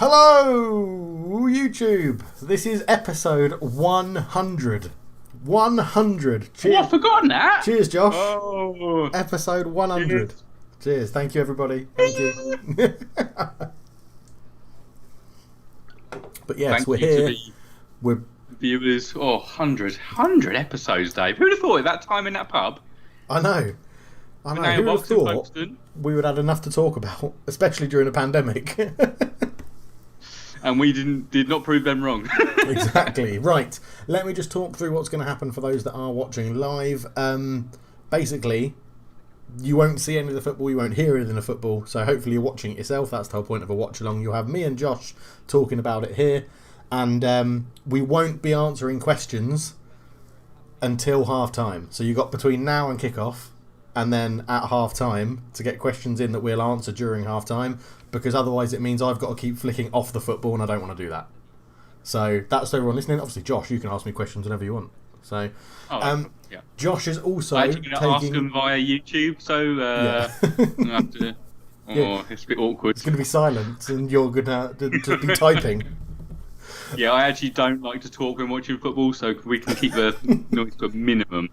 Hello, YouTube. This is episode 100. 100. Cheers. Oh, I've forgotten that. Cheers, Josh. Oh. Episode 100. Cheers. Thank you, everybody. Thank you. But yes, Thank we're you here. to the We're viewers. 100 episodes, Dave. Who'd have thought at that time in that pub? I know. Who would have Box in thought Folkestone, we would have enough to talk about, especially during a pandemic. and we did not prove them wrong. Exactly. Right. Let me just talk through what's going to happen for those that are watching live. Basically, you won't see any of the football, you won't hear anything of football, so hopefully you're watching it yourself. That's the whole point of a watch-along. You'll have me and Josh talking about it here, and we won't be answering questions until half-time. So you've got between now and kick-off, and then at half-time to get questions in that we'll answer during half-time, because otherwise it means I've got to keep flicking off the football, and I don't want to do that. So that's to everyone listening. Obviously, Josh, you can ask me questions whenever you want. So, yeah. Josh is also I'm actually going to ask them via YouTube, so I have to. Oh, Yeah. It's a bit awkward. It's going to be silent, and you're going to be typing. Yeah, I actually don't like to talk when watching football, so we can keep the noise to a minimum.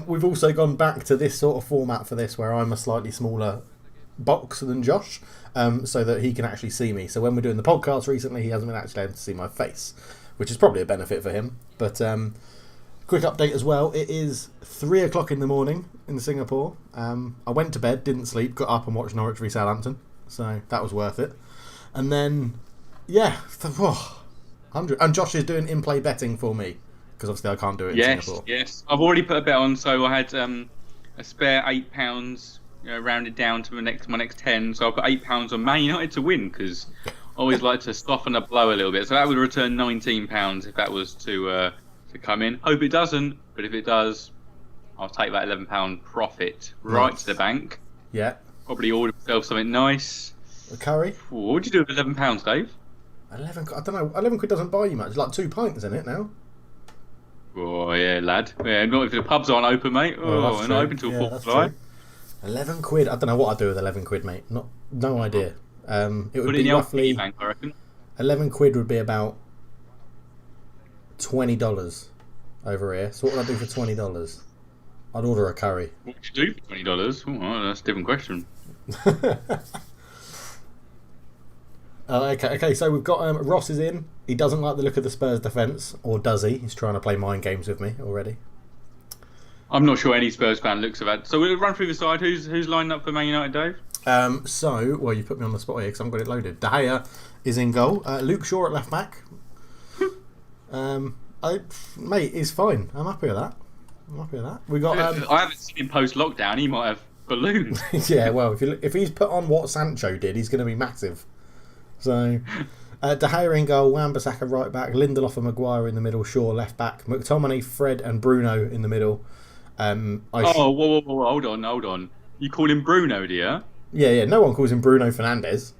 We've also gone back to this sort of format for this, where I'm a slightly smaller box than Josh, so that he can actually see me. So when we're doing the podcast recently, he hasn't been actually able to see my face, which is probably a benefit for him. But quick update as well. It is 3 o'clock in the morning in Singapore. I went to bed, didn't sleep, got up and watched Norwich v Southampton. So that was worth it. And then, 100. And Josh is doing in-play betting for me, because obviously I can't do it in Singapore. Yes. I've already put a bet on, so I had a spare £8, rounded down to my next 10. So I put £8 on Man Utd to win, because I always like to soften a blow a little bit. So that would return £19 if that was to come in. Hope it doesn't, but if it does, I'll take that £11 profit right to the bank. Yeah. Probably order myself something nice. A curry? What would you do with £11, Dave? 11. I don't know. 11 quid doesn't buy you much. It's like 2 pints in it now. Oh yeah, lad. Yeah, not if the pubs aren't open, mate. Well, and not open till 4 July. 11 quid. I don't know what I'd do with 11 quid, mate. No idea. It would Put it in be the roughly bank, I reckon. 11 quid would be about $20 over here. So what would I do for $20? I'd order a curry. What would you do for $20? Oh, that's a different question. Okay. So we've got Ross is in. He doesn't like the look of the Spurs defence, or does he? He's trying to play mind games with me already. I'm not sure any Spurs fan looks at that. So we'll run through the side. Who's lined up for Man United, Dave? Well, you put me on the spot here because I haven't got it loaded. De Gea is in goal. Luke Shaw at left back. Mate, he's fine. I'm happy with that. We got. I haven't seen him post lockdown. He might have ballooned. Yeah, well, if he's put on what Sancho did, he's going to be massive. So, De Gea in goal, Wan-Bissaka right back, Lindelof and Maguire in the middle, Shaw left back, McTominay, Fred and Bruno in the middle. Whoa, hold on. You call him Bruno, do you? Yeah, no one calls him Bruno Fernandes.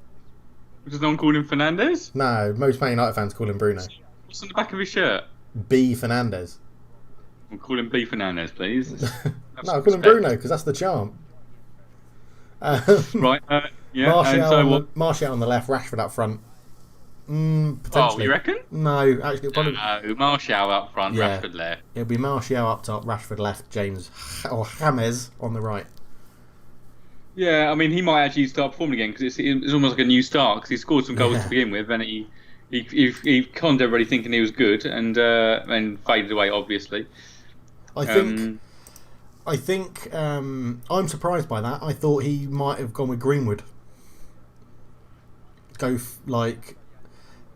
Does no one call him Fernandes? No, most Man United fans call him Bruno. What's on the back of his shirt? B Fernandes. We'll call him B Fernandes, please. No, I call him Bruno because that's the charm. Right, yeah. Martial on the left, Rashford up front. Potentially. Oh, you reckon? No, actually, probably. No, Martial up front, Yeah. Rashford left. It'll be Martial up top, Rashford left, James or James on the right. Yeah, I mean, he might actually start performing again because it's almost like a new start because he scored some goals to begin with, and he conned everybody thinking he was good, and then faded away, obviously. I think I'm surprised by that. I thought he might have gone with Greenwood. Like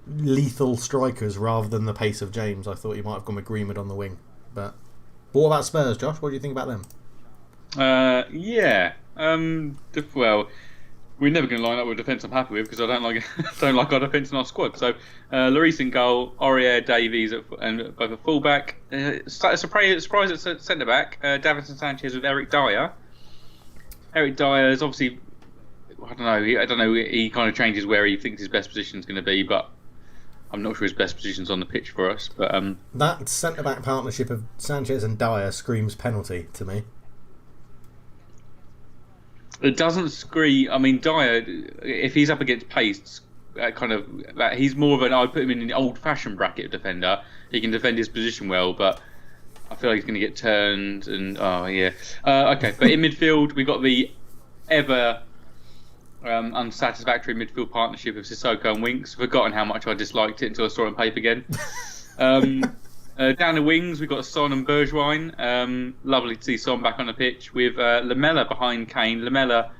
lethal strikers rather than the pace of James. I thought he might have gone with Greenwood on the wing. But what about Spurs, Josh? What do you think about them? Well, we're never going to line up with a defence I'm happy with because I don't like our defence in our squad. So, Lloris in goal, Aurier, Davies and both a fullback. Surprise at centre back. Davinson Sanchez with Eric Dyer. Eric Dyer is obviously, I don't know. He kind of changes where he thinks his best position is going to be, but I'm not sure his best position's on the pitch for us. But that centre back partnership of Sanchez and Dyer screams penalty to me. It doesn't scream. I mean, Dyer, if he's up against pace, that he's more of an. I'd put him in an old-fashioned bracket of defender. He can defend his position well, but I feel like he's going to get turned. And okay. But in midfield, we got the ever unsatisfactory midfield partnership of Sissoko and Winks. Forgotten how much I disliked it until I saw it on paper again. Down the wings, we've got Son and Bergwijn. Lovely to see Son back on the pitch with Lamela behind Kane. Lamela,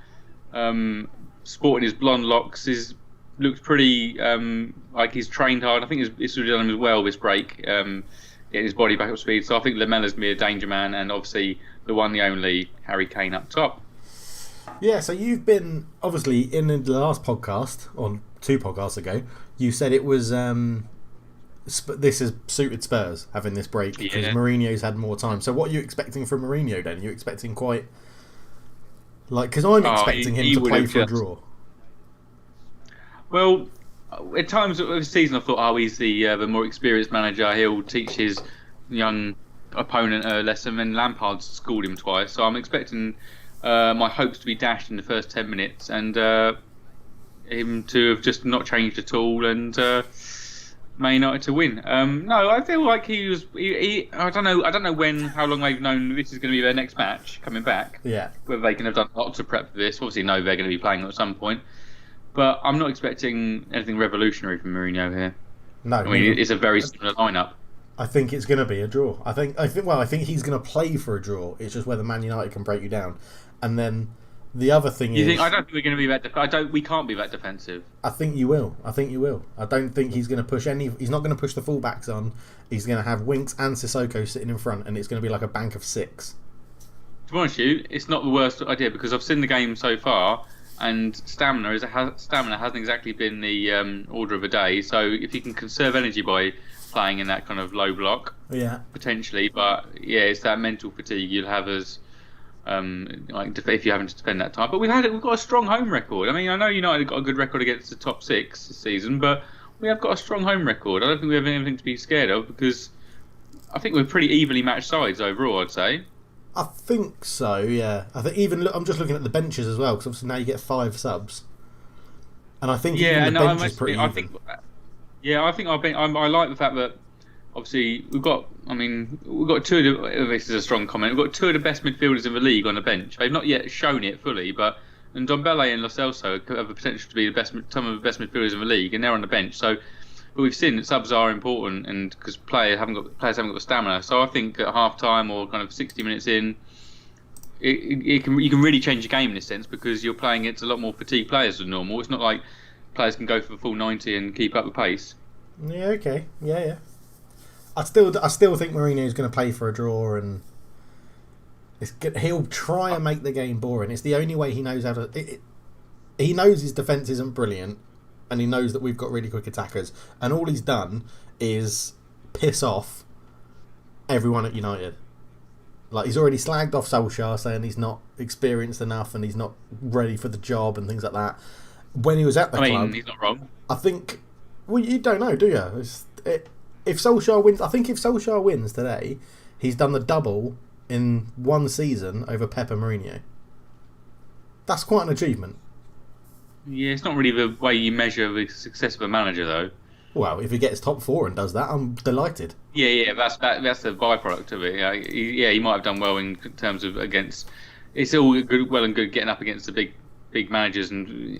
sporting his blonde locks, looks pretty like he's trained hard. I think he's done as well this break, getting his body back up to speed. So I think Lamela's going to be a danger man, and obviously the one, the only Harry Kane up top. Yeah, so you've been, obviously, in the last podcast, or 2 podcasts ago, you said it was, this has suited Spurs, having this break, because Mourinho's had more time. So what are you expecting from Mourinho, then? Are you expecting quite, because I'm expecting him to play for a draw. Well, at times of the season I thought, he's the more experienced manager, he'll teach his young opponent a lesson, and Lampard's schooled him twice, so I'm expecting my hopes to be dashed in the first 10 minutes, and him to have just not changed at all, and Man United to win. No, I feel like he was. I don't know how long they've known this is going to be their next match coming back. Yeah. Whether they can have done lots of prep for this. Obviously, know they're going to be playing at some point, but I'm not expecting anything revolutionary from Mourinho here. No, I mean it's a very similar lineup. I think it's going to be a draw. I think he's going to play for a draw. It's just whether Man United can break you down. And then the other thing is... I don't think we're going to be that... we can't be that defensive. I think you will. I don't think he's going to push any... He's not going to push the fullbacks on. He's going to have Winks and Sissoko sitting in front, and it's going to be like a bank of 6. To be honest with you, it's not the worst idea, because I've seen the game so far, and stamina hasn't exactly been the order of the day. So if you can conserve energy by playing in that kind of low block, potentially. But yeah, it's that mental fatigue you'll have as... if you're having to spend that time, but we've got a strong home record. I mean, I know United have got a good record against the top 6 this season, but we have got a strong home record. I don't think we have anything to be scared of, because I think we're pretty evenly matched sides overall, I'd say. I think so, yeah. I think I'm just looking at the benches as well, because obviously now you get 5 subs, and I think even the bench is pretty even. I like the fact that obviously we've got 2 of this is a strong comment. We've got 2 of the best midfielders in the league on the bench. They've not yet shown it fully, but Ndombele and Lo Celso have the potential to be some of the best midfielders in the league, and they're on the bench. So, but we've seen that subs are important, and because players haven't got the stamina. So I think at half time or kind of 60 minutes in, you can really change the game in this sense, because you're playing against a lot more fatigued players than normal. It's not like players can go for the full 90 and keep up the pace. Yeah. Okay. Yeah. I still think Mourinho's going to play for a draw, and he'll try and make the game boring. It's the only way he knows how to. He knows his defence isn't brilliant, and he knows that we've got really quick attackers, and all he's done is piss off everyone at United. Like, he's already slagged off Solskjaer, saying he's not experienced enough and he's not ready for the job and things like that. When he was at the club, he's not wrong. I think. Well, you don't know, do you? If Solskjaer wins, I think if Solskjaer wins today, he's done the double in one season over Pep and Mourinho. That's quite an achievement. Yeah, it's not really the way you measure the success of a manager, though. Well, if he gets top 4 and does that, I'm delighted. Yeah, that's the byproduct of it. He might have done well in terms of against. It's all well and good getting up against the big managers, and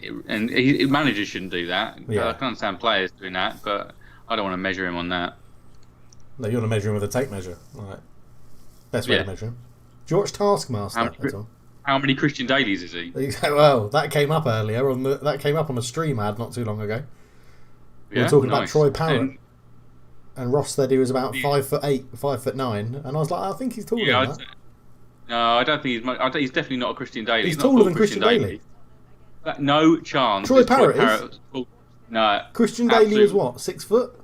managers shouldn't do that. Yeah. I can understand players doing that, but I don't want to measure him on that. No, you want to measure him with a tape measure. Right. Best way to measure him. Do you watch Taskmaster at all? How many Christian Dailies is he? Well, that came up earlier. That came up on a stream I had not too long ago. We were talking about Troy Parrott. And Ross said he was about 5'8", 5'9", and I was like, I think he's taller than that. No, I don't think he's much. He's definitely not a Christian Daily. He's taller than Christian Daily. No chance. Troy Parrott is? No. Christian Daily is what, 6 foot?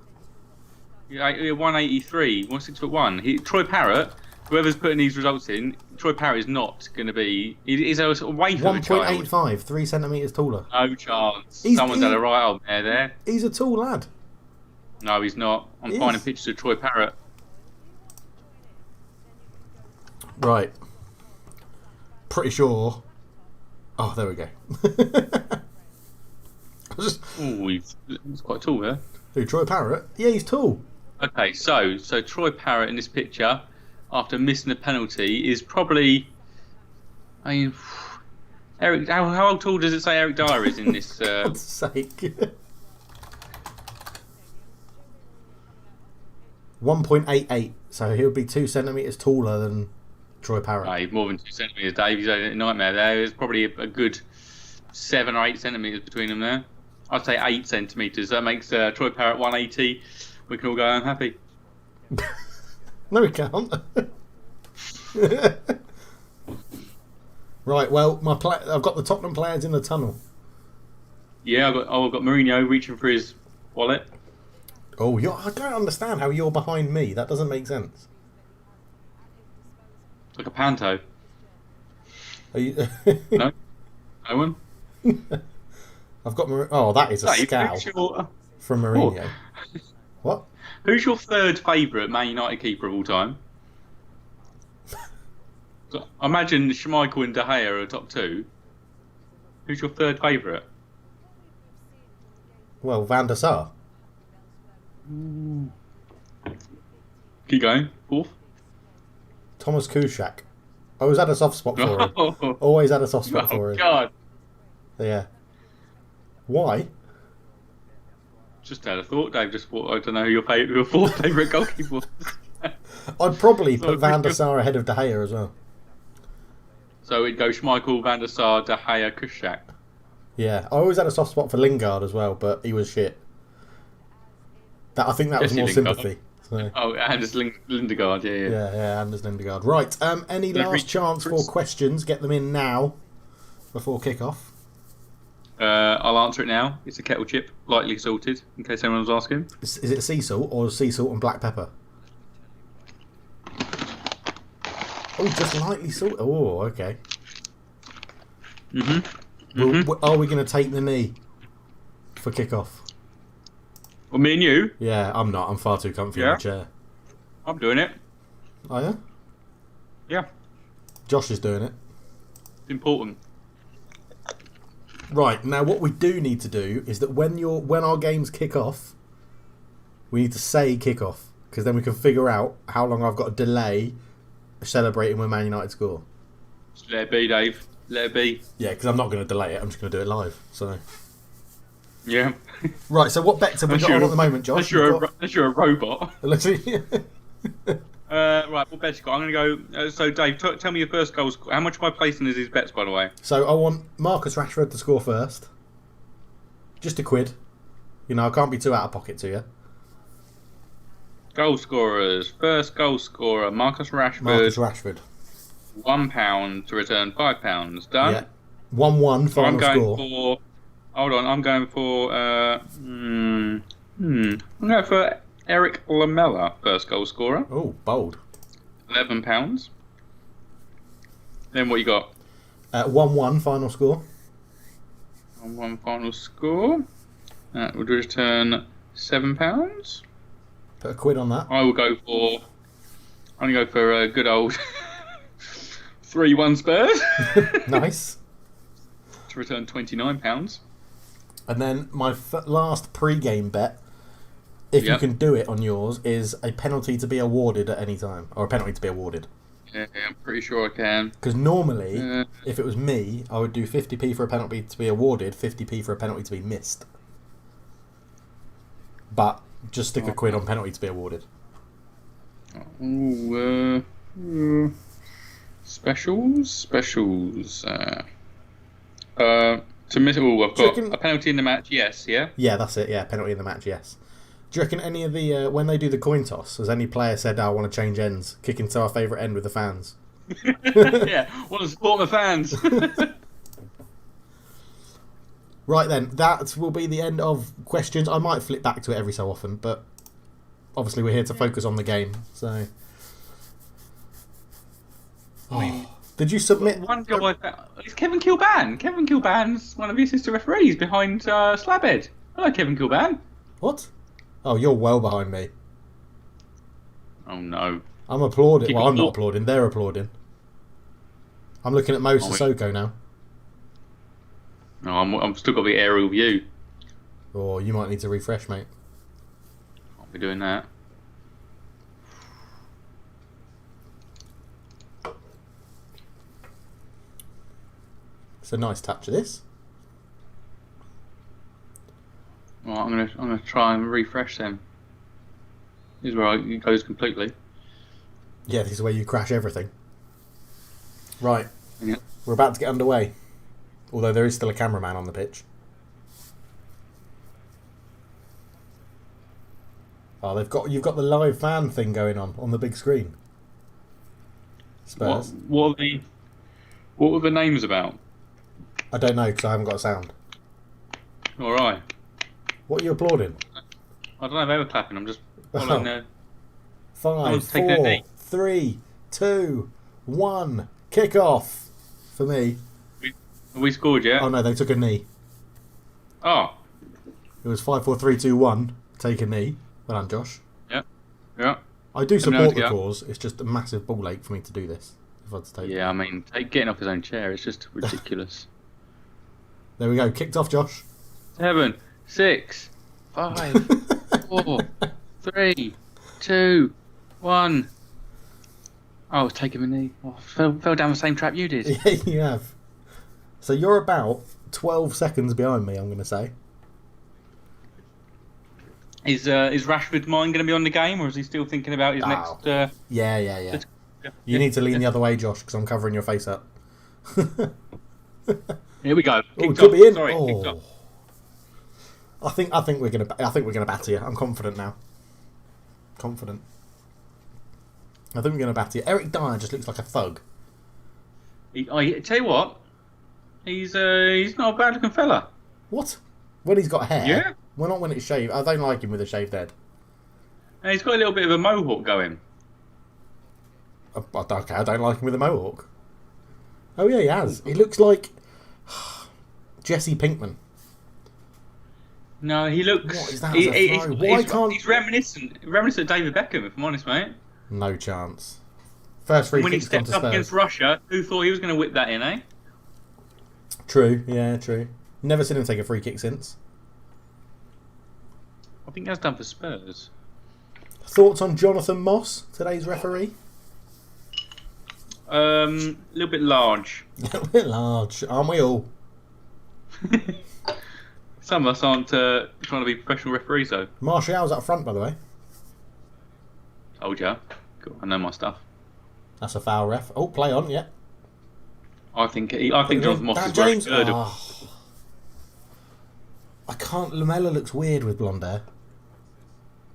Yeah, 183, 6'1". Troy Parrott, whoever's putting these results in, Troy Parrott is not going to be. He's a sort of weight of a child. 1.85, 3 centimetres taller. No chance. Someone's had a right old mare there. He's a tall lad. No, he's not. I'm finding pictures of Troy Parrott. Right. Pretty sure. Oh, there we go. Oh, he's quite tall there. Who, Troy Parrott? Yeah, he's tall. Okay, so Troy Parrott in this picture, after missing a penalty, is probably. I mean, Eric. How tall does it say Eric Dyer is in this? For God's sake. 1.88, so he'll be 2 centimetres taller than Troy Parrott. No, he's more than 2 centimetres, Dave. He's a nightmare there. There's probably a good 7 or 8 centimetres between them there. I'd say 8 centimetres. That makes Troy Parrott 180. We can all go home happy. No, we can't. Right, well, I've got the Tottenham players in the tunnel. Yeah, I've got Mourinho reaching for his wallet. Oh, I don't understand how you're behind me. That doesn't make sense. Like a panto. Are you... No? No one? I've got Oh, that is a scowl from Mourinho. Oh. What? Who's your third favourite Man United keeper of all time? So, I imagine Schmeichel and De Gea are top 2. Who's your third favourite? Well, Van der Sar. Keep going. 4th? Thomas Kuszczak. I always had a soft spot for him. Always had a soft spot for him. Oh, God. Yeah. Why? Just had a thought, Dave. Just thought, I don't know who your 4th favourite goalkeeper was. I'd probably put Van der Sar ahead of De Gea as well. So it'd go Schmeichel, Van der Sar, De Gea, Kuszczak. Yeah, I always had a soft spot for Lingard as well, but he was shit. I think that was more sympathy. So. Oh, Anders Lindegaard, yeah. Yeah, Anders Lindegaard. Right, any last chance for questions? Get them in now, before kick-off. I'll answer it now. It's a kettle chip, lightly salted, in case anyone was asking. Is it sea salt or sea salt and black pepper? Oh, just lightly salted. Oh, okay. Are we going to take the knee for kick-off? Well, me and you? Yeah, I'm not. I'm far too comfy in the chair. I'm doing it. Are you? Yeah. Josh is doing it. It's important. Right, now what we do need to do is that when our games kick off, we need to say kick off, because then we can figure out how long I've got to delay celebrating when Man United score. Just let it be, Dave. Let it be. Yeah, because I'm not going to delay it. I'm just going to do it live. So. Yeah. Right, so what bets have we got on at the moment, Josh? Unless you're a robot. Let's see. Right, what bets you got? I'm going to go... so, Dave, tell me your first goals. How much am I placing as his bets, by the way? So, I want Marcus Rashford to score first. Just a quid. You know, I can't be too out of pocket to you. Goal scorers. First goal scorer, Marcus Rashford. Marcus Rashford. £1 to return £5. Done? Yeah. 1-1 final score. Hold on, I'm going for... I'm going for Eric Lamela, first goal scorer. Oh, bold. £11. Then what you got? 1-1 final score. 1-1 final score. That would return £7. Put a quid on that. I'm going to go for a good old 3-1 Spurs. Nice. To return £29. And then my last pre-game bet, if you can do it on yours, is a penalty to be awarded at any time. Or a penalty to be awarded. Yeah, I'm pretty sure I can. Because normally, if it was me, I would do 50p for a penalty to be awarded, 50p for a penalty to be missed. But just stick a quid on penalty to be awarded. Specials. To miss. Oh, I've got a penalty in the match. Yes, yeah. Yeah, that's it. Yeah, penalty in the match. Yes. Do you reckon any of the when they do the coin toss, has any player said, "I want to change ends, kick into our favourite end with the fans"? Yeah, want to support my fans. Right then, that will be the end of questions. I might flip back to it every so often, but obviously we're here to focus on the game. So, did you submit? One guy, it's Kevin Kilban. Kevin Kilban's one of the assistant referees behind Slabhead. Hello, Kevin Kilban. What? Oh, you're well behind me. Oh no. I'm applauding. Well, I'm not applauding. They're applauding. I'm looking at Mo Sissoko now. No, I'm still got the aerial view. Or you might need to refresh, mate. Can't be doing that. It's a nice touch of this. Right, I'm gonna try and refresh them. This is where it goes completely. Yeah, this is where you crash everything. Right. Yeah. We're about to get underway. Although there is still a cameraman on the pitch. Oh, you've got the live fan thing going on the big screen. Spurs. What were the names about? I don't know because I haven't got a sound. All right. What are you applauding? I don't know. They were clapping. I'm just following their. 5, 4, 3, 2, 1. Kick off for me. Have we scored yet? Oh no, they took a knee. Oh. It was 5, 4, 3, 2, 1. Take a knee. Well done, Josh. Yeah. I do support the cause. It's just a massive ball ache for me to do this. If I had to take I mean, getting off his own chair is just ridiculous. There we go. Kicked off, Josh. 7, 6, 5, 4, 3, 2, 1. Oh, I was taking a knee. Oh, fell down the same trap you did. Yeah, you have. So you're about 12 seconds behind me, I'm going to say. Is Rashford's mind going to be on the game, or is he still thinking about his next? Yeah. You need to lean the other way, Josh, because I'm covering your face up. Here we go. Oh, it could be in. Sorry, kicked off. I think we're gonna batter you. I'm confident now. Confident. I think we're gonna batter you. Eric Dyer just looks like a thug. I tell you what, he's not a bad looking fella. What? When he's got hair? Yeah. Well, not when it's shaved. I don't like him with a shaved head. And he's got a little bit of a mohawk going. Okay, I don't like him with a mohawk. Oh yeah, he has. He looks like Jesse Pinkman. No, he looks. What is that? He's reminiscent of David Beckham, if I'm honest, mate. No chance. First free when he kick's gone stepped to up Spurs. against Russia, who thought he was going to whip that in, eh? True, yeah, true. Never seen him take a free kick since. I think that's done for Spurs. Thoughts on Jonathan Moss, today's referee? A little bit large. A little bit large, aren't we all? Some of us aren't trying to be professional referees, though. Martial's up front, by the way. Told ya. Cool. I know my stuff. That's a foul, ref. Oh, play on, yeah. I think Jonathan Moss is James. very good. I can't. Lamella looks weird with blonde hair.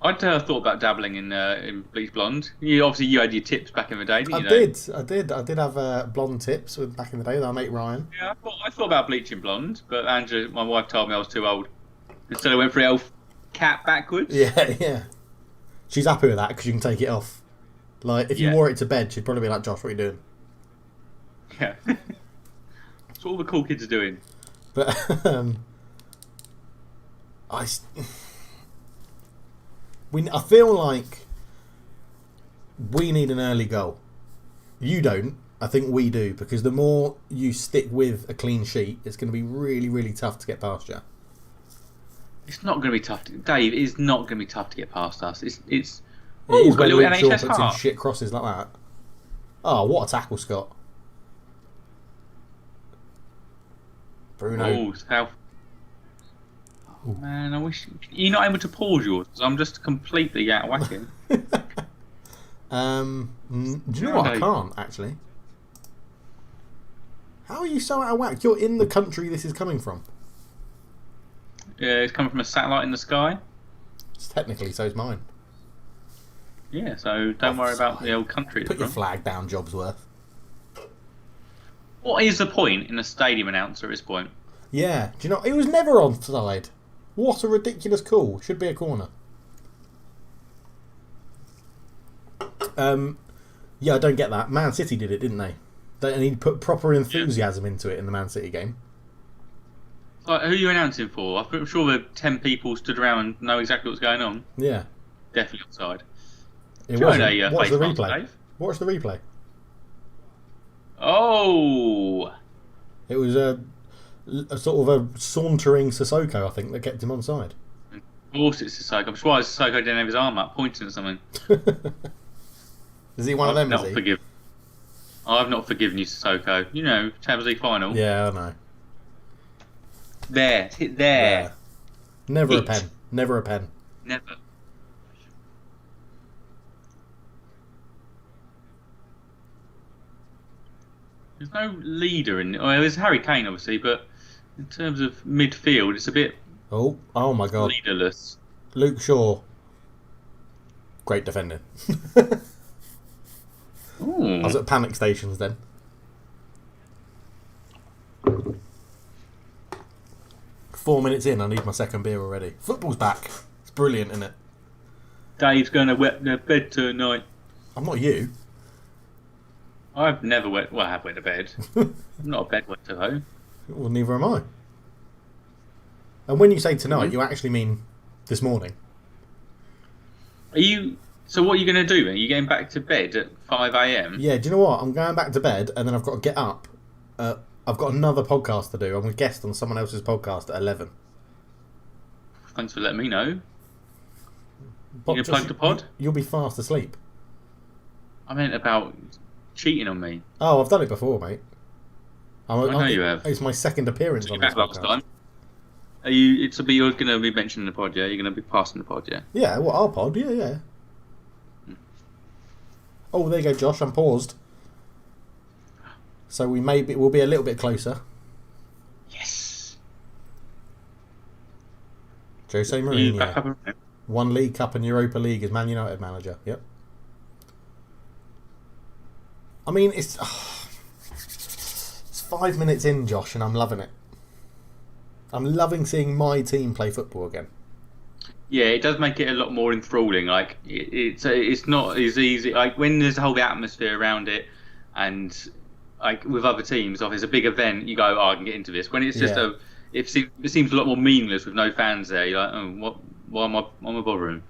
I'd thought about dabbling in bleach blonde. You had your tips back in the day, didn't you? I did have blonde tips back in the day with our mate Ryan. Yeah, I thought about bleaching blonde, but Andrew, my wife, told me I was too old. Instead, I went for the old cap backwards. Yeah. She's happy with that because you can take it off. Like if you wore it to bed, she'd probably be like, "Josh, what are you doing?" Yeah, that's what all the cool kids are doing. But I feel like we need an early goal. You don't. I think we do, because the more you stick with a clean sheet, it's going to be really, really tough to get past you. It's not going to be tough, Dave. It's not going to be tough to get past us. It is when Luke Shaw NHS puts in heart. shit crosses like that. Oh, what a tackle, Scott! Bruno. Oh, how... Oh, man, I wish you're not able to pause yours. I'm just completely out of whack here. Do you know what? I can't actually. How are you so out of whack? You're in the country this is coming from. Yeah, it's coming from a satellite in the sky. It's technically, so is mine. Yeah, so don't worry about the old country. Put your flag down, Jobsworth. What is the point in a stadium announcer at this point? Yeah, do you know? It was never onside. What a ridiculous call. Should be a corner. Yeah, I don't get that. Man City did it, didn't they? And he put proper enthusiasm into it in the Man City game. Like, who are you announcing for? I'm sure the 10 people stood around and know exactly what's going on. Yeah. Definitely offside. It wasn't. Watch the replay. Watch the replay. Oh! It was a sort of a sauntering Sissoko, I think, that kept him onside. Of course it's Sissoko. I'm surprised Sissoko didn't have his arm up, pointing at something. Is he one of them, is he? I've not forgiven you, Sissoko. You know, Champions League final. Yeah, I know. There. Hit there. Yeah. Never a pen. Never a pen. Never. There's no leader in... Well, there's Harry Kane, obviously, but in terms of midfield, it's a bit... Oh my God. Leaderless. Luke Shaw. Great defending. I was at panic stations then. Four minutes in, I need my second beer already. Football's back. It's brilliant, isn't it? Dave's going to wet the bed tonight. I'm not you. I've never wet... Well, I have wet a bed. I'm not a bed wetter, though. Well, neither am I. And when you say tonight, you actually mean this morning. Are you... So what are you going to do then? Are you getting back to bed at 5 a.m? Yeah, do you know what? I'm going back to bed and then I've got to get up. I've got another podcast to do. I'm a guest on someone else's podcast at 11. Thanks for letting me know. You Bob, going to plug the pod? You'll be fast asleep. I meant about cheating on me. Oh, I've done it before, mate. I know you have. It's my second appearance on this last podcast. time. You're going to be mentioning the pod, yeah? You're going to be passing the pod, yeah? Yeah, well, our pod, yeah. Oh, there you go, Josh. I'm paused. So we'll be a little bit closer. Yes. Jose Mourinho. One League Cup and Europa League as Man United manager. Yep. I mean, it's 5 minutes in, Josh, and I'm loving it. I'm loving seeing my team play football again. Yeah, it does make it a lot more enthralling. Like it's not as easy. Like when there's a whole atmosphere around it, and like with other teams, if it's a big event, you go, "Oh, I can get into this." When it's just it seems a lot more meaningless with no fans there. You're like, "Oh, why am I bothering?"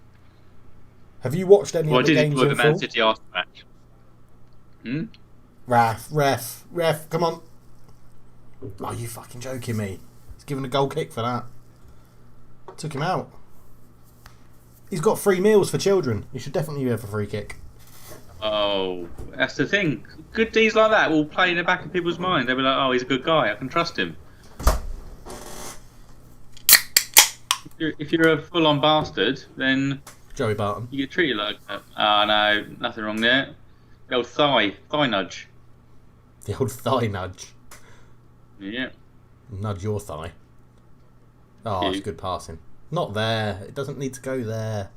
Have you watched any of the games in full? The Man City Arsenal match. Ref, come on! Oh, you fucking joking me? He's given a goal kick for that. Took him out. He's got free meals for children. He should definitely have a free kick. Oh, that's the thing. Good deeds like that will play in the back of people's mind. They'll be like, "Oh, he's a good guy. I can trust him." If you're a full-on bastard, then Joey Barton. You get treated like that. No, nothing wrong there. The old thigh nudge. The old thigh nudge. Yeah. Nudge your thigh. Oh, it's good passing. Not there. It doesn't need to go there.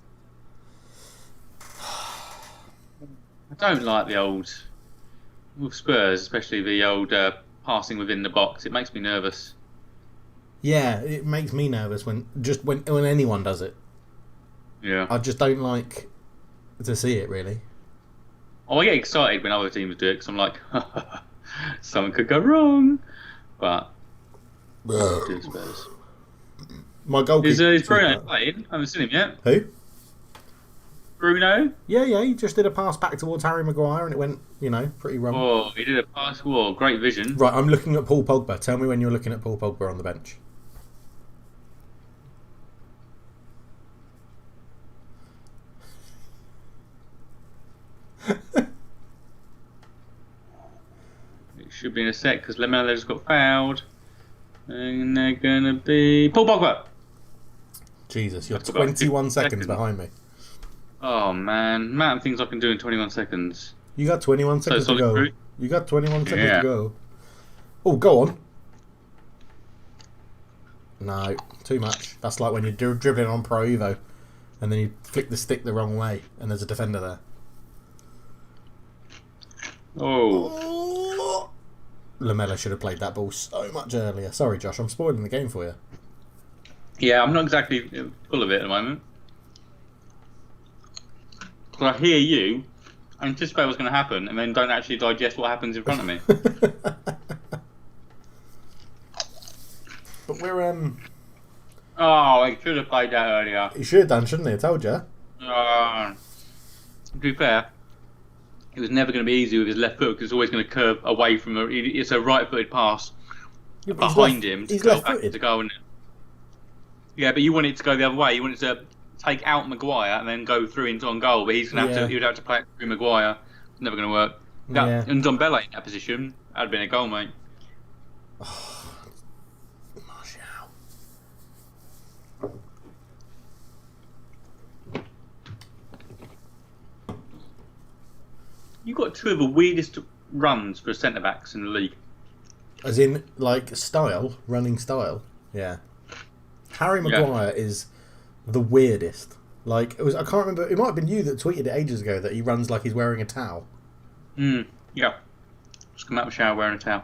I don't like the old... With Spurs, especially the old passing within the box. It makes me nervous. Yeah, it makes me nervous when anyone does it. Yeah. I just don't like to see it, really. Oh, I get excited when other teams do it, because I'm like, something could go wrong. But... do Spurs. My goalkeeper Is Bruno playing? I haven't seen him yet. Who? Bruno? Yeah, he just did a pass back towards Harry Maguire and it went, pretty wrong. Oh, he did a pass. Whoa, great vision. Right, I'm looking at Paul Pogba. Tell me when you're looking at Paul Pogba on the bench. It should be in a sec because Lamela just got fouled. And they're going to be... Paul Pogba! Jesus, you're 21 seconds behind me. Oh, man. Amount of things I can do in 21 seconds. You got 21 seconds to go. Crew. You got 21 seconds to go. Oh, go on. No, too much. That's like when you're dribbling on Pro Evo and then you flick the stick the wrong way and there's a defender there. Oh. Lamela should have played that ball so much earlier. Sorry, Josh, I'm spoiling the game for you. Yeah, I'm not exactly full of it at the moment. Because I hear you, anticipate what's going to happen, and then don't actually digest what happens in front of me. But we're Oh, I should have played that earlier. You should have done, shouldn't he? I told you. To be fair, it was never going to be easy with his left foot because it's always going to curve away from it's a right-footed pass. Yeah, but behind him he's to go left-footed. to go. And yeah, but you want it to go the other way. You want it to take out Maguire and then go through into on goal. But he's gonna have to. He would have to play it through Maguire. It's never going to work. Yeah. And Dombele in that position, that'd been a goal, mate. Martial. You got two of the weirdest runs for centre backs in the league. As in, like, running style. Yeah. Harry Maguire is the weirdest. Like, I can't remember, it might have been you that tweeted it ages ago that he runs like he's wearing a towel. Yeah. Just come out of the shower wearing a towel.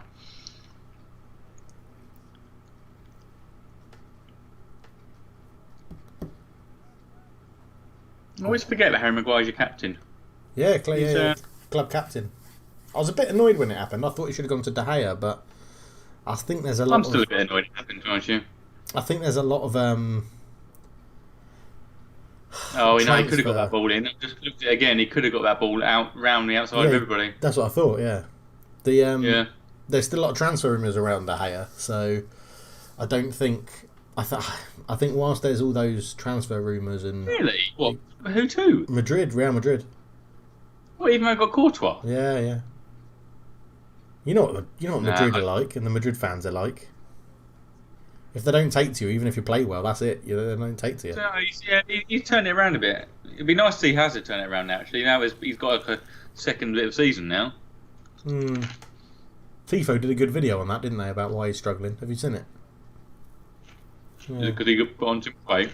I always forget that Harry Maguire's your captain. Yeah, club captain. I was a bit annoyed when it happened. I thought he should have gone to De Gea, but I think there's a lot I'm still a bit annoyed it happened, aren't you? I think there's a lot of Oh, you know, he could have got that ball in. I just looked at it again. He could have got that ball out round the outside of everybody. That's what I thought. Yeah, there's still a lot of transfer rumours around De Gea, so I don't think. I think whilst there's all those transfer rumours and really, what? Who to? Real Madrid. What? Even though I got Courtois? Yeah. You know what Madrid are like, and the Madrid fans are like. If they don't take to you, even if you play well, that's it. They don't take to you. So, he's turned it around a bit. It'd be nice to see Hazard turn it around now. Actually, now he's got like a second bit of season now. Tifo did a good video on that, didn't they? About why he's struggling. Have you seen it? Because he got put on too much weight.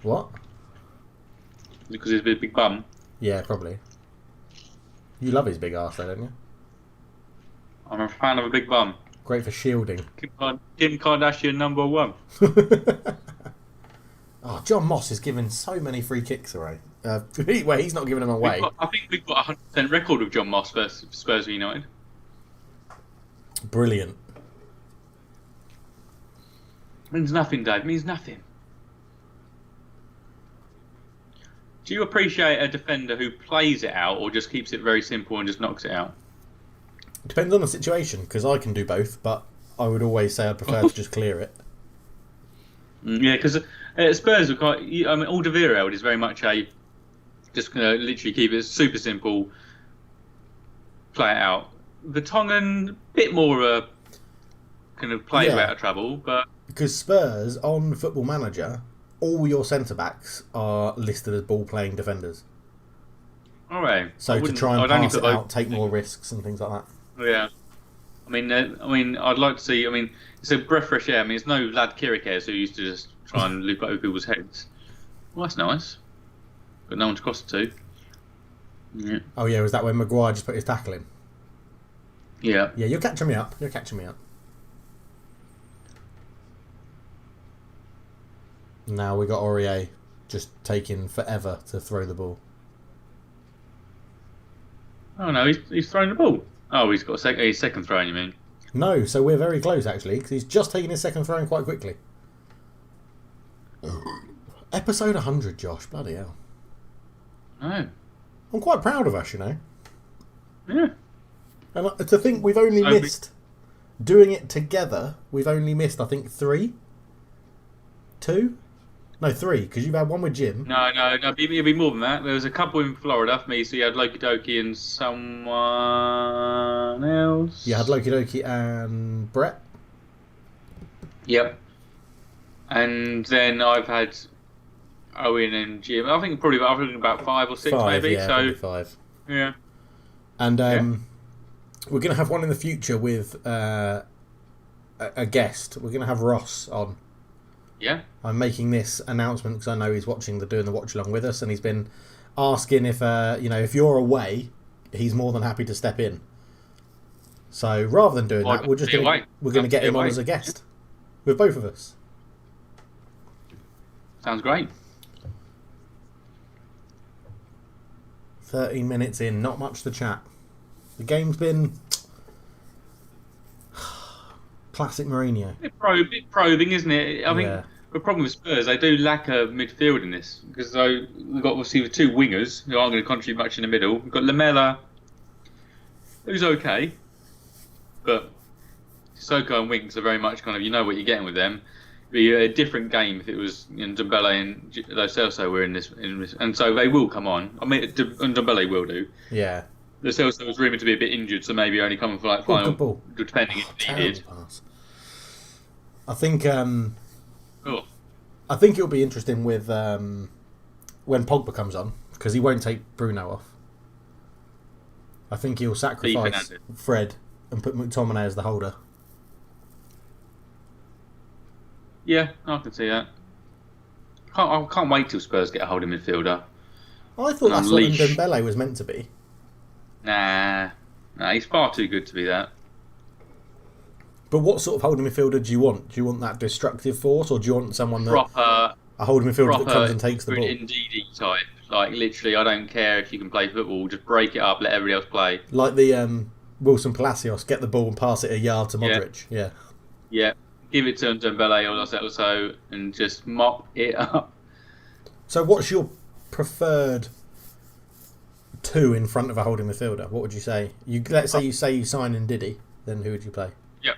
What? Because he's a big bum. Yeah, probably. You love his big arse, though, don't you? I'm a fan of a big bum. Great for shielding. Kim Kardashian #1. Oh, John Moss is giving so many free kicks away. Well, he's not giving them away. I think we've got a 100% record of John Moss versus Spurs v United. Brilliant. Means nothing, Dave. Means nothing. Do you appreciate a defender who plays it out or just keeps it very simple and just knocks it out? Depends on the situation, because I can do both, but I would always say I'd prefer to just clear it. Yeah, because Spurs are quite. I mean, Alderweireld is very much a just going to literally keep it super simple, play it out. Vertonghen, bit more of a kind of play out of trouble, but because Spurs on Football Manager, all your centre backs are listed as ball playing defenders. All right. So to try and pass it out, take more risks and things like that. Yeah. I mean, I'd like to see. I mean, it's a breath of fresh air. I mean, it's no Lad Kirikes who used to just try and loop over people's heads. Well, that's nice. But no one to cross it to. Yeah. Oh yeah, was that when Maguire just put his tackle in? Yeah. Yeah, you're catching me up. Now we got Aurier just taking forever to throw the ball. Oh no, he's thrown the ball. Oh, he's got his second throw, you mean? No, so we're very close actually, because he's just taking his second throw in quite quickly. Episode 100, Josh. Bloody hell. Oh. I'm quite proud of us, you know. Yeah. And to think we've only missed, doing it together, we've only missed, I think, 3? 2? No, 3, because you've had one with Jim. No, it'll be more than that. There was a couple in Florida for me, so you had Loki Doki and someone else. You had Loki Doki and Brett? Yep. And then I've had Owen and Jim. I think probably about 5 or 6 maybe. Yeah, so 5. Yeah. And we're going to have one in the future with a guest. We're going to have Ross on. Yeah. I'm making this announcement because I know he's doing the watch along with us, and he's been asking if if you're away, he's more than happy to step in. So rather than doing that, we're going to get him on as a guest with both of us. Sounds great. 13 minutes in, not much to chat. The game's been classic Mourinho. Bit probing, isn't it? I think the problem with Spurs, they do lack a midfield in this, because we've got obviously the 2 wingers who aren't going to contribute much in the middle. We've got Lamela, who's okay, but Sissoko and Winks are very much kind of, you know what you're getting with them. It'd be a different game if it was Ndombele and Lo Celso were in this, and so they will come on. I mean, Ndombele will do. Yeah. Lo Celso was rumoured to be a bit injured, so maybe only coming for like final, ball. depending if needed. Pass. I think. Oh. I think it'll be interesting with when Pogba comes on, because he won't take Bruno off. I think he'll sacrifice Fred and put McTominay as the holder. Yeah, I can see that. I can't wait till Spurs get a holding midfielder. I thought that's what Ndombele was meant to be. Nah, he's far too good to be that. But what sort of holding midfielder do you want? Do you want that destructive force, or do you want someone that a holding midfielder that comes and takes the ball? Indeed type. Like, literally, I don't care if you can play football, just break it up, let everybody else play. Like the Wilson Palacios, get the ball and pass it a yard to Modric. Yeah. Give it to Ndombele or Lo Celso and just mop it up. So what's your preferred two in front of a holding midfielder? What would you say? Let's say you sign in Diddy, then who would you play? Yep.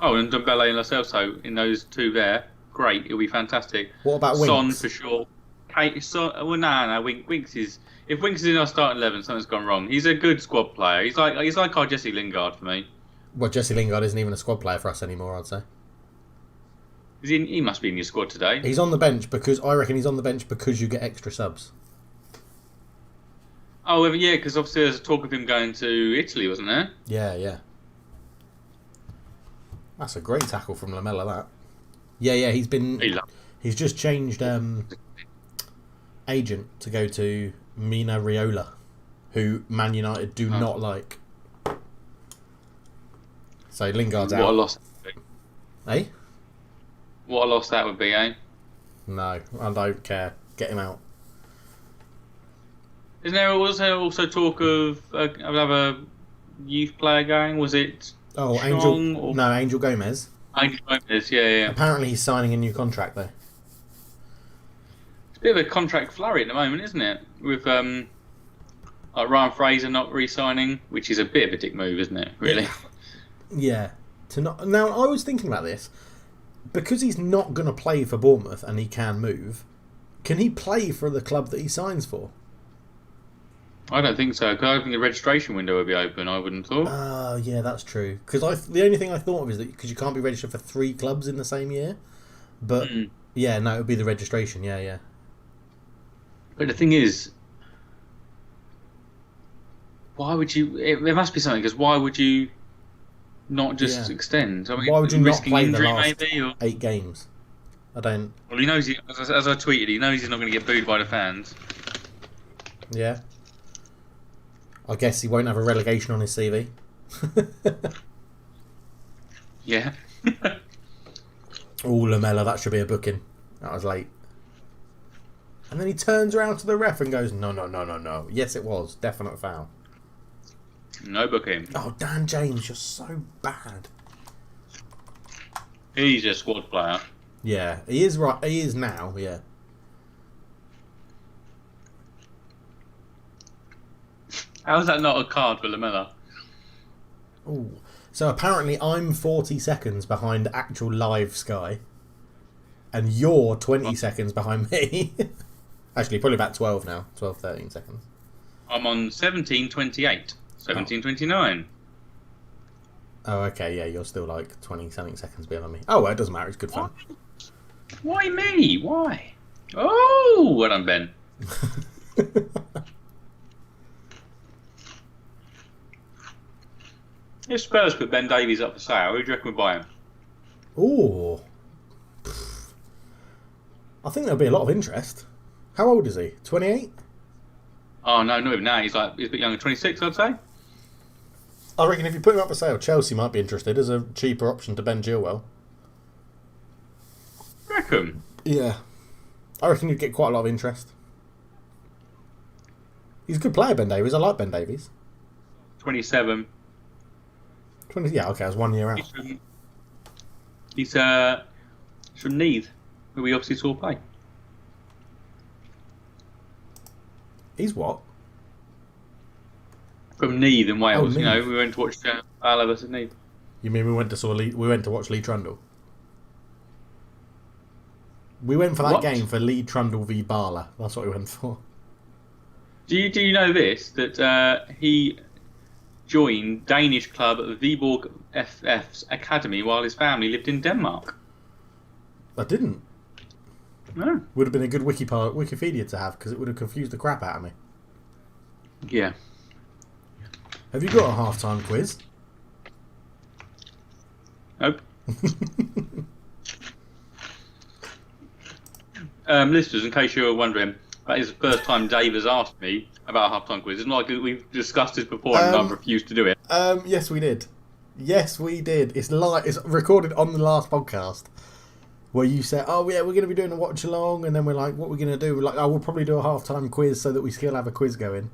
Oh, and Ndombele and Lo Celso in those two there. Great, it'll be fantastic. What about Winks? Son for sure. Winks is. If Winks is in our starting 11, something's gone wrong. He's a good squad player. He's like our Jesse Lingard for me. Well, Jesse Lingard isn't even a squad player for us anymore, I'd say. He must be in your squad today. He's on the bench because you get extra subs. Oh yeah, because obviously there's a talk of him going to Italy, wasn't there? Yeah. That's a great tackle from Lamella. That. Yeah. He's just changed agent to go to Mina Raiola, who Man United do not like. So Lingard's out. What a loss. Eh? What a loss that would be, eh? No, I don't care. Get him out. Isn't there also talk of another youth player going? Was it? Oh, Angel Gomez. Angel Gomez, yeah. Apparently he's signing a new contract though. It's a bit of a contract flurry at the moment, isn't it? With like Ryan Fraser not re-signing, which is a bit of a dick move, isn't it? Really? Yeah. Now I was thinking about this. Because he's not going to play for Bournemouth and he can move, can he play for the club that he signs for? I don't think so, because I don't think the registration window would be open, I wouldn't have thought. Yeah, that's true. Because the only thing I thought of is that because you can't be registered for 3 clubs in the same year. But, yeah, no, it would be the registration, yeah. But the thing is, why would you... There must be something, because why would you not just extend? I mean, why would you not play injury, the last maybe, or... 8 games? I don't... Well, he knows, as I tweeted, he knows he's not going to get booed by the fans. Yeah. I guess he won't have a relegation on his CV. Yeah. Oh, Lamella, that should be a booking. That was late. And then he turns around to the ref and goes, no. Yes, it was. Definite foul. No booking. Oh, Dan James, you're so bad. He's a squad player. Yeah, he is right. He is now, yeah. How is that not a card for Lamella? Oh, so apparently I'm 40 seconds behind actual live Sky, and you're 20 seconds behind me. Actually, probably about 12 now. 12, 13 seconds. I'm on 17:28. 17:29. Oh, okay, yeah, you're still like 20-something seconds behind me. Oh, well, it doesn't matter. It's good fun. Why me? Why? Oh, well done, Ben. If Spurs put Ben Davies up for sale, who do you reckon would buy him? Ooh. I think there'll be a lot of interest. How old is he? 28? Oh, no, not even now. He's a bit younger, 26, I'd say. I reckon if you put him up for sale, Chelsea might be interested as a cheaper option to Ben Chilwell. Reckon? Yeah. I reckon you'd get quite a lot of interest. He's a good player, Ben Davies. I like Ben Davies. 27. 20, yeah, okay, I was 1 year out. He's from Neath, who we obviously saw play. He's what? From Neath in Wales. Oh, Neath. You know, we went to watch Alba versus Neath. You mean we went to watch Lee Trundle? We went for that game for Lee Trundle v Barla. That's what we went for. Do you know this? That he joined Danish club Viborg FF's academy while his family lived in Denmark. I didn't. No. Would have been a good Wikipedia to have because it would have confused the crap out of me. Yeah. Have you got a half-time quiz? Nope. Listeners, in case you're wondering, that is the first time Dave has asked me about a half-time quiz. It's not like we've discussed this before and I've refused to do it. Yes, we did. Yes, we did. It's recorded on the last podcast where you said, "Oh yeah, we're going to be doing a watch along," and then we're like, "What are we going to do?" We're like, "Oh, we'll probably do a half-time quiz so that we still have a quiz going."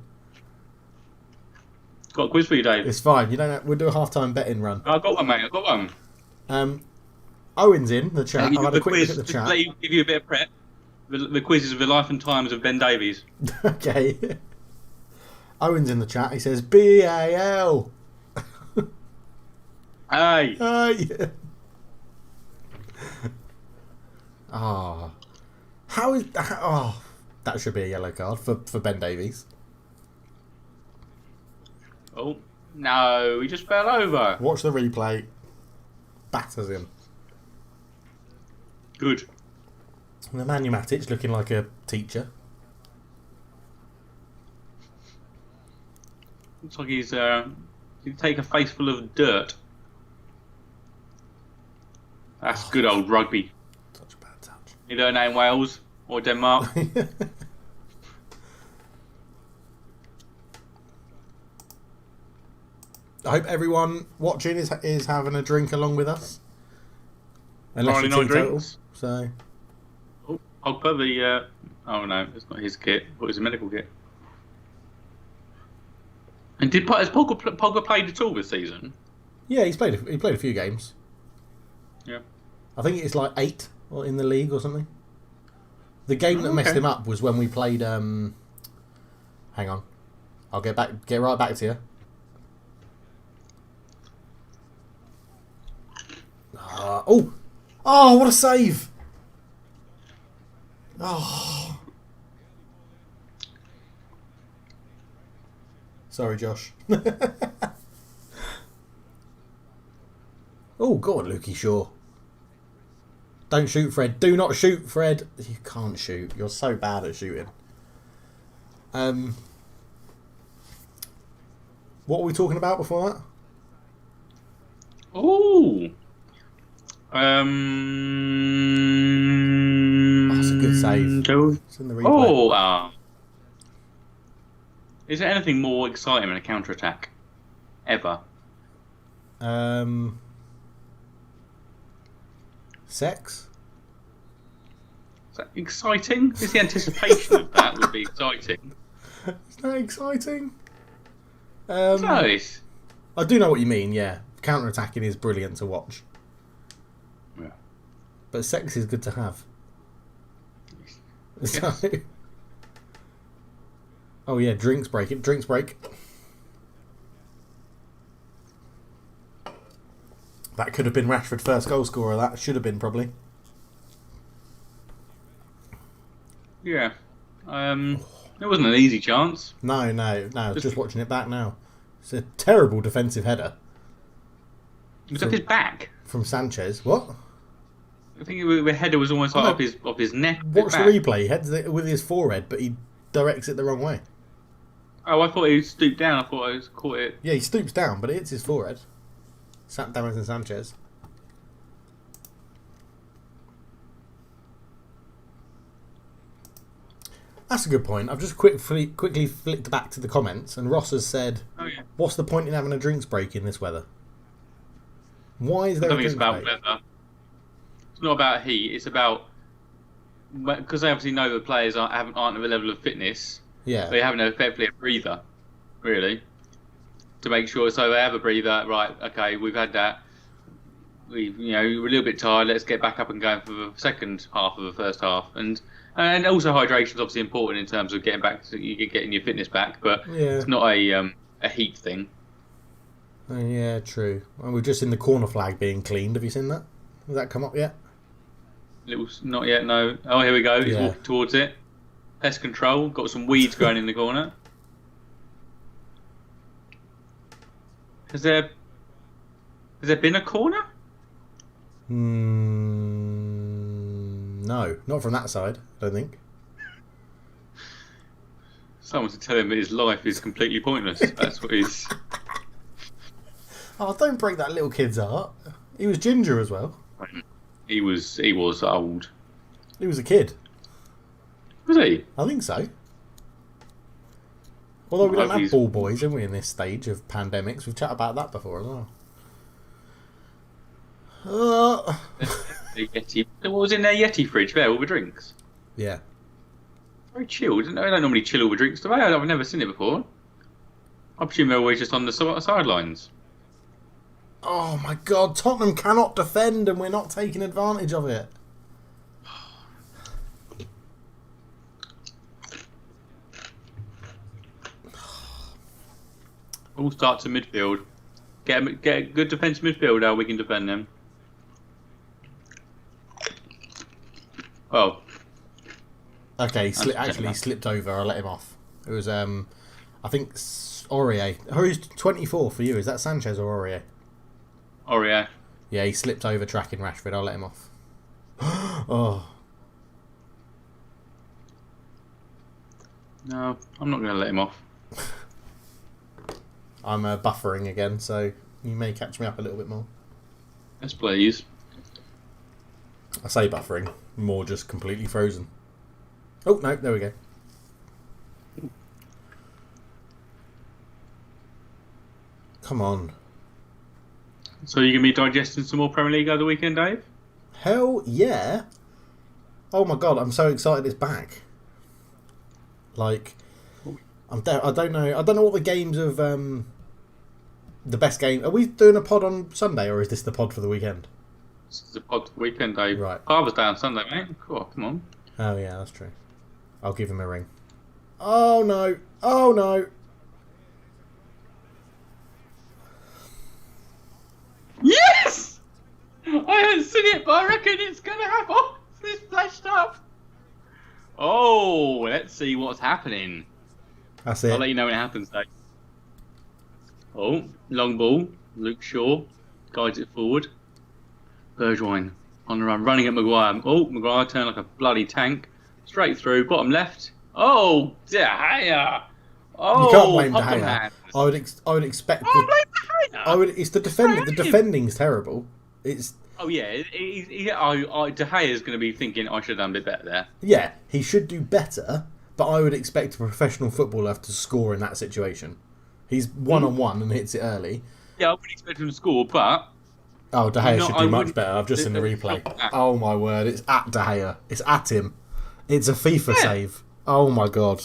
Got a quiz for you, Dave. It's fine. You don't. We'll do a half-time betting run. I've got one, mate. I've got one. Owen's in the chat. I've had a quick look at the chat. Let you give you a bit of prep. The quiz is of the life and times of Ben Davies. Okay. Owen's in the chat. He says BAL. Hey. Hey. Ah. How is that? Oh, that should be a yellow card for Ben Davies. Oh, no. He just fell over. Watch the replay. Batters him. Good. The Man Utd looking like a teacher. Looks like he's take a face full of dirt. That's good old rugby. Such a bad touch. You learn that in Wales or Denmark. I hope everyone watching is having a drink along with us. Unless Probably you're no drinks. So. Oh, Pogba, the oh no, it's not his kit. But it's a medical kit. And has Pogba played at all this season? Yeah, he played a few games. Yeah. I think it's like 8 or in the league or something. The game that messed him up was when we played. Hang on, I'll get right back to you. Oh, what a save! Oh, sorry, Josh. Oh, go on, Lukey Shaw. Don't shoot, Fred. Do not shoot, Fred. You can't shoot. You're so bad at shooting. What were we talking about before that? Oh. That's a good save. It's in the replay. Is there anything more exciting than a counter-attack? Ever? Sex? Is that exciting? Is the anticipation of that would be exciting? Is that exciting? Nice. I do know what you mean, yeah. Counter-attacking is brilliant to watch. Yeah. But sex is good to have. Yes. So... Oh yeah, drinks break. Drinks break. That could have been Rashford's first goal scorer. That should have been probably. Yeah. It wasn't an easy chance. No. Just watching it back now. It's a terrible defensive header. It was up his back. From Sanchez. What? I think the header was almost like off his neck. Watch the replay. He heads it with his forehead, but he directs it the wrong way. Oh, I thought he stooped down. I thought I caught it. Yeah, he stoops down, but it hits his forehead. Davinson Sanchez. That's a good point. I've just quickly flicked back to the comments, and Ross has said, "Oh yeah, what's the point in having a drinks break in this weather? Why is there a drinks break?" I think it's about weather. It's not about heat. It's about because they obviously know the players aren't at the level of fitness. Yeah, they have effectively a breather, really, to make sure. So they have a breather. Right? Okay, we've had that. We're a little bit tired. Let's get back up and going for the second half of the first half, and also hydration is obviously important in terms of getting your fitness back. But it's not a heat thing. Oh, yeah, true. Well, we're just in the corner flag being cleaned. Have you seen that? Has that come up yet? Not yet, no. Oh, here we go. He's Yeah. walking towards it. Pest control. Got some weeds growing in the corner. Has there been a corner? No, not from that side, I don't think. Someone to tell him that his life is completely pointless. That's what he's... Oh, don't break that little kid's heart. He was ginger as well. He was old. He was a kid. Was he? I think so. Although we don't have He's- ball boys, have we, in this stage of pandemics? We've chatted about that before as well. The Yeti. What was in their Yeti fridge there? All the drinks. Yeah. Very chilled. They don't normally chill all the drinks, do they? I've never seen it before. I presume they're always just on the sidelines. Oh my God, Tottenham cannot defend and we're not taking advantage of it. All start to midfield. Get a good defensive midfielder. We can defend them. Well, Okay, he slipped over. I let him off. It was, I think, Aurier. Who's 24 for you? Is that Sanchez or Aurier? Aurier. Yeah, he slipped over tracking Rashford. I'll let him off. Oh. No, I'm not going to let him off. I'm buffering again, so you may catch me up a little bit more. Yes, please. I say buffering, more just completely frozen. Oh, no, there we go. Come on. So you're going to be digesting some more Premier League over the weekend, Dave? Hell yeah. Oh my God, I'm so excited it's back. Like, I don't know what the games of the best game. Are we doing a pod on Sunday or is this the pod for the weekend? This is the pod for the weekend, Dave. Right. Father's Day on Sunday, mate. Cool, come on. Oh yeah, that's true. I'll give him a ring. Oh no. Oh no. Yes! I haven't seen it, but I reckon it's going to happen. Oh, it's flashed up. Oh, let's see what's happening. That's I'll it. let you know when it happens, Dave. Oh, long ball. Luke Shaw guides it forward. Bergwijn on the run, running at Maguire. Oh, Maguire turned like a bloody tank. Straight through, bottom left. Oh, De Gea. Oh, You can't blame De Popham Gea. hands. I would expect. Oh, blame De Gea. It's the defending. The defending's terrible. It's Oh yeah, De Gea is going to be thinking I should have done a bit better there. yeah. He should do better, but I would expect a professional footballer to score in that situation. He's 1-on-1 and hits it early. Yeah, I wouldn't expect him to score, but Oh, De Gea No, should I do much wouldn't- better. I've just seen the the- replay. the- Oh my word! It's at De Gea. It's at him. It's a FIFA Yeah. save. Oh my God!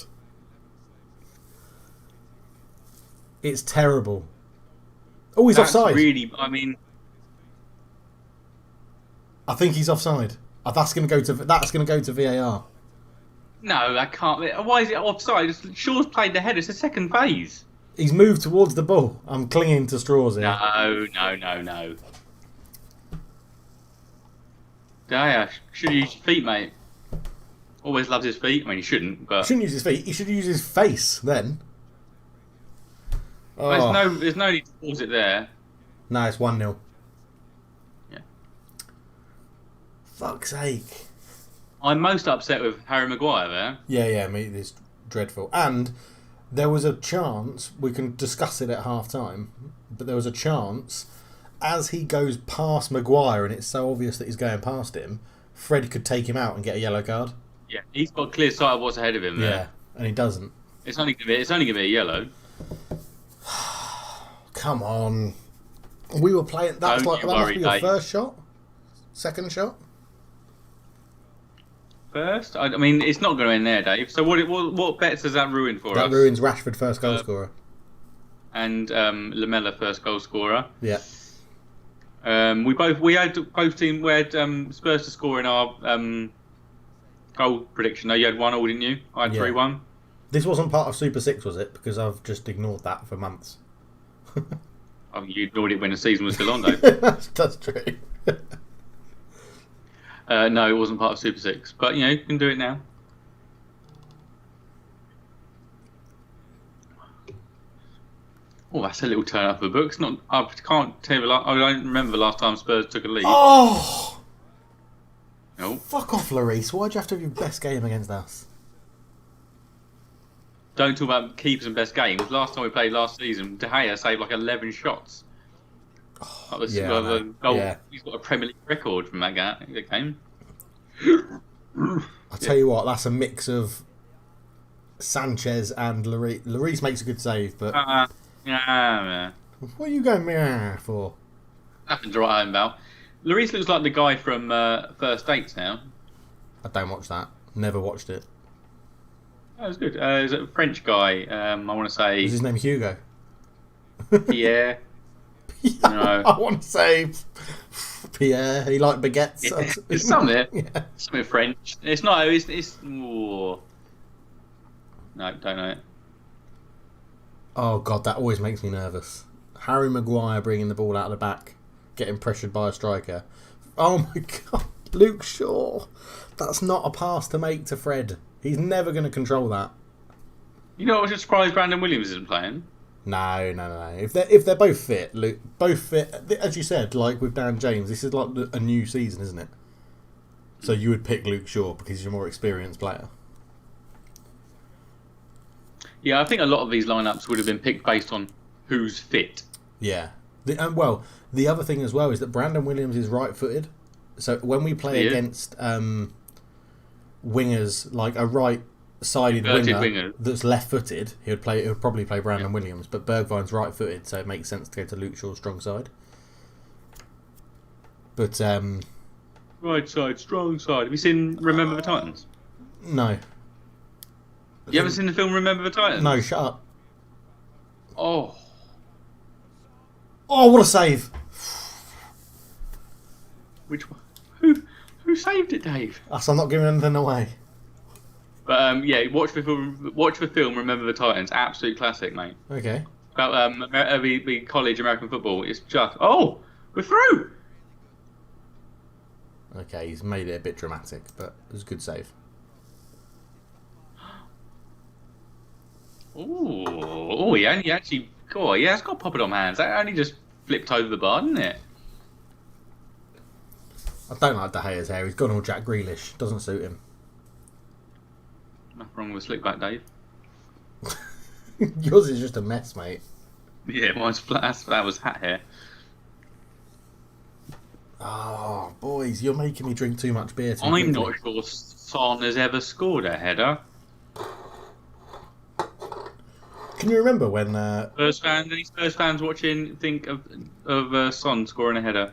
It's terrible. Oh, he's that's offside. really, I mean, I think he's offside. That's going to go to VAR. no, that can't be. Why is it offside? Shaw's played the header. It's the second phase. He's moved towards the ball. I'm clinging to straws here. No. De Gea should use his feet, mate. Always loves his feet. I mean, he shouldn't, He but shouldn't use his feet. He should use his face then. Oh. there's no need to pause it there. No, it's 1-0. Yeah. Fuck's sake. I'm most upset with Harry Maguire there. Yeah, mate, it's dreadful. And there was a chance, we can discuss it at half time, but there was a chance, as he goes past Maguire and it's so obvious that he's going past him, Fred could take him out and get a yellow card. Yeah, he's got clear sight of what's ahead of him there. Yeah, and he doesn't. It's only gonna be a yellow. Come on. We were playing, that Don't must you be worry, your mate. first shot? Second shot? First, I mean, it's not going to end there, Dave. So what bets does that ruin for us? That ruins Rashford first goal scorer. And Lamella first goal scorer. Yeah. We had both teams. We had Spurs to score in our goal prediction. No, you had 1-1, didn't you? I had Yeah. 3-1. This wasn't part of Super 6, was it? Because I've just ignored that for months. Oh, you ignored it when the season was still on, though. That's true. No, it wasn't part of Super Six, but you can do it now. Oh, that's a little turn up of the books. Not, I can't tell you. I don't remember the last time Spurs took a lead. Oh, No. fuck off, Lloris. Why'd you have to have your best game against us? Don't talk about keepers and best games. Last time we played last season, De Gea saved like 11 shots. Yeah, yeah. He's got a Premier League record from that game. I'll tell you what, that's a mix of Sanchez and Lloris. Lloris makes a good save, but Yeah. what are you going meow for? Nothing to write home about. Lloris looks like the guy from First Dates now. I don't watch that. Never watched it. That was good. He's a French guy. I want to say Is his name Hugo? Pierre. No. I want to say Pierre. He liked baguettes. Yeah, it's something. Yeah. Something French. It's not. It's. No, don't know it. Oh god, that always makes me nervous. Harry Maguire bringing the ball out of the back, getting pressured by a striker. Oh my god, Luke Shaw. That's not a pass to make to Fred. He's never going to control that. You know, I was just surprised Brandon Williams isn't playing. No. If they're both fit, Luke, both fit. As you said, like with Dan James, this is like a new season, isn't it? So you would pick Luke Shaw because he's a more experienced player. Yeah, I think a lot of these lineups would have been picked based on who's fit. Yeah. The other thing as well is that Brandon Williams is right-footed. So when we play against wingers, like a right-sided winger that's left-footed, he would probably play Brandon Williams. But Bergwijn's right-footed, so it makes sense to go to Luke Shaw's strong side. But right side, strong side. Have you seen Remember the Titans? No. You haven't seen the film Remember the Titans? No, shut up. Oh, what a save! which one? Who saved it, Dave? So I'm not giving anything away. But watch the film Remember the Titans. Absolute classic, mate. Okay. About the college American football. It's just we're through. Okay, he's made it a bit dramatic, but it was a good save. He only actually. Oh, yeah, it's got Poppadom hands. That only just flipped over the bar, didn't it? I don't like De Gea's hair. He's gone all Jack Grealish. Doesn't suit him. Nothing wrong with slick back, Dave. Yours is just a mess, mate. Yeah, mine's flat. That was hat hair. Oh, boys, you're making me drink too much beer. I'm not sure Son has ever scored a header. Can you remember when Any Spurs fans watching think of Son scoring a header?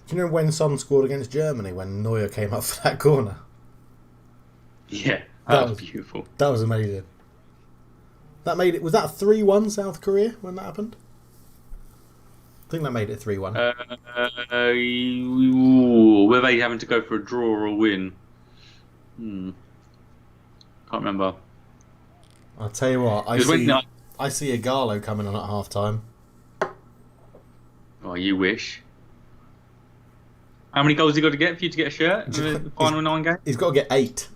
Do you know when Son scored against Germany when Neuer came up for that corner? Yeah, that was beautiful. That was amazing. That made it. Was that 3-1 South Korea when that happened? I think that made it 3-1. Were they having to go for a draw or a win? Can't remember. I'll tell you what. I see Igalo coming on at half time. Oh, you wish. How many goals has he got to get for you to get a shirt in the final 9 games? He's got to get 8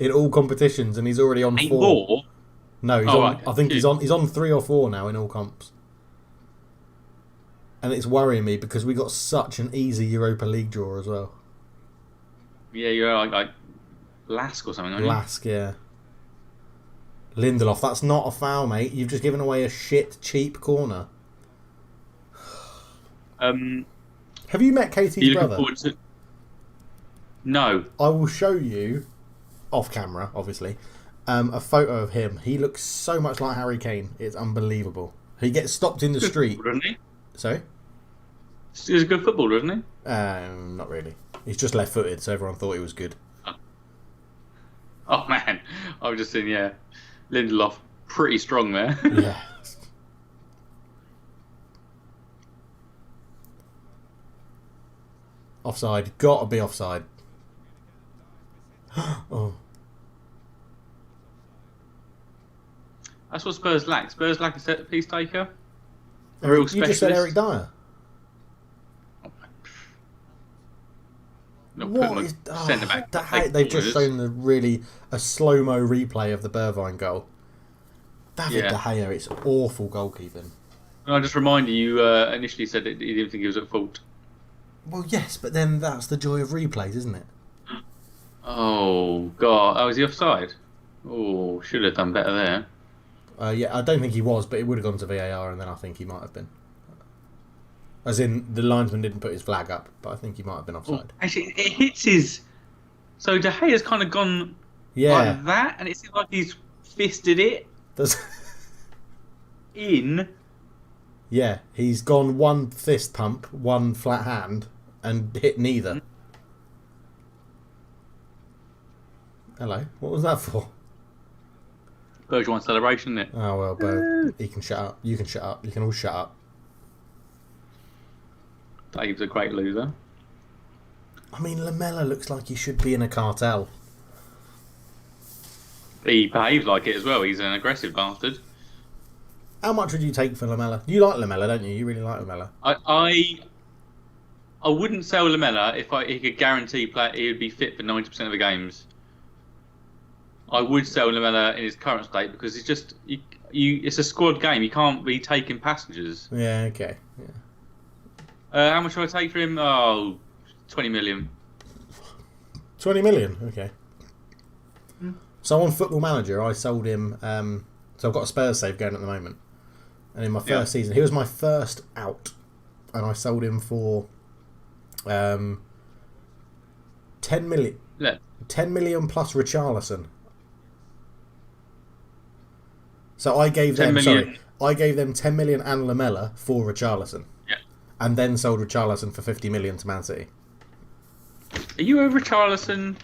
in all competitions, and he's already on 8 4. more? No, he's on. I think he's on 3 or 4 now in all comps. And it's worrying me because we got such an easy Europa League draw as well. Yeah, you're like Lask or something, aren't you? Lask, yeah. Lindelof, that's not a foul, mate. You've just given away a shit, cheap corner. Have you met Katie's brother? No. I will show you, off camera, obviously, a photo of him. He looks so much like Harry Kane. It's unbelievable. He gets stopped in the street. Doesn't he? Sorry? He's a good footballer, isn't he? Not really. He's just left-footed, so everyone thought he was good. Oh man, I was just saying, Lindelof, pretty strong there. Yeah. Offside. Gotta be offside. Oh. That's what Spurs lack. Spurs lack a set piece taker. A real You specialist. just said Eric Dyer. What is centre back? They've just shown a slow-mo replay of the Bergwijn goal. David De Gea, it's awful goalkeeping. And I just remind you, initially said that you didn't think he was at fault. Well, yes, but then that's the joy of replays, isn't it? Oh, God. Oh, is he offside? Oh, should have done better there. Yeah, I don't think he was, but it would have gone to VAR, and then I think he might have been. As in, the linesman didn't put his flag up, but I think he might have been offside. Actually, it hits his... So De Gea's kind of gone like that, and it seems like he's fisted it in... Yeah, he's gone one fist pump, one flat hand, and hit neither. Hello, what was that for? Bergwijn celebration, isn't it? Oh, well, Bo, he can shut up. You can shut up. You can all shut up. Dave's a great loser. I mean, Lamella looks like he should be in a cartel. He behaves like it as well. He's an aggressive bastard. How much would you take for Lamella? You like Lamella, don't you? You really like Lamella. I wouldn't sell Lamella if he could guarantee he would be fit for 90% of the games. I would sell Lamella in his current state because it's just it's a squad game. You can't be taking passengers. Yeah, okay. Yeah. How much should I take for him? Oh, 20 million. 20 million? Okay. So on Football Manager, I sold him... so I've got a Spurs save going at the moment. And in my first season, he was my first out. And I sold him for 10 million. Yeah. 10 million plus Richarlison. So I gave them... I gave them 10 million and Lamella for Richarlison. Yeah. And then sold Richarlison for 50 million to Man City. Are you a Richarlison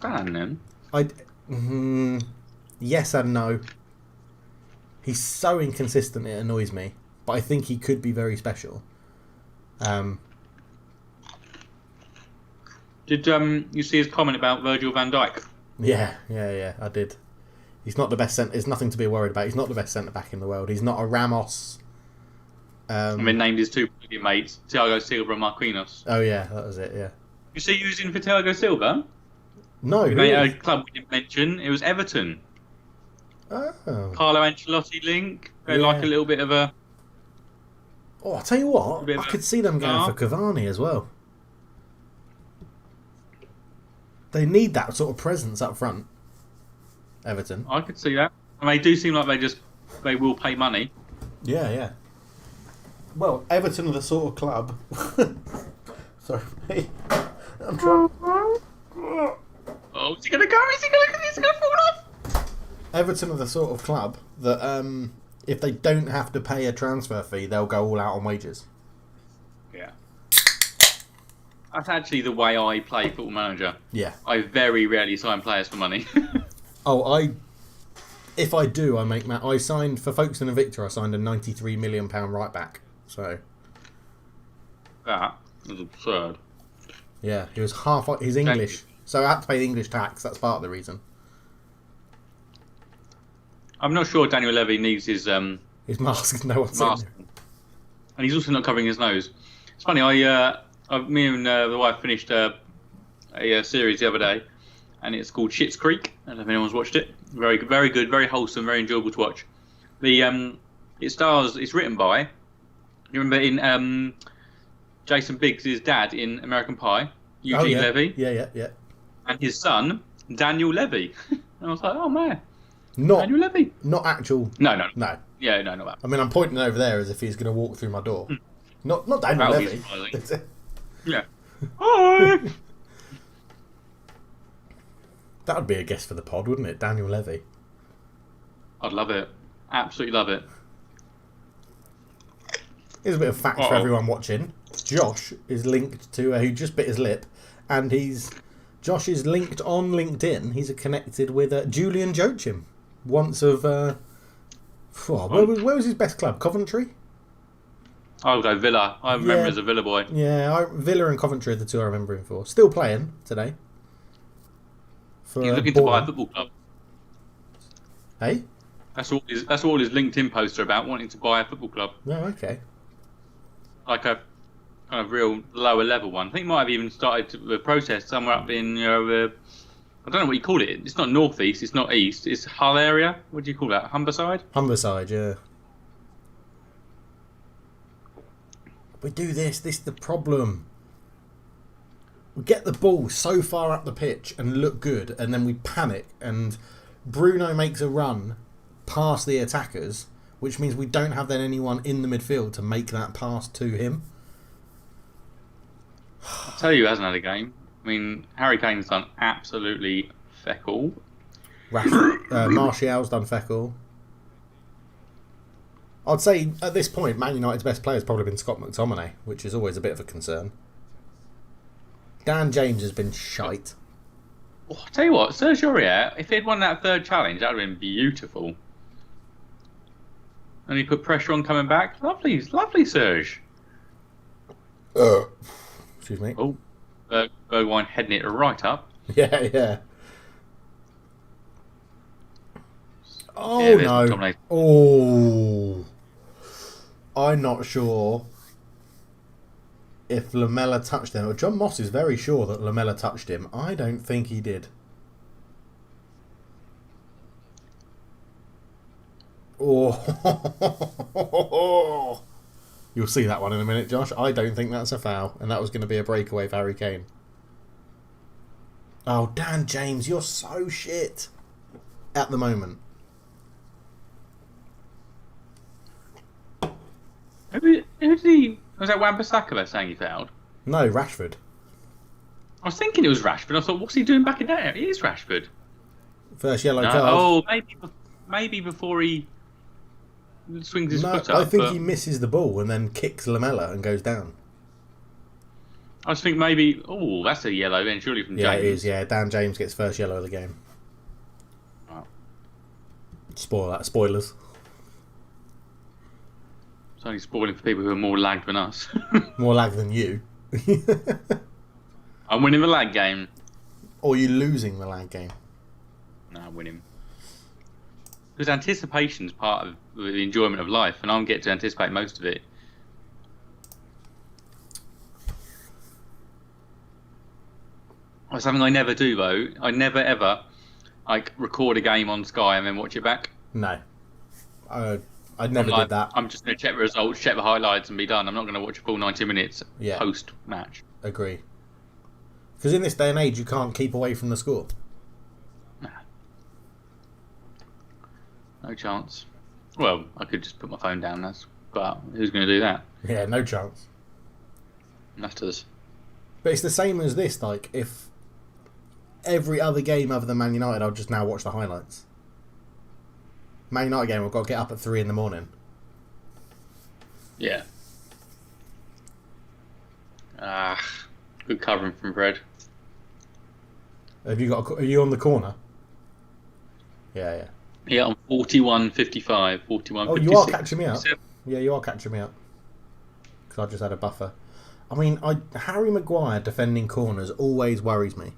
fan then? Yes and no. He's so inconsistent it annoys me. But I think he could be very special. Did you see his comment about Virgil van Dijk? Yeah, I did. He's not the best centre. There's nothing to be worried about. He's not the best centre back in the world. He's not a Ramos. Named his two brilliant mates, Thiago Silva and Marquinhos. Oh yeah, that was it. Yeah. You see, using for Thiago Silva? No, a club we didn't mention. It was Everton. Oh. Carlo Ancelotti link. They like a little bit of a. Oh, I'll tell you what. I could see them going for Cavani as well. They need that sort of presence up front. Everton. I could see that. And they do seem like they will pay money. Yeah. Well, Everton are the sort of club. Sorry, mate. I'm trying. Oh, is he gonna go? Is he gonna fall off? Everton are the sort of club that if they don't have to pay a transfer fee, they'll go all out on wages. Yeah. That's actually the way I play Football Manager. Yeah. I very rarely sign players for money. If I do, I signed for Folkestone and Victor. I signed a £93 million right back. So that is absurd. Yeah, he was he's English, so I had to pay the English tax. That's part of the reason. I'm not sure Daniel Levy needs his mask. No one's mask, and he's also not covering his nose. It's funny. Me and the wife finished a series the other day, and it's called Schitt's Creek. I don't know if anyone's watched it. Very, very good, very wholesome, very enjoyable to watch. It's written by. You remember in Jason Biggs' dad in American Pie, Eugene Levy? Yeah. And his son, Daniel Levy. And I was like, oh man. Daniel Levy. Not actual. No. Yeah, no, not that. I mean, I'm pointing over there as if he's going to walk through my door. Not Daniel Levy. Yeah. Hi. That would be a guest for the pod, wouldn't it? Daniel Levy. I'd love it. Absolutely love it. Here's a bit of facts for everyone watching. Josh is linked to who just bit his lip, and Josh is linked on LinkedIn. He's connected with Julian Joachim. Once of where was his best club? Coventry. I'll go Villa. I remember as a Villa boy. Yeah, Villa and Coventry are the two I remember him for. Still playing today. He's looking to buy a football club. Hey? That's all his LinkedIn posts are about, wanting to buy a football club. Oh, okay. like a kind of real lower level one. I think it might have even started the process somewhere up in I don't know what you call it. It's not northeast. It's not east. It's Hull area. What do you call that? Humberside. Humberside, yeah. We do this. This is the problem. We get the ball so far up the pitch and look good, and then we panic, and Bruno makes a run past the attackers, which means we don't have then anyone in the midfield to make that pass to him. I'll tell you who hasn't had a game. I mean, Harry Kane's done absolutely feck all. Martial's done feck all. I'd say at this point, Man United's best player has probably been Scott McTominay, which is always a bit of a concern. Dan James has been shite. Oh, I'll tell you what, Serge Aurier, if he'd won that third challenge, that would have been beautiful. And he put pressure on coming back. Lovely, lovely Serge. Excuse me. Oh, Bergwijn heading it right up. Yeah, yeah. Oh, Yeah, no. McTominay. Oh. I'm not sure if Lamella touched him. John Moss is very sure that Lamella touched him. I don't think he did. Oh. You'll see that one in a minute, Josh. I don't think that's a foul. And that was going to be a breakaway for Harry Kane. Oh, Dan James, you're so shit at the moment. Who did he... Was that Wan-Bissaka they're saying he fouled? No, Rashford. I was thinking it was Rashford. I thought, what's he doing back in there? It is Rashford. First yellow No, card. oh, maybe before he swings his foot up. I think he misses the ball and then kicks Lamella and goes down. I just think maybe... Oh, that's a yellow then, surely from James. Yeah, it is. Yeah, Dan James gets first yellow of the game. Wow. Spoilers. It's only spoiling for people who are more lagged than us. More lag than you. I'm winning the lag game. Or you losing the lag game. No, I'm winning. Because anticipation's part of the enjoyment of life, and I don't get to anticipate most of it. That's something I never do, though. I never ever record a game on Sky and then watch it back. No. I never did that. I'm just going to check the results, check the highlights, and be done. I'm not going to watch a full 90 minutes post-match. Agree. Because in this day and age, you can't keep away from the score. Nah. No chance. Well, I could just put my phone down, but who's going to do that? Yeah, no chance. Nutters. But it's the same as this. Like, if every other game other than Man United, I'll just now watch the highlights. Man United game, I've got to get up at 3 in the morning. Yeah. Good covering from Fred. Are you on the corner? Yeah, yeah. Yeah, I'm 41.55, 41.56. Oh, you are catching me up. Yeah, you are catching me up. Because I just had a buffer. I mean, Harry Maguire defending corners always worries me.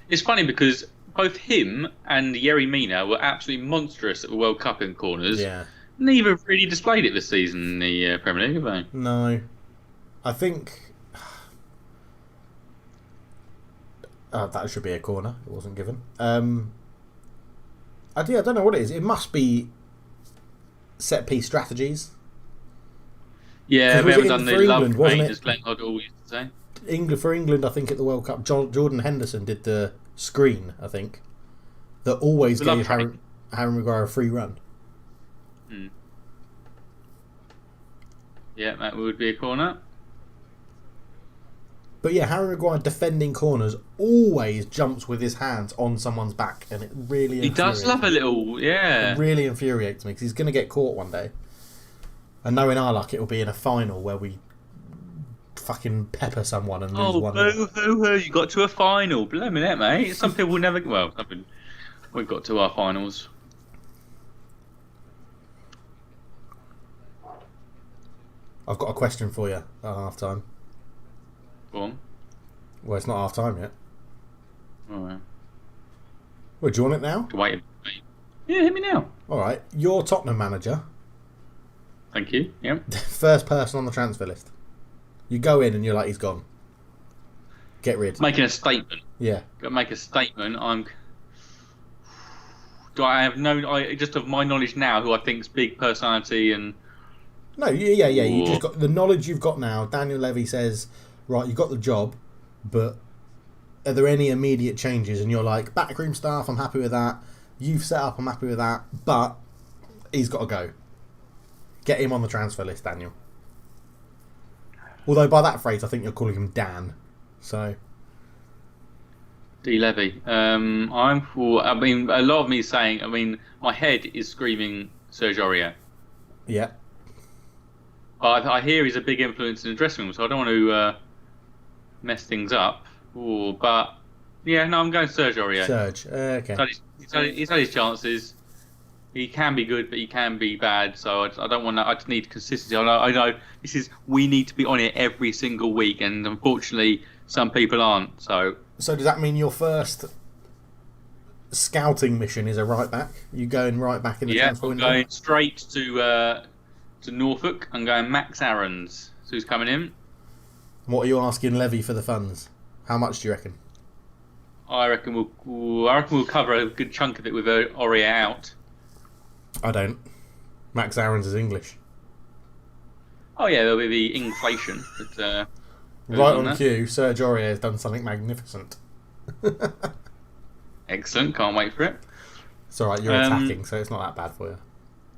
It's funny because both him and Yerry Mina were absolutely monstrous at the World Cup in corners. Yeah. Neither have really displayed it this season in the Premier League, have they? No. I think... that should be a corner. It wasn't given. I don't know what it is. It must be set-piece strategies. Yeah, we haven't done the love England, wasn't rate, it? as Glenn Hoddle used to say. For England, I think at the World Cup, Jordan Henderson did the screen, I think, that always gave Harry Maguire a free run. Hmm. Yeah, that would be a corner. But yeah, Harry Maguire defending corners always jumps with his hands on someone's back, and it really He does love a little, yeah. It really infuriates me because he's going to get caught one day. And knowing our luck, it'll be in a final where we fucking pepper someone and lose 1-0. Oh, you got to a final. Blimey that, mate. Some people never... Well, we got to our finals. I've got a question for you at half time. Go on. Well, it's not half time yet. All right. Well, do you want it now? Wait. Yeah, hit me now. All right. Your Tottenham manager Thank you. Yep. First person on the transfer list. You go in and you're like, he's gone. Get rid. Making a statement. Yeah. Got to make a statement. Do I have just of my knowledge now who I think's big personality and. No, yeah. You just got the knowledge you've got now. Daniel Levy says, right, you've got the job, but are there any immediate changes? And you're like, backroom staff, I'm happy with that. You've set up, I'm happy with that. But he's got to go. Get him on the transfer list, Daniel. Although by that phrase, I think you're calling him Dan. So. D. Levy. I mean, a lot of me saying. I mean, my head is screaming Serge Aurier. Yeah. But I hear he's a big influence in the dressing room, so I don't want to mess things up. Ooh, but yeah, no, I'm going Serge Aurier. Serge. Okay. He's had his chances. He can be good, but he can be bad. So I don't want that. I just need consistency. I know this is. We need to be on it every single week, and unfortunately, some people aren't. So does that mean your first scouting mission is a right back? You going right back in the transfer window? Yeah, I'm going straight to Norfolk. I'm going Max Aarons. So who's coming in? What are you asking Levy for the funds? How much do you reckon? I reckon we'll cover a good chunk of it with Aurier out. I don't. Max Aarons is English. Oh yeah, there'll be the inflation. But, right on cue, Serge Aurier has done something magnificent. Excellent, can't wait for it. It's alright, you're attacking, so it's not that bad for you.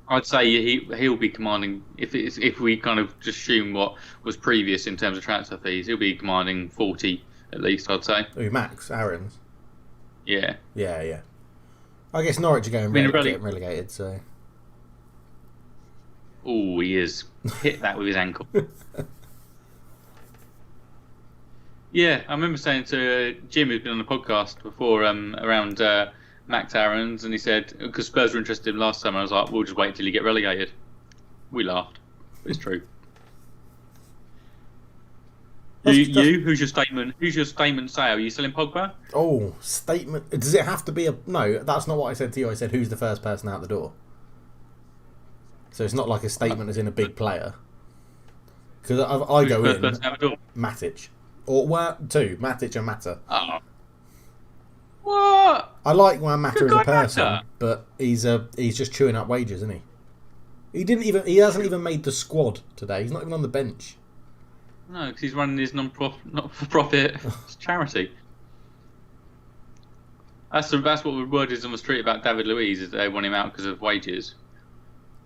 I'd say he'll be commanding, if we kind of just assume what was previous in terms of transfer fees, he'll be commanding 40 at least, I'd say. Ooh, Max Aarons? Yeah. Yeah. I guess Norwich are getting relegated, so... Oh, he is. Hit that with his ankle. Yeah, I remember saying to Jim, who's been on the podcast before, around Max Aarons, and he said, because Spurs were interested in him last summer, I was like, we'll just wait till you get relegated. We laughed. It's true. Who's your statement? Who's your statement say? Are you selling Pogba? Oh, statement. Does it have to be a... No, that's not what I said to you. I said, who's the first person out the door? So it's not like a statement as in a big player. Because I go in, Matic. Or two, Matic and Mata. Oh. What? I like Juan Mata as a person, but he's just chewing up wages, isn't he? He hasn't even made the squad today. He's not even on the bench. No, because he's running his not-for-profit charity. That's what the word is on the street about David Luiz, is they want him out because of wages.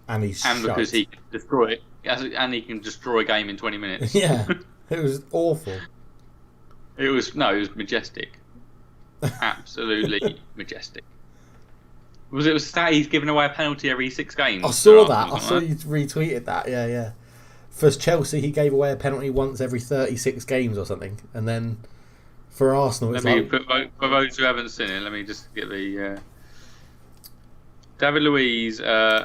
And because he can destroy it, and he can destroy a game in 20 minutes. Yeah, it was awful. It was majestic, absolutely majestic. It was that he's given away a penalty every 6 games? I saw that. I saw you retweeted that. Yeah. For Chelsea, he gave away a penalty once every 36 games or something, and then for Arsenal, it's for those who haven't seen it, let me just get the. David Luiz,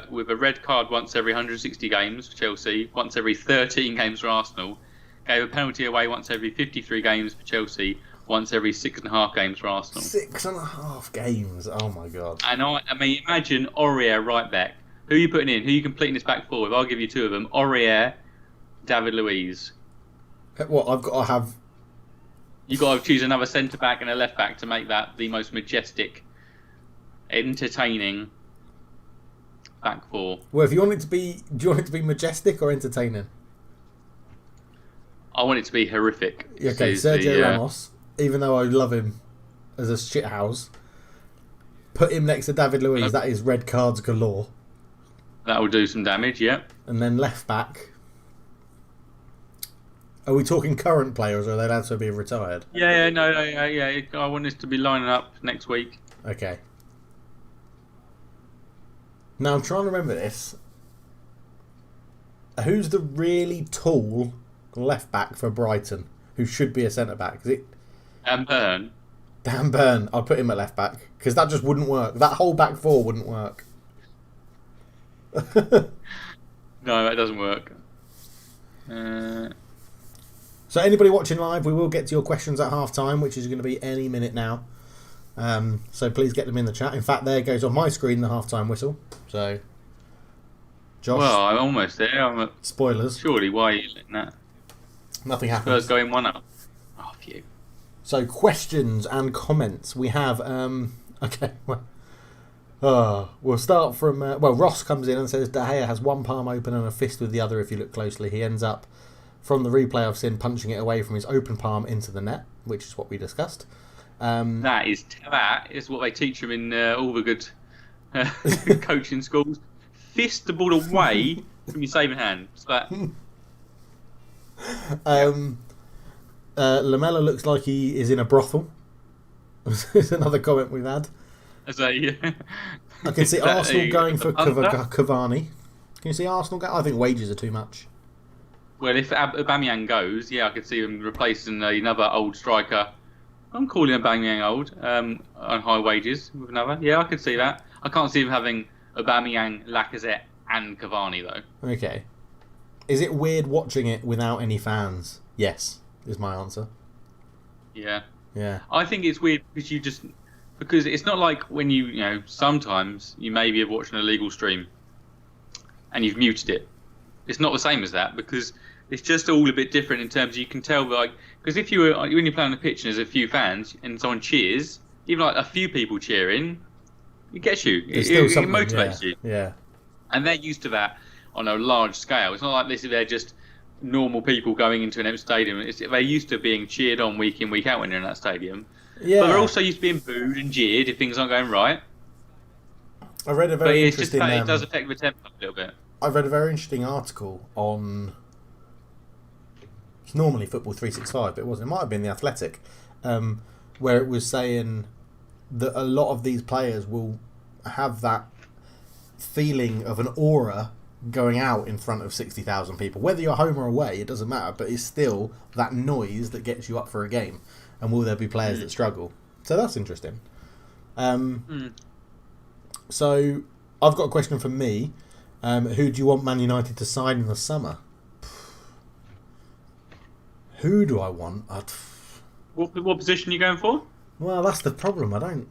with a red card once every 160 games for Chelsea, once every 13 games for Arsenal, gave a penalty away once every 53 games for Chelsea, once every 6.5 games for Arsenal. 6.5 games, oh my god. And I mean, imagine Aurier right back. Who are you putting in? Who are you completing this back four with? I'll give you 2 of them. Aurier, David Luiz. What, I've got to have... You've got to choose another centre-back and a left-back to make that the most majestic, entertaining... back four. Well, if you want it to be, do you want it to be majestic or entertaining? I want it to be horrific. Okay, Sergio Ramos, even though I love him as a shithouse, put him next to David Luiz. That is red cards galore. That will do some damage, yeah. And then left back. Are we talking current players, or are they allowed to be retired? Yeah. I want this to be lining up next week. Okay. Now I'm trying to remember this. Who's the really tall left back for Brighton who should be a centre back? Is it Dan Burn? Dan Burn. I'll put him at left back because that just wouldn't work. That whole back four wouldn't work. No, that doesn't work. So anybody watching live, we will get to your questions at half time, which is going to be any minute now. So please get them in the chat. In fact, there goes on my screen the half time whistle. So Josh, Well, I'm almost there. spoilers. Surely, why are you letting that? Nothing happens. Spurs going 1-up. Oh, phew. So questions and comments. We have okay. We'll start from Ross comes in and says De Gea has one palm open and a fist with the other. If you look closely, he ends up from the replay I've seen punching it away from his open palm into the net, which is what we discussed. That is what they teach them in all the good coaching schools. Fist the ball away from your saving hand. Lamella looks like he is in a brothel. Is another comment we've had. I can see Arsenal going for Cavani. Can you see Arsenal go? I think wages are too much. Well, if Aubameyang goes, I could see him replacing another old striker. I'm calling Aubameyang old on high wages with another. Yeah, I could see that. I can't see him having Aubameyang, Lacazette, and Cavani though. Okay. Is it weird watching it without any fans? Yes, is my answer. Yeah. Yeah. I think it's weird because it's not like when you sometimes you maybe have watched an illegal stream and you've muted it. It's not the same as that because it's just all a bit different in terms of you can tell because if when you're playing on the pitch and there's a few fans and someone cheers, even like a few people cheering, it gets you. It motivates you. Yeah. And they're used to that on a large scale. It's not like this if they're just normal people going into an empty stadium. They're used to being cheered on week in, week out when they're in that stadium. Yeah. But they're also used to being booed and jeered if things aren't going right. I read a very interesting... it does affect the tempo a little bit. I read a very interesting article on... It's normally Football 365, but it wasn't. It might have been The Athletic, where it was saying that a lot of these players will have that feeling of an aura going out in front of 60,000 people. Whether you're home or away, it doesn't matter, but it's still that noise that gets you up for a game. And will there be players that struggle? So that's interesting. So I've got a question for me. Who do you want Man United to sign in the summer? Who do I want? What position are you going for? Well, that's the problem. I don't...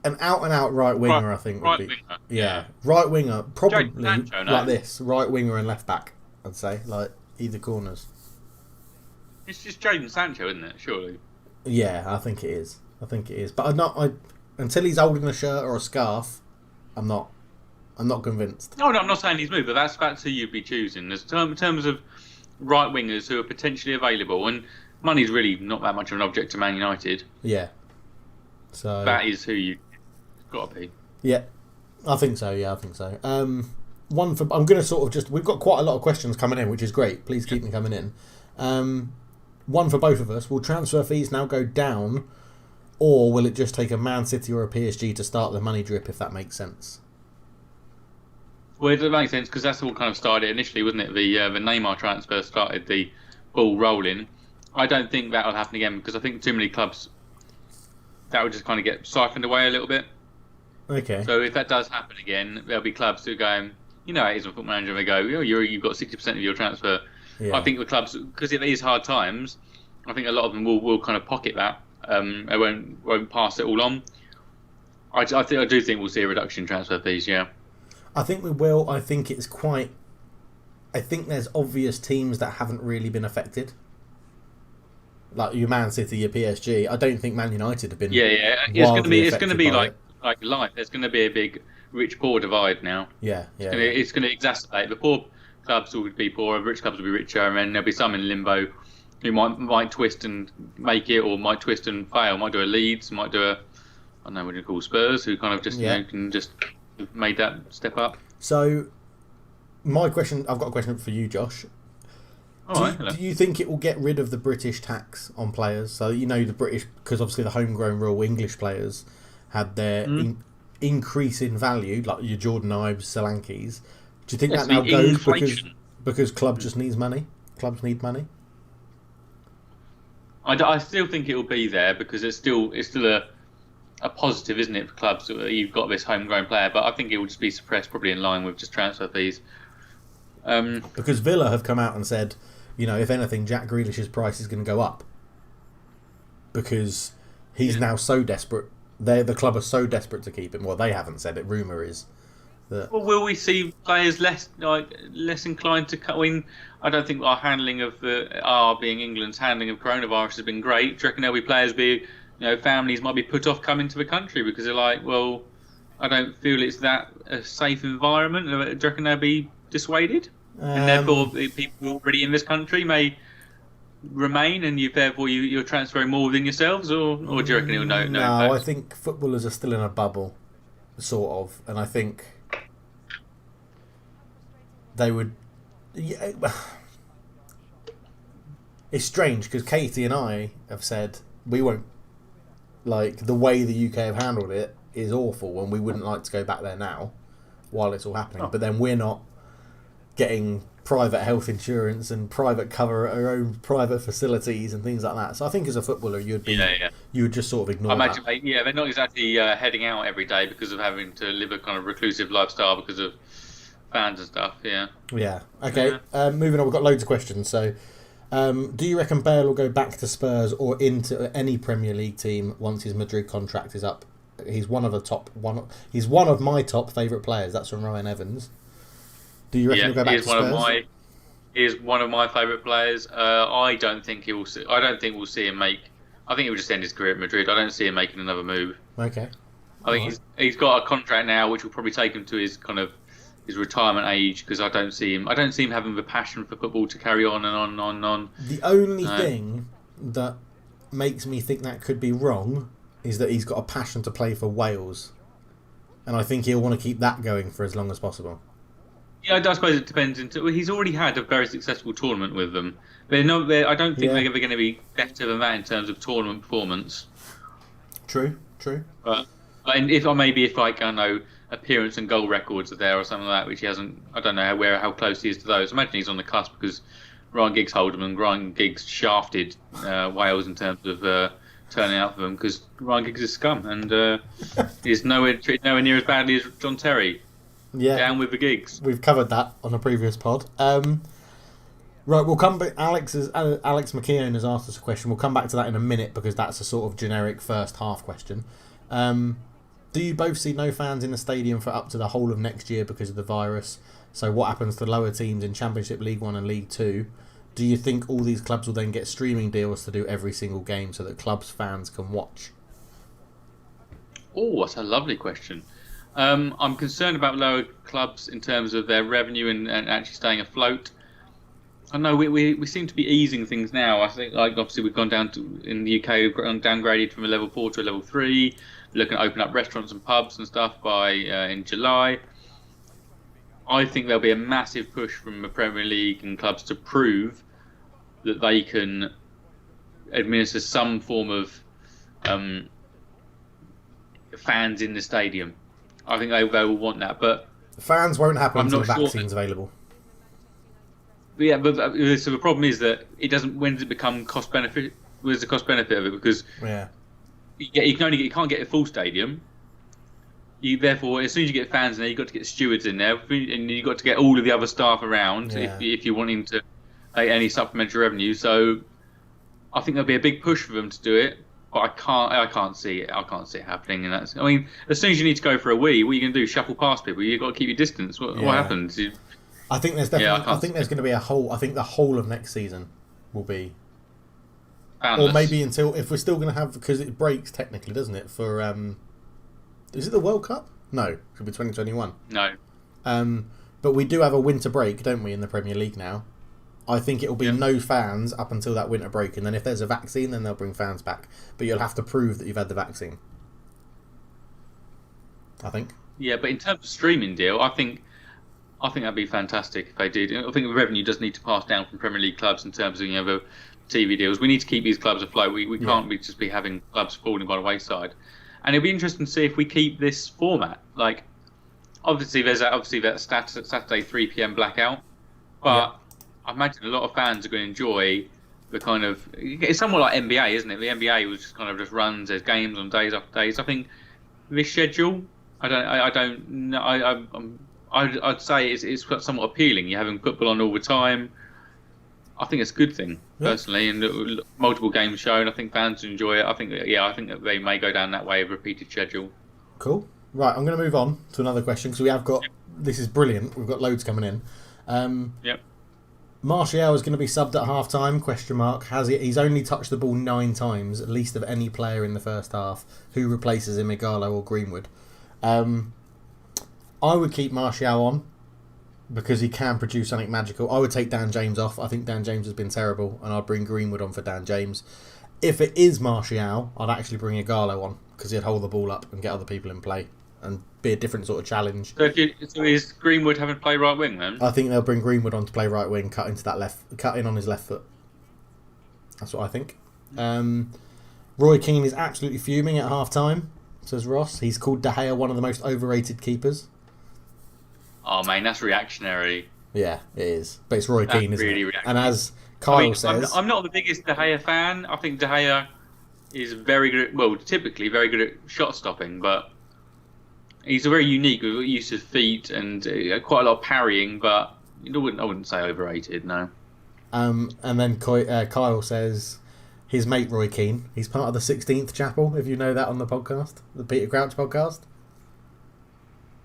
An out-and-out right winger, I think, would be... Winger. Yeah, right winger. Probably Sancho, no? like this. Right winger and left back, I'd say. Like, either corners. It's just Jadon Sancho, isn't it? Surely. Yeah, I think it is. But until he's holding a shirt or a scarf, I'm not convinced. No, I'm not saying he's moved, but that's who you'd be choosing. In terms of right wingers who are potentially available, and money's really not that much of an object to Man United. Yeah. So that is who you've got to be. Yeah, I think so. I'm going to sort of just... We've got quite a lot of questions coming in, which is great. Please keep them coming in. One for both of us. Will transfer fees now go down, or will it just take a Man City or a PSG to start the money drip, if that makes sense? Well, it makes sense because that's what kind of started initially, wasn't it? The Neymar transfer started the ball rolling. I don't think that will happen again because I think too many clubs... That would just kind of get siphoned away a little bit. Okay. So if that does happen again, there'll be clubs who are going, it is a football manager, and they go, you've got 60% of your transfer. Yeah. I think the clubs, because it is hard times, I think a lot of them will kind of pocket that. They won't pass it all on. I do think we'll see a reduction in transfer fees, yeah. I think we will. I think there's obvious teams that haven't really been affected. Like your Man City, your PSG. I don't think Man United have been. Yeah. It's going to be like life. There's going to be a big rich-poor divide now. Yeah. It's going to exacerbate. The poor clubs will be poorer, rich clubs will be richer, and then there'll be some in limbo who might twist and make it, or might twist and fail. Might do a Leeds, might do a, I don't know what you call Spurs, who kind of just can just made that step up. So, I've got a question for you, Josh. Do you think it will get rid of the British tax on players? So the British, because obviously the homegrown rule, English players had their increase in value, like your Jordan Ives, Solankis. Do you think that now goes because club just needs money? Clubs need money. I still think it will be there because it's still a positive, isn't it, for clubs? You've got this homegrown player, but I think it will just be suppressed, probably in line with just transfer fees. Because Villa have come out and said, if anything, Jack Grealish's price is going to go up because he's now so desperate The club are so desperate to keep him. Well, they haven't said it. Rumour is that. Well, will we see players less inclined to cut in? I don't think our handling of being England's handling of coronavirus has been great. Do you reckon there'll be players families might be put off coming to the country because they're like, well, I don't feel it's that a safe environment. Do you reckon they'll be dissuaded? And therefore, the people already in this country may remain, and you're transferring more within yourselves, or do you reckon it'll no? No, I think footballers are still in a bubble, sort of, and I think they would. Yeah, it's strange because Katie and I have said we won't. Like, the way the UK have handled it is awful, and we wouldn't like to go back there now while it's all happening. Oh. But then we're not getting private health insurance and private cover at our own private facilities and things like that. So I think as a footballer, you would just sort of ignore that. They're not exactly heading out every day because of having to live a kind of reclusive lifestyle because of fans and stuff. Yeah. Yeah. Okay. Yeah. Moving on, we've got loads of questions. So, do you reckon Bale will go back to Spurs or into any Premier League team once his Madrid contract is up? He's one of my top favourite players. That's from Ryan Evans. Do you reckon he'll go back to Spurs? He is one of my favourite players. I don't think we'll see him make. I think he'll just end his career at Madrid. I don't see him making another move. Okay. I think he's got a contract now, which will probably take him to his retirement age, because I don't see him having the passion for football to carry on and on and on and on. The only thing that makes me think that could be wrong is that he's got a passion to play for Wales, and I think he'll want to keep that going for as long as possible. Yeah, I suppose it depends. He's already had a very successful tournament with them. I don't think they're ever going to be better than that in terms of tournament performance. True. But if appearance and goal records are there or something like that, which he hasn't. I don't know how close he is to those. I imagine he's on the cusp because Ryan Giggs hold him, and Ryan Giggs shafted Wales in terms of turning out for them, because Ryan Giggs is scum and is nowhere near as badly as John Terry. Yeah, down with the Giggs. We've covered that on a previous pod. Right, we'll come back. Alex McKeown has asked us a question. We'll come back to that in a minute because that's a sort of generic first half question. Do you both see no fans in the stadium for up to the whole of next year because of the virus? So what happens to lower teams in Championship, League 1 and League 2? Do you think all these clubs will then get streaming deals to do every single game so that clubs' fans can watch? Oh, that's a lovely question. I'm concerned about lower clubs in terms of their revenue and actually staying afloat. I know we seem to be easing things now. I think, like, obviously we've gone down to, in the UK, we've downgraded from a level 4 to a level 3. We're looking to open up restaurants and pubs and stuff by in July. I think there'll be a massive push from the Premier League and clubs to prove that they can administer some form of fans in the stadium. I think they will want that, but fans won't happen until the vaccine's available. Yeah, but so the problem is that it doesn't. When does it become cost benefit? Where's the cost benefit of it? Because you can't get a full stadium. Therefore, as soon as you get fans in there, you've got to get stewards in there, and you've got to get all of the other staff around if you're wanting to make any supplementary revenue. So, I think there'll be a big push for them to do it, but I can't see it. I can't see it happening. And as soon as you need to go for a wee, what are you going to do? Shuffle past people? You've got to keep your distance. What happens? I think there's definitely. I think there's going to be a whole. I think the whole of next season will be. Boundless. Or maybe until, if we're still going to have, because it breaks technically, doesn't it? For is it the World Cup? No, it could be 2021. No. But we do have a winter break, don't we, in the Premier League now? I think it will be no fans up until that winter break, and then if there's a vaccine, then they'll bring fans back. But you'll have to prove that you've had the vaccine. I think. Yeah, but in terms of streaming deal, I think that'd be fantastic if they did. I think the revenue does need to pass down from Premier League clubs in terms of the TV deals. We need to keep these clubs afloat. We can't just be having clubs falling by the wayside. And it'll be interesting to see if we keep this format. Like, obviously there's that Saturday 3 p.m. blackout, but I imagine a lot of fans are going to enjoy the kind of. It's somewhat like NBA, isn't it? The NBA was just kind of just runs. There's games on days after days. I think this schedule, I'd say it's somewhat appealing. You're having football on all the time. I think it's a good thing personally, and multiple games shown. I think fans enjoy it. I think that they may go down that way of repeated schedule. Cool. Right, I'm going to move on to another question because we have got. This is brilliant. We've got loads coming in. Yep. Martial is going to be subbed at half time? He's only touched the ball 9 times, at least of any player in the first half. Who replaces him, Igalo or Greenwood? I would keep Martial on because he can produce something magical. I would take Dan James off. I think Dan James has been terrible, and I'd bring Greenwood on for Dan James. If it is Martial, I'd actually bring Igalo on because he'd hold the ball up and get other people in play and be a different sort of challenge. So is Greenwood having to play right wing then? I think they'll bring Greenwood on to play right wing, cut in on his left foot. That's what I think. Roy Keane is absolutely fuming at half time, says Ross. He's called De Gea one of the most overrated keepers. Oh man, that's reactionary. Yeah, it is. But it's Roy Keane, isn't really it? reactionary. And as Kyle says... I'm not the biggest De Gea fan. I think De Gea is very good typically very good at shot stopping, but he's a very unique with use of feet and quite a lot of parrying, but I wouldn't say overrated, no. And then Kyle says his mate Roy Keane, he's part of the 16th Chapel, if you know that on the podcast, the Peter Crouch podcast.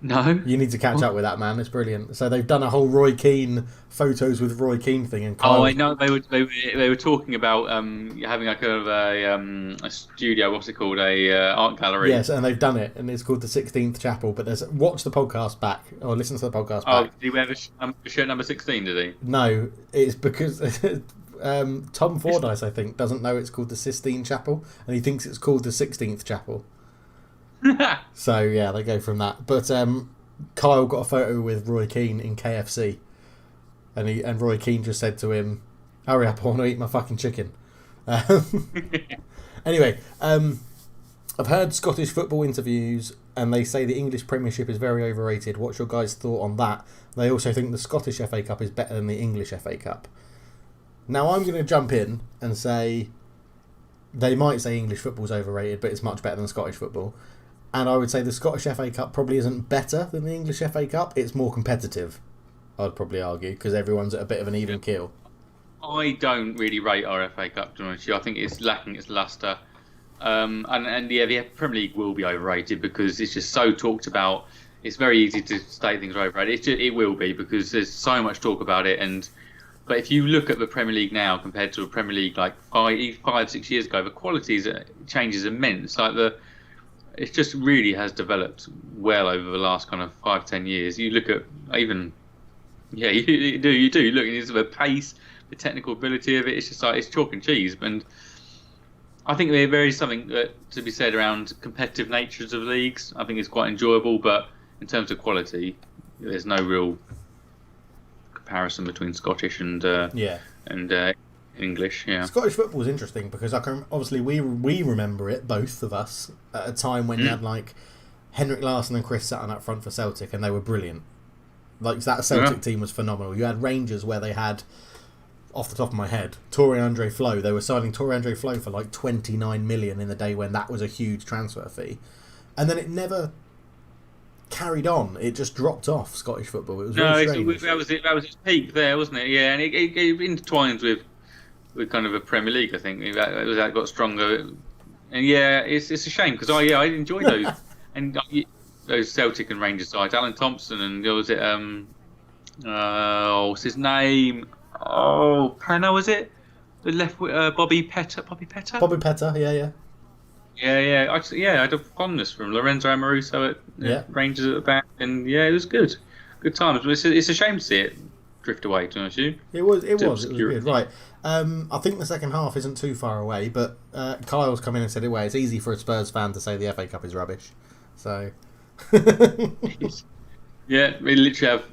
No. You need to catch up with that, man. It's brilliant. So they've done a whole Roy Keane photos with Roy Keane thing. And Kyle... I know they were talking about having a kind of a studio. What's it called? Art gallery. Yes, and they've done it, and it's called the 16th Chapel. But watch the podcast back or listen to the podcast back. Oh, did he wear shirt number 16? Did he? No, it's because Tom Fordyce, I think, doesn't know it's called the Sistine Chapel, and he thinks it's called the 16th Chapel. So yeah, they go from that. But Kyle got a photo with Roy Keane in KFC, and Roy Keane just said to him, "Hurry up, I want to eat my fucking chicken." Anyway, I've heard Scottish football interviews, and they say the English Premiership is very overrated. What's your guys' thought on that? They also think the Scottish FA Cup is better than the English FA Cup. Now I'm going to jump in and say they might say English football's overrated, but it's much better than Scottish football. And I would say the Scottish FA Cup probably isn't better than the English FA Cup. It's more competitive, I'd probably argue, because everyone's at a bit of an even keel. I don't really rate our FA Cup, to be honest with you. I think it's lacking its lustre. And the Premier League will be overrated because it's just so talked about. It's very easy to state things are overrated. It will be because there's so much talk about it. But if you look at the Premier League now compared to a Premier League like 5-6 years ago, the quality changes immense. It just really has developed well over the last kind of 5-10 years. You look at you do. You look at the pace, the technical ability of it. It's just like it's chalk and cheese. And I think there is something to be said around competitive natures of leagues. I think it's quite enjoyable, but in terms of quality, there's no real comparison between Scottish and English. Yeah, Scottish football is interesting because obviously we remember it, both of us, at a time when you had like Henrik Larsson and Chris Sutton up front for Celtic, and they were brilliant. Like that Celtic team was phenomenal. You had Rangers where they had, off the top of my head, Andre Flo. They were signing Andre Flo for like 29 million in the day when that was a huge transfer fee, and then it never carried on. It just dropped off Scottish football. It was really strange. That was its peak there, wasn't it? Yeah, and it intertwines with kind of a Premier League. I think that got stronger, and yeah, it's a shame because I enjoyed those and those Celtic and Rangers sides. Alan Thompson and was it what's his name? Oh, Penna, was it? The left Bobby Petter. Bobby Petter, yeah. Yeah. I had a fondness from Lorenzo Amoruso at Rangers at the back, and yeah, it was good times. But it's a shame to see it drift away. To be honest with you, it was good, right? I think the second half isn't too far away, but Kyle's come in and said, "It's easy for a Spurs fan to say the FA Cup is rubbish." So, yeah, we literally have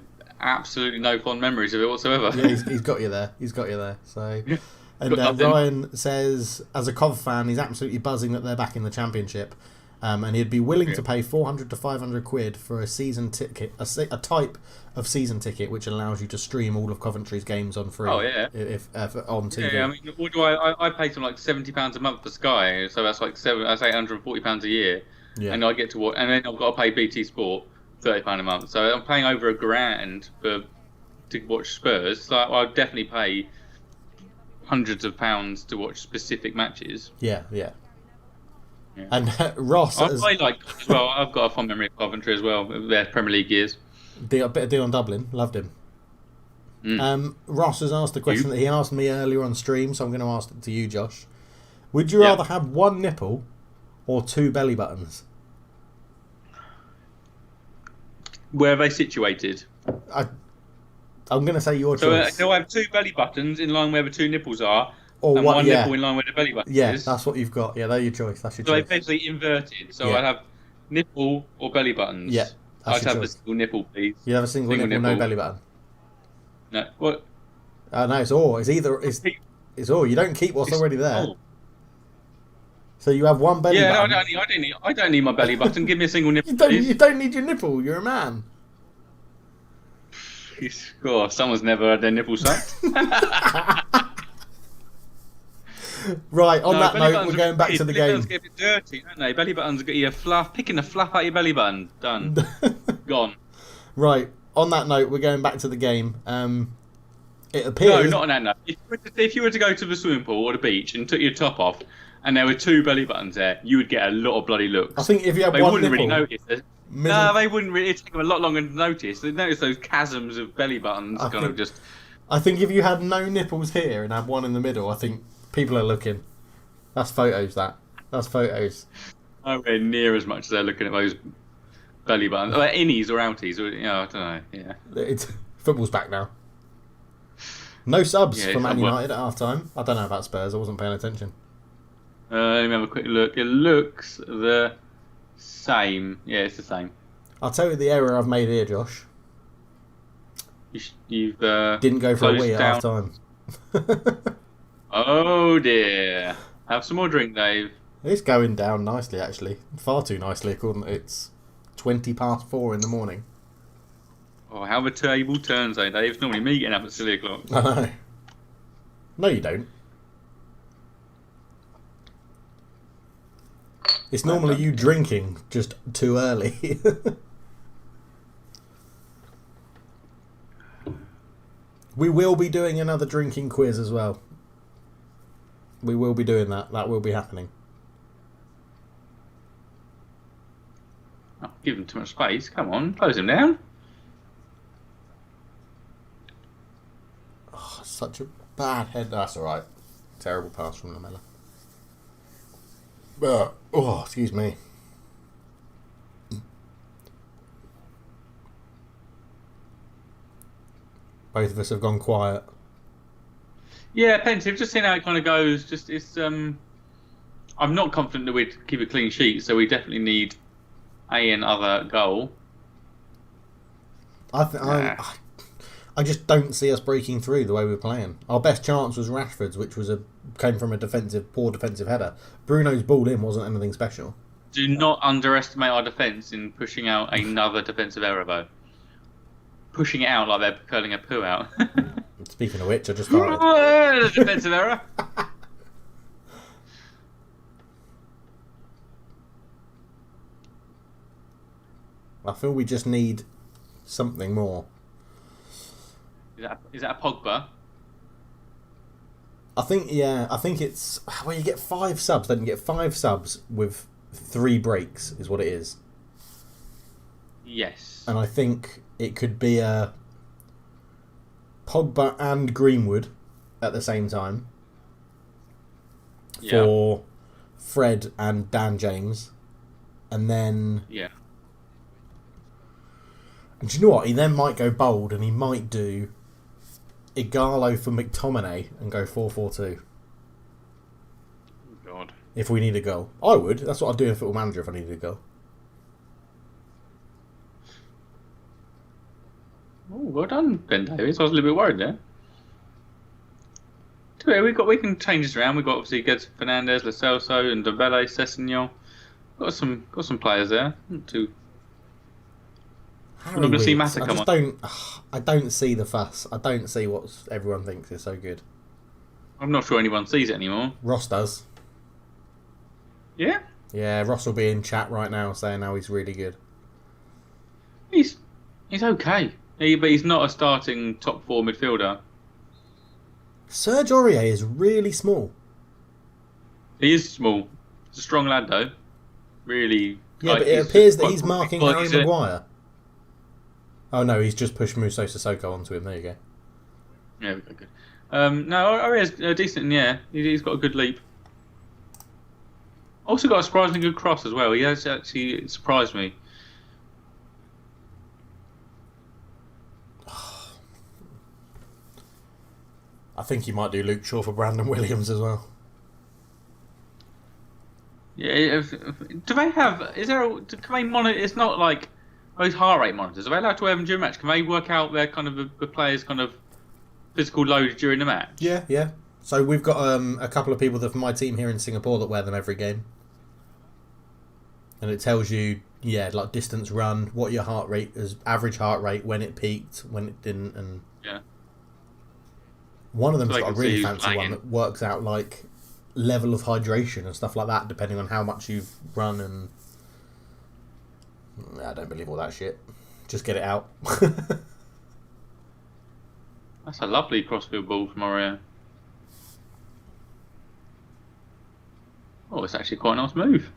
absolutely no fond memories of it whatsoever. Yeah, he's got you there. So, and Ryan says, as a Cov fan, he's absolutely buzzing that they're back in the Championship, and he'd be willing to pay 400 to 500 quid for a season ticket, a type of season ticket which allows you to stream all of Coventry's games on free. Oh yeah, if on TV. Yeah, I mean, what do I pay something like £70 a month for Sky, so that's like £840 a year, and I get to watch, and then I've got to pay BT Sport £30 a month, so I'm paying over £1,000 to watch Spurs. So I'll definitely pay hundreds of pounds to watch specific matches. Yeah. And Ross, I like as well. I've got a fond memory of Coventry as well. Their Premier League years. a bit of Dion Dublin, loved him. Ross has asked a question that he asked me earlier on stream, so I'm going to ask it to you, Josh. Would you rather have one nipple or two belly buttons? Where are they situated? I'm going to say your choice. So I have two belly buttons in line where the two nipples are, or and what, one nipple in line where the belly button is. That's what you've got. Yeah, they're your choice. That's your So choice. they're basically inverted. So I'd have nipple or belly buttons. Yeah, I'd have the single nipple, please. You have a single nipple, no belly button. No, what? No, it's all. It's either. It's all. You don't keep what's already there. All. So you have one belly button. No, I don't need my belly button. Give me a single nipple, please. You don't need your nipple. You're a man. Oh, someone's never had their nipple sucked. Right, on that note, we're going back to the game. Belly buttons get a bit dirty, don't they? Belly buttons get you picking the fluff out your belly button. Done. Gone. Right, on that note, we're going back to the game. It appears... No, not on that note. If you were to go to the swimming pool or the beach and took your top off, and there were two belly buttons there, you would get a lot of bloody looks. I think if you had they one wouldn't nipple... really notice. No, they wouldn't really. It'd take them a lot longer to notice. They'd notice those chasms of belly buttons I think if you had no nipples here and had one in the middle, I think people are looking. That's photos, That's photos. Nowhere near as much as they're looking at those belly buttons. Or innies or outies. Or, I don't know. Yeah. Football's back now. No subs for Man United at half time. I don't know about Spurs. I wasn't paying attention. Let me have a quick look. It looks the same. Yeah, it's the same. I'll tell you the error I've made here, Josh. You've didn't go for a wee at half time. Oh dear. Have some more drink, Dave. It's going down nicely, actually. Far too nicely, according to it's 4:20 in the morning. Oh, how the table turns, Dave. It's normally me getting up at silly o'clock. I know. No, you don't. It's normally you drinking just too early. We will be doing another drinking quiz as well. We will be doing that. That will be happening. Oh, give him too much space. Come on, close him down. Oh, such a bad head. That's all right. Terrible pass from Lamella. Oh, excuse me. Both of us have gone quiet. Yeah, pensive. Just seeing how it kind of goes. I'm not confident that we'd keep a clean sheet, so we definitely need another goal. I just don't see us breaking through the way we're playing. Our best chance was Rashford's, which came from a poor defensive header. Bruno's ball in wasn't anything special. Do not underestimate our defence in pushing out another defensive error, though. Pushing it out like they're curling a poo out. Speaking of which, I just started. Defensive error. I feel we just need something more. Is that a Pogba? I think it's... Well, you get 5 subs, then you get 5 subs with 3 breaks, is what it is. Yes. And I think it could be a Pogba and Greenwood at the same time for Fred and Dan James. And then... Yeah. And do you know what? He then might go bold and he might do Igalo for McTominay and go 4-4-2. God. If we need a goal. I would. That's what I'd do in Football Manager if I needed a goal. Oh, well done, Ben Davies. I was a little bit worried there. We can change this around. We've got obviously Geds Fernandez, Lo Celso, and Dembele, Sessegnon. Got some players there. Not too. We're not going to see Mata come on. I don't see the fuss. I don't see what everyone thinks is so good. I'm not sure anyone sees it anymore. Ross does. Yeah? Yeah, Ross will be in chat right now saying how he's really good. He's okay. But he's not a starting top 4 midfielder. Serge Aurier is really small. He is small. He's a strong lad, though. Really. Yeah, like, but it he's appears that quite he's quick, marking like, Harry he's a- Maguire. Oh no, he's just pushed Muso Sissoko onto him. There you go. Yeah, good. No, Aurier's decent in the air. He's got a good leap. Also got a surprisingly good cross as well. He has actually surprised me. I think he might do Luke Shaw for Brandon Williams as well. Yeah, do they have? Is there? Can they monitor? It's not like those heart rate monitors. Are they allowed to wear them during match? Can they work out their kind of the players' kind of physical load during the match? Yeah. So we've got a couple of people that from my team here in Singapore that wear them every game, and it tells you, like distance run, what your heart rate is, average heart rate, when it peaked, when it didn't, and Yeah. one of them's So they got a can really see who's fancy one playing. that works out like level of hydration and stuff like that, depending on how much you've run. And I don't believe all that shit. Just get it out. That's a lovely crossfield ball from Aurier. Oh, it's actually quite a nice move.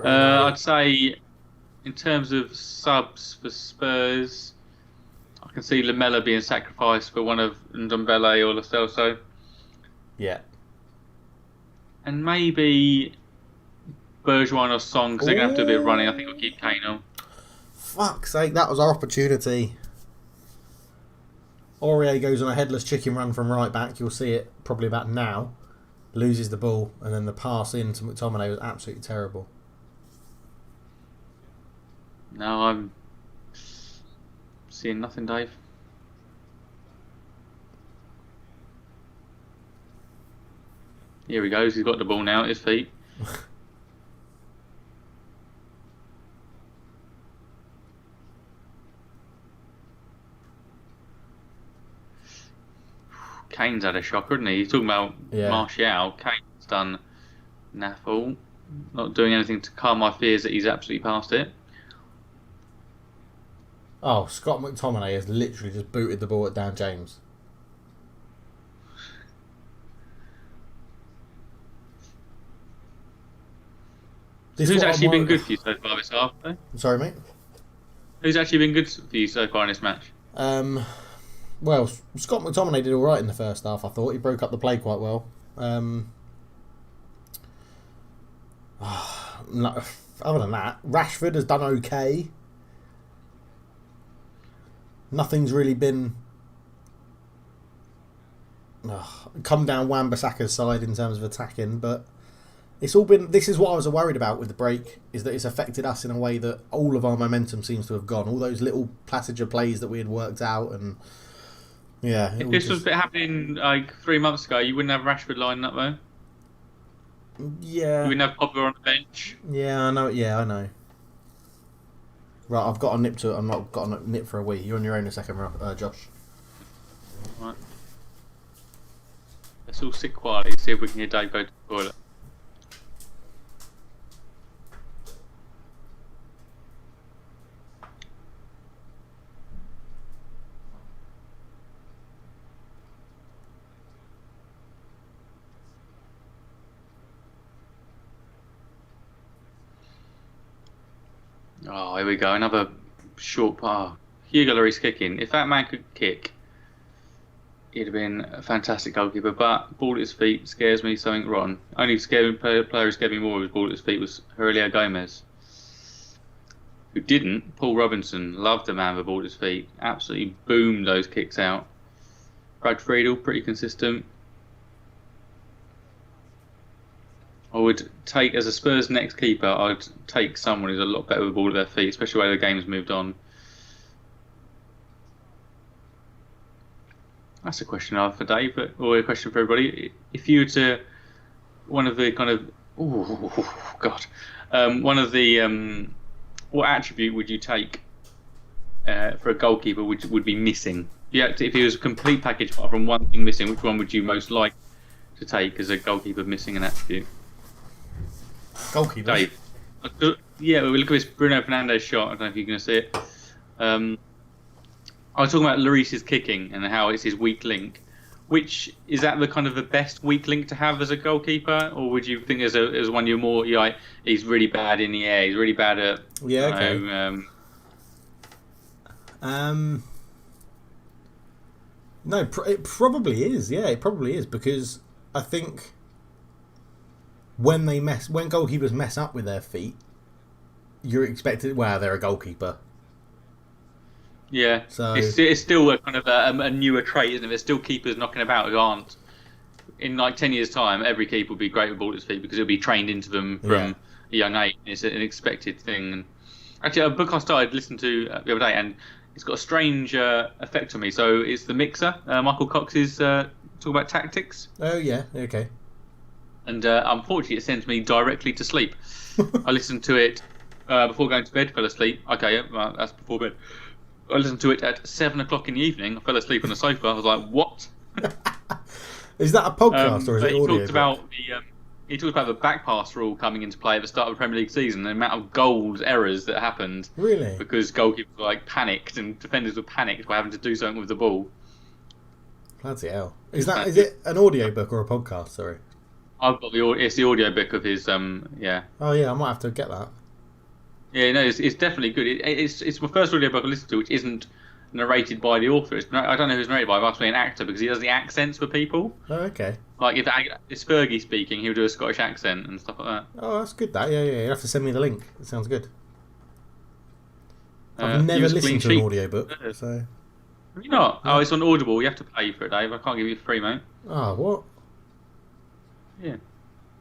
I'd say, in terms of subs for Spurs, I can see Lamella being sacrificed for one of Ndombele or Lo Celso. Yeah. And maybe Bergwijn or Song, because they're going to have to do a bit of running. I think we'll keep Kane on. Fuck's sake, that was our opportunity. Aurier goes on a headless chicken run from right back. You'll see it probably about now. Loses the ball, and then the pass in to McTominay was absolutely terrible. No, I'm seeing nothing, Dave. Here he goes. He's got the ball now at his feet. Kane's had a shocker, hasn't he? He's talking about Martial. Kane's done naffle. Not doing anything to calm my fears that he's absolutely past it. Oh, Scott McTominay has literally just booted the ball at Dan James. Who's actually been good for you so far this half, though? Sorry, mate? Who's actually been good for you so far in this match? Well, Scott McTominay did all right in the first half, I thought. He broke up the play quite well. Other than that, Rashford has done okay. Nothing's really been come down Wan-Bissaka's side in terms of attacking, but it's all been. This is what I was worried about with the break, is that it's affected us in a way that all of our momentum seems to have gone. All those little passenger plays that we had worked out, and if this was happening like 3 months ago, you wouldn't have Rashford lining up though. Yeah, you wouldn't have Pogba on the bench. Yeah, I know. Yeah, I know. Right, I've got a nip to. I'm not got a nip for a wee. You're on your own in a second, Josh. Right. Let's all sit quietly. See if we can hear Dave go to the toilet. Oh, here we go. Another short pass. Hugo Lloris kicking. If that man could kick, he'd have been a fantastic goalkeeper. But ball at his feet scares me something rotten. Only player who scared me more with ball at his feet was Aurelio Gomez. Who didn't. Paul Robinson loved the man with ball at his feet. Absolutely boomed those kicks out. Brad Friedel, pretty consistent. I would take, as a Spurs next keeper, I'd take someone who's a lot better with the ball at their feet, especially where the game's moved on. That's a question I have for Dave, or a question for everybody. If you were to, one of the kind of, one of the, what attribute would you take for a goalkeeper which would be missing? Yeah, if it was a complete package apart from one thing missing, which one would you most like to take as a goalkeeper missing an attribute? Goalkeeper. Dave. Yeah, we look at this Bruno Fernandes shot. I don't know if you're going to see it. I was talking about Lloris's kicking and how it's his weak link. Which is that the kind of the best weak link to have as a goalkeeper, or would you think as one you're like he's really bad in the air, he's really bad at okay. No, it probably is. Yeah, it probably is because I think when goalkeepers mess up with their feet, you're expected. Wow, they're a goalkeeper. Yeah, So it's still a kind of a newer trait, isn't it? There's still keepers knocking about who aren't. In like 10 years' time, every keeper will be great with ball at his feet because it'll be trained into them from a young age. It's an expected thing. And actually, a book I started listening to the other day, and it's got a strange effect on me. So it's The Mixer. Michael Cox's talk about tactics. Oh yeah, okay. And unfortunately, it sends me directly to sleep. I listened to it before going to bed, fell asleep. Okay, well, that's before bed. I listened to it at 7 o'clock in the evening. I fell asleep on the sofa. I was like, "What?" Is that a podcast or is it audio? He talked about the back pass rule coming into play at the start of the Premier League season. The amount of goals errors that happened, really, because goalkeepers were like panicked and defenders were panicked by having to do something with the ball. Bloody hell! Is it an audio book or a podcast? Sorry, I've got it's the audio book of his yeah. Oh yeah, I might have to get that. Yeah, no, it's definitely good. It's my first audio book I listened to, which isn't narrated by the author. I don't know who's narrated by. It must be an actor because he does the accents for people. Oh, okay. Like if it's Fergie speaking, he'll do a Scottish accent and stuff like that. Oh, that's good. Yeah. You have to send me the link. It sounds good. I've never listened to an audio book, so. Have you not? No. Oh, it's on Audible. You have to pay for it, Dave. I can't give you free, mate. Oh, what? Yeah.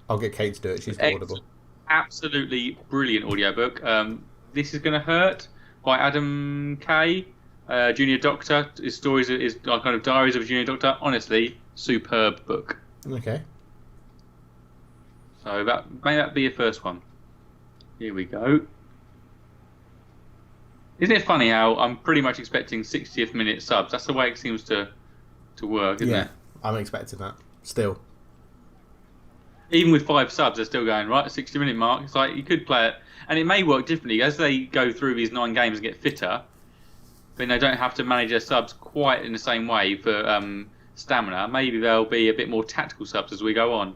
I'll get Kate to do it. She's got Audible. Absolutely brilliant audiobook. This is Gonna Hurt by Adam Kay, Junior Doctor. His stories is kind of diaries of a junior doctor. Honestly, superb book. Okay. So may that be your first one. Here we go. Isn't it funny how I'm pretty much expecting 60th minute subs? That's the way it seems to work, isn't it? Yeah, I'm expecting that still. Even with 5 subs, they're still going, right, 60-minute mark. It's like you could play it. And it may work differently. As they go through these 9 games and get fitter, then they don't have to manage their subs quite in the same way for stamina. Maybe there'll be a bit more tactical subs as we go on.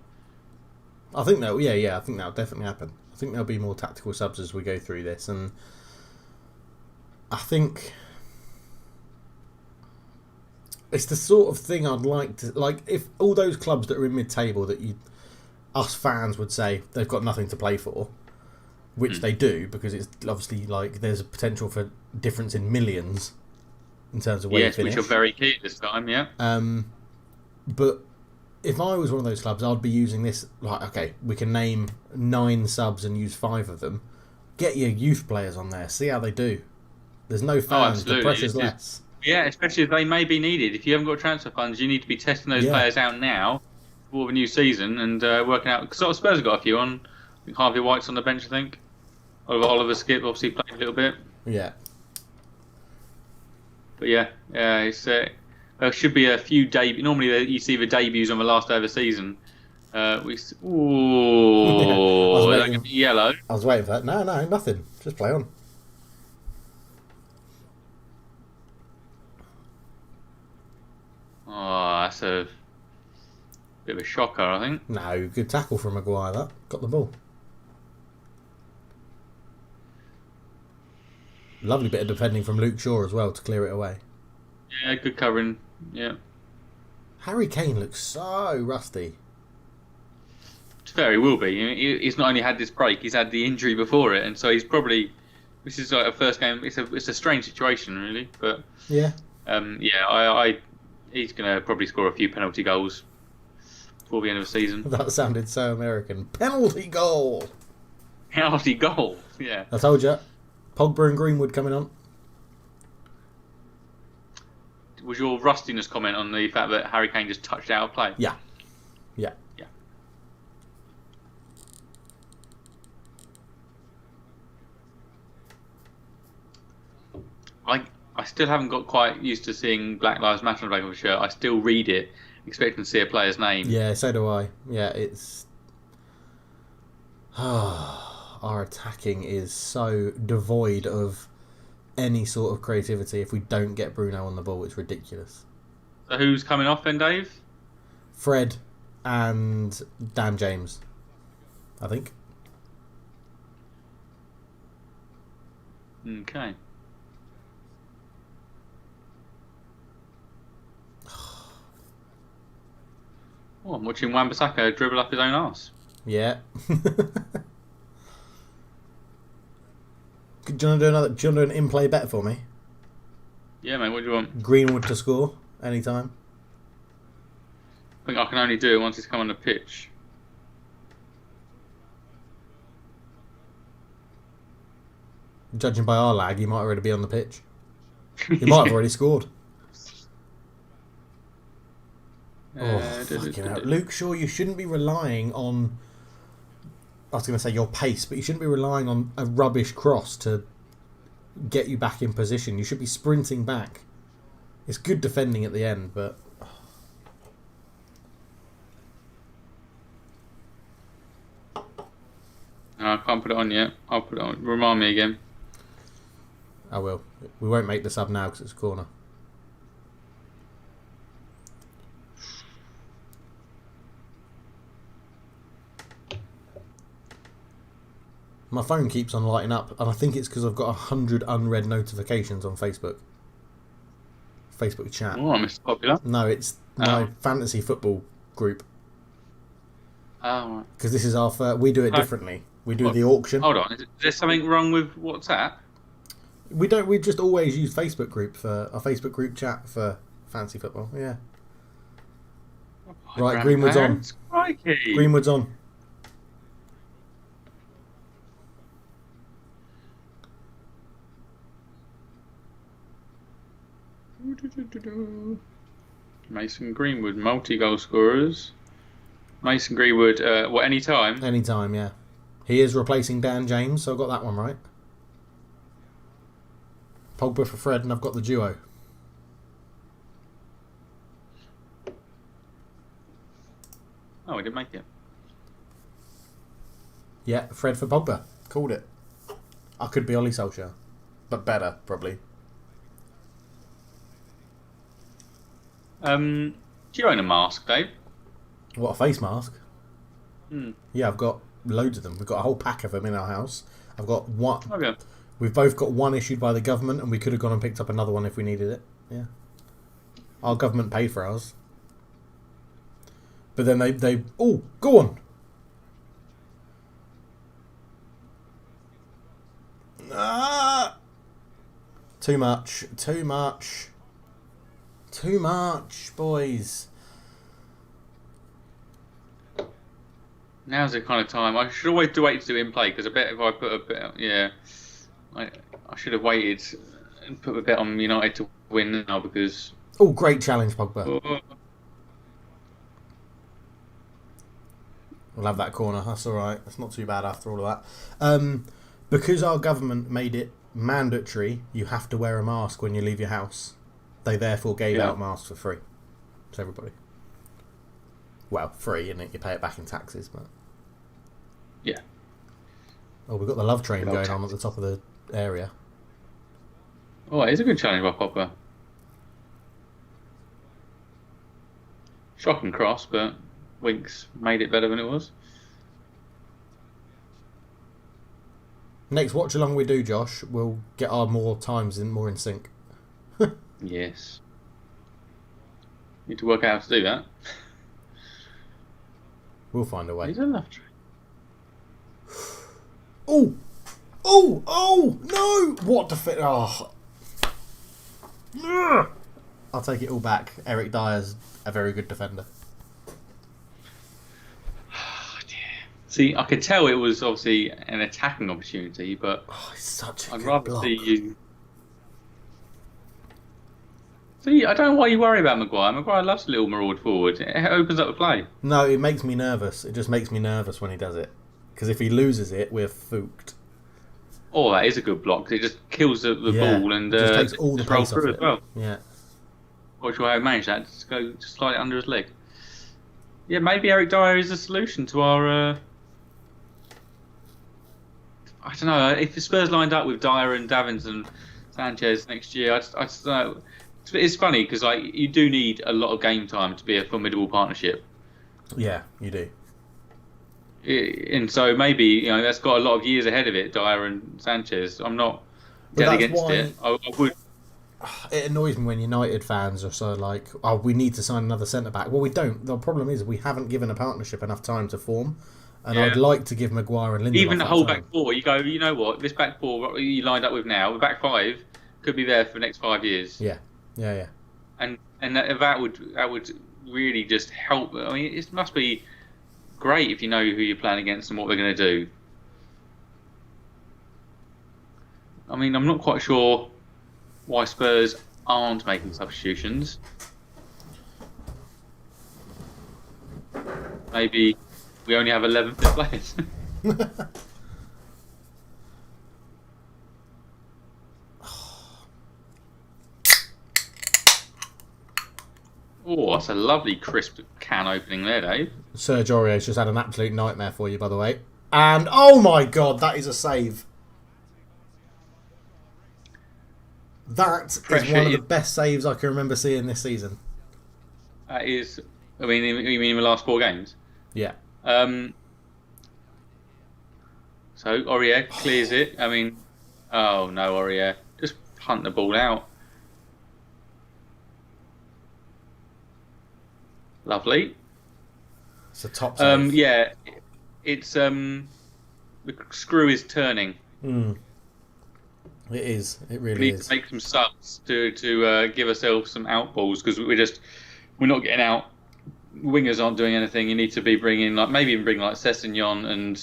I think that, I think that'll definitely happen. I think there'll be more tactical subs as we go through this. And I think it's the sort of thing I'd like to... Like, if all those clubs that are in mid-table that us fans would say they've got nothing to play for, which they do, because it's obviously like there's a potential for difference in millions in terms of where you finish. Which are very key this time, yeah. But if I was one of those clubs, I'd be using this like, okay, we can name 9 subs and use 5 of them. Get your youth players on there, see how they do. There's no fans, the pressure's less. Yeah, especially if they may be needed. If you haven't got transfer funds, you need to be testing those players out now for the new season and working out. Because Spurs have got a few on. I think Harvey White's on the bench, I think. Oliver Skip obviously played a little bit. Yeah. But it's there should be a few debuts. Normally you see the debuts on the last day of the season. They're going to be yellow. I was waiting for that. No, nothing. Just play on. Oh, that's a bit of a shocker, I think. No, good tackle from Maguire. That got the ball. Lovely bit of defending from Luke Shaw as well to clear it away. Yeah, good covering. Yeah. Harry Kane looks so rusty. Fair, he will be. He's not only had this break, he's had the injury before it, and so he's probably. This is like a first game. It's a strange situation, really, but yeah. He's going to probably score a few penalty goals before the end of the season. That sounded so American. Penalty goal. Penalty goal. Yeah. I told you. Pogba and Greenwood coming on. Was your rustiness comment on the fact that Harry Kane just touched out of play? Yeah. I still haven't got quite used to seeing Black Lives Matter on the back of a shirt. I still read it, expecting to see a player's name. Yeah, so do I. Yeah, it's... our attacking is so devoid of any sort of creativity if we don't get Bruno on the ball. It's ridiculous. So who's coming off then, Dave? Fred and Dan James, I think. Okay. Oh, I'm watching Wan-Bissaka dribble up his own arse. Yeah. Do you want to do an in-play bet for me? Yeah, mate. What do you want? Greenwood to score anytime. I think I can only do it once he's come on the pitch. Judging by our lag, he might already be on the pitch. He might have already scored. Fucking hell. Luke Shaw, you shouldn't be relying on... I was going to say your pace, but you shouldn't be relying on a rubbish cross to get you back in position. You should be sprinting back. It's good defending at the end, but... No, I can't put it on yet. I'll put it on. Remind me again. I will. We won't make the sub now because it's a corner. My phone keeps on lighting up, and I think it's because I've got 100 unread notifications on Facebook. Facebook chat. Oh, I missed popular. No, it's my fantasy football group. Oh, right. Because this is our we do it differently. We do the auction. Hold on. Is there something wrong with WhatsApp? We don't. We just always use Facebook group for our Facebook group chat for fantasy football. Yeah. Right, Greenwood's on. Crikey. Greenwood's on. Mason Greenwood, multi-goal scorers. Mason Greenwood, what, any time? Any time, yeah. He is replacing Dan James, so I got that one right. Pogba for Fred, and I've got the duo. Oh, we didn't make it. Yeah, Fred for Pogba. Called it. I could be Ollie Solskjaer, but better, probably. Do you own a mask, Dave? What, a face mask? Hmm. Yeah, I've got loads of them. We've got a whole pack of them in our house. I've got one. Okay. We've both got one issued by the government, and we could have gone and picked up another one if we needed it. Yeah. Our government paid for ours. But then they oh, go on. Ah! Too much, boys. Now's the kind of time. I should always wait to do in play because I bet if I put a bit, yeah, I should have waited and put a bet on United to win now because. Oh, great challenge, Pogba. Oh. We'll have that corner. That's all right. That's not too bad after all of that. Because our government made it mandatory, you have to wear a mask when you leave your house. They therefore gave out masks for free to everybody. Well, free, innit? You pay it back in taxes, but... Yeah. Oh, we've got the love train going on at the top of the area. Oh, it is a good challenge by Pogba. Shocking cross, but Winks made it better than it was. Next watch along we do, Josh, we'll get our more times more in sync. Yes. Need to work out how to do that. We'll find a way. He's a love train. Oh! Oh! Oh! No! What the fit? Oh. Ugh. I'll take it all back. Eric Dyer's a very good defender. Oh, dear. See, I could tell it was obviously an attacking opportunity, but it's such a I'd good rather block. see you. See, I don't know why you worry about Maguire. Maguire loves a little maraud forward. It opens up the play. No, it makes me nervous. It just makes me nervous when he does it. Because if he loses it, we're fooked. Oh, that is a good block. It just kills the ball and just takes all the rolls pace off through it. as well. Yeah. Watch how he managed that. Just slide it under his leg. Yeah, maybe Eric Dyer is the solution to our. I don't know if the Spurs lined up with Dyer and Davinson Sanchez next year. It's funny because you do need a lot of game time to be a formidable partnership. Yeah, you do. And so maybe that's got a lot of years ahead of it, Dyer and Sanchez. I'm not dead against it. I would. It annoys me when United fans are so like, oh, we need to sign another centre back. Well, we don't. The problem is we haven't given a partnership enough time to form, and I'd like to give Maguire and Lindelof even the whole time. back four. You go, you know what? This back four you lined up with now, the back five could be there for the next 5 years. Yeah. And that would really just help. I mean, it must be great if you know who you're playing against and what they're going to do. I mean, I'm not quite sure why Spurs aren't making substitutions. Maybe we only have 11 fit players. Oh, that's a lovely crisp can opening there, Dave. Serge Aurier's just had an absolute nightmare for you, by the way. And, oh my God, that is a save. That is one of the best saves I can remember seeing this season. That is, you mean in the last 4 games? Yeah. So Aurier clears it. I mean, oh no, Aurier, just punt the ball out. Lovely. It's a top save. Yeah, it's the screw is turning. It is. It really we need is. to make some subs to give ourselves some outballs because we're not getting out. Wingers aren't doing anything. You need to be bringing maybe even bring Sessegnon and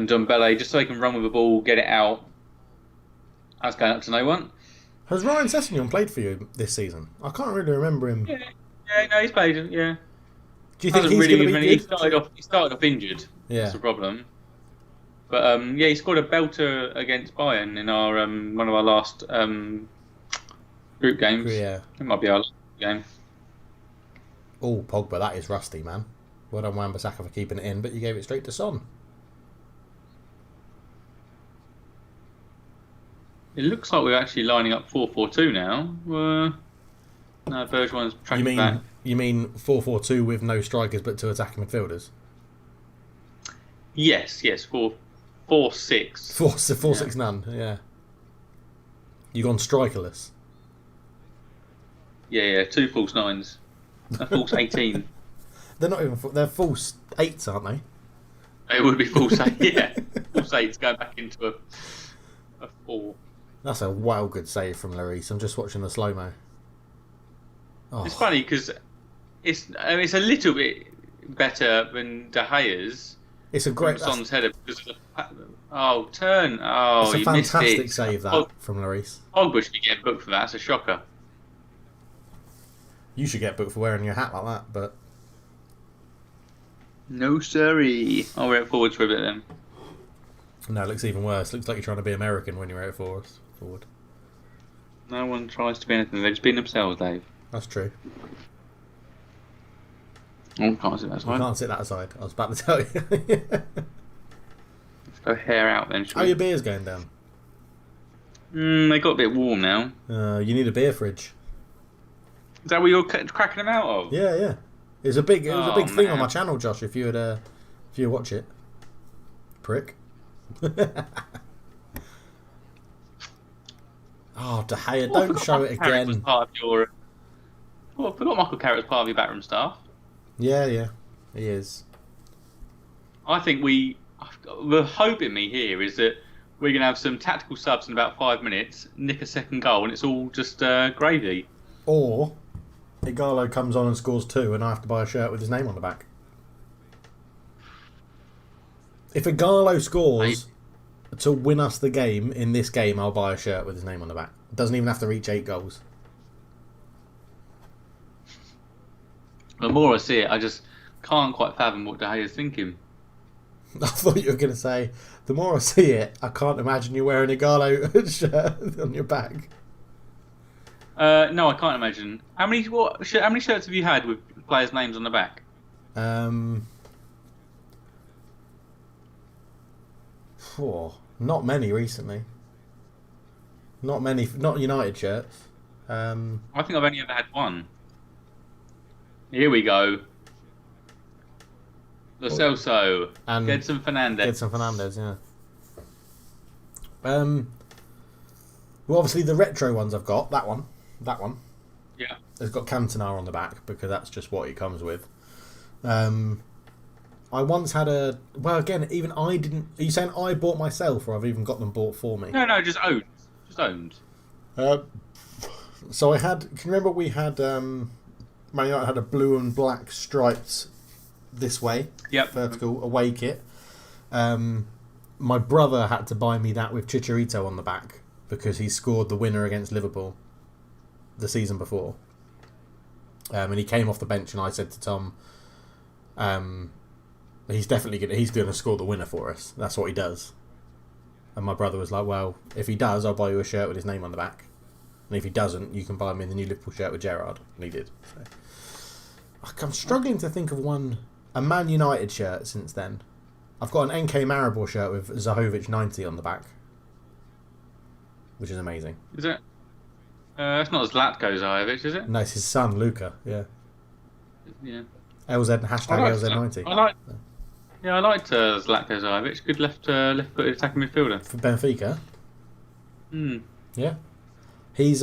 Ndombele just so they can run with the ball, get it out. That's going up to no one. Has Ryan Sessegnon played for you this season? I can't really remember him. Yeah, no, he's played. Yeah. Do you think he's going to be good? He started off injured. Yeah. That's the problem. But he scored a belter against Bayern in our one of our last group games. Yeah. It might be our last game. Oh, Pogba, that is rusty, man. Well done, Wan-Bissaka, for keeping it in, but you gave it straight to Son. It looks like we're actually lining up 4-4-2 now. No, Bergeron's tracking back. You mean 4-4-2 with no strikers but 2 attacking midfielders? Yes, 4-6. 4-6 none, yeah. You gone strikerless? Yeah, 2 false 9s. A false 18. They're not even. They're false 8s, aren't they? It would be false 8. Yeah, false 8s going back into a 4. That's a well good save from Lloris. I'm just watching the slow mo. Oh. It's funny because it's a little bit better than De Gea's. It's a great Son's header because turn. Oh, it's a fantastic save that from Lloris. Pogba should be getting booked for that. It's a shocker. You should get booked for wearing your hat like that, but no sorry. I'll wear it forwards for a bit then. No, it looks even worse. Looks like you're trying to be American when you're out forward. No one tries to be anything. They just be themselves, Dave. That's true. Oh, can't sit that side. You can't sit that side. I was about to tell you. Let's go hair out then. How are your beers going down? They got a bit warm now. You need a beer fridge. Is that what you're cracking them out of? Yeah. It was a big thing on my channel, Josh. If you watch it, prick. Oh, De Gea, don't show it again. Part of your, I forgot Michael Carrick's part of your backroom staff. Yeah, he is. I think the hope in me here is that we're going to have some tactical subs in about 5 minutes, nick a second goal, and it's all just gravy. Or Igalo comes on and scores 2, and I have to buy a shirt with his name on the back. If Igalo scores to win us the game in this game, I'll buy a shirt with his name on the back. It doesn't even have to reach 8 goals. The more I see it, I just can't quite fathom what De Gea's thinking. I thought you were going to say, the more I see it, I can't imagine you wearing a Igalo shirt on your back. No, I can't imagine. How many shirts have you had with players' names on the back? Not many recently. Not many, not United shirts. I think I've only ever had one. Here we go. Lo Celso and Gedson Fernandes. Yeah. Well, obviously the retro ones I've got. That one. Yeah. It's got Cantona on the back because that's just what it comes with. I once had a... Well, again, even I didn't... Are you saying I bought myself, or I've even got them bought for me? No, just owned. So I had... Can you remember we had... Man United had a blue and black striped this way. Yep. Vertical away kit. My brother had to buy me that with Chicharito on the back because he scored the winner against Liverpool the season before. And he came off the bench, and I said to Tom... he's going to score the winner for us. That's what he does. And my brother was like, well, if he does, I'll buy you a shirt with his name on the back. And if he doesn't, you can buy me the new Liverpool shirt with Gerrard. And he did. So. I'm struggling to think of a Man United shirt since then. I've got an NK Maribor shirt with Zahovic 90 on the back, which is amazing. Is it? It's not Zlatko Zahovic, is it? No, it's his son, Luka. Yeah. Yeah. LZ, hashtag LZ90. I liked Zlatko Zahovic. Good left-footed attacking midfielder. For Benfica? Yeah. He's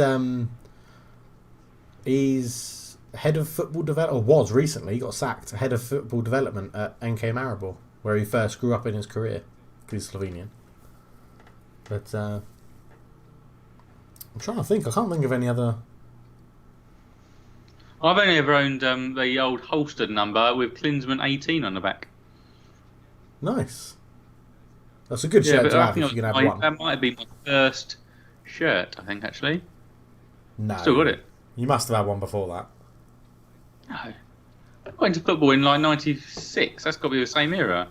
head of football development, or was recently, he got sacked, head of football development at NK Maribor, where he first grew up in his career, because he's Slovenian. But I'm trying to think. I can't think of any other... I've only ever owned the old holstered number with Klinsmann 18 on the back. Nice. That's a good shirt to have if you can have one. That might have been my first shirt, I think, actually. No. Still got it. You must have had one before that. No. I went to football in like 96. That's got to be the same era.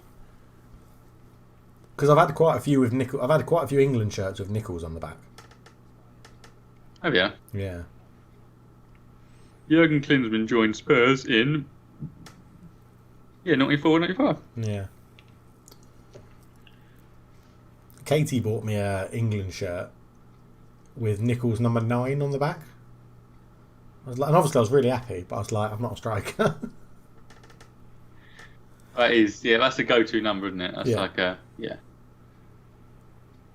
Because I've had quite a few with I've had quite a few England shirts with Nichols on the back. Have you? Yeah. Jurgen Klinsmann joined Spurs in 94, 95. Yeah. Katie bought me a England shirt with Nichols number 9 on the back. I was like, and obviously I was really happy, but I was like, I'm not a striker. That's the go-to number, isn't it? That's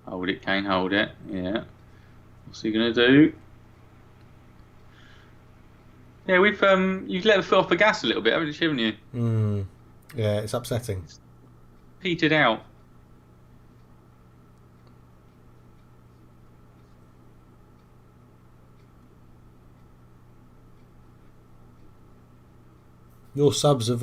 Hold it, Kane, hold it. Yeah. What's he gonna do? Yeah, you've let the foot off the gas a little bit, haven't you? Yeah, it's upsetting. Petered out. Your subs have,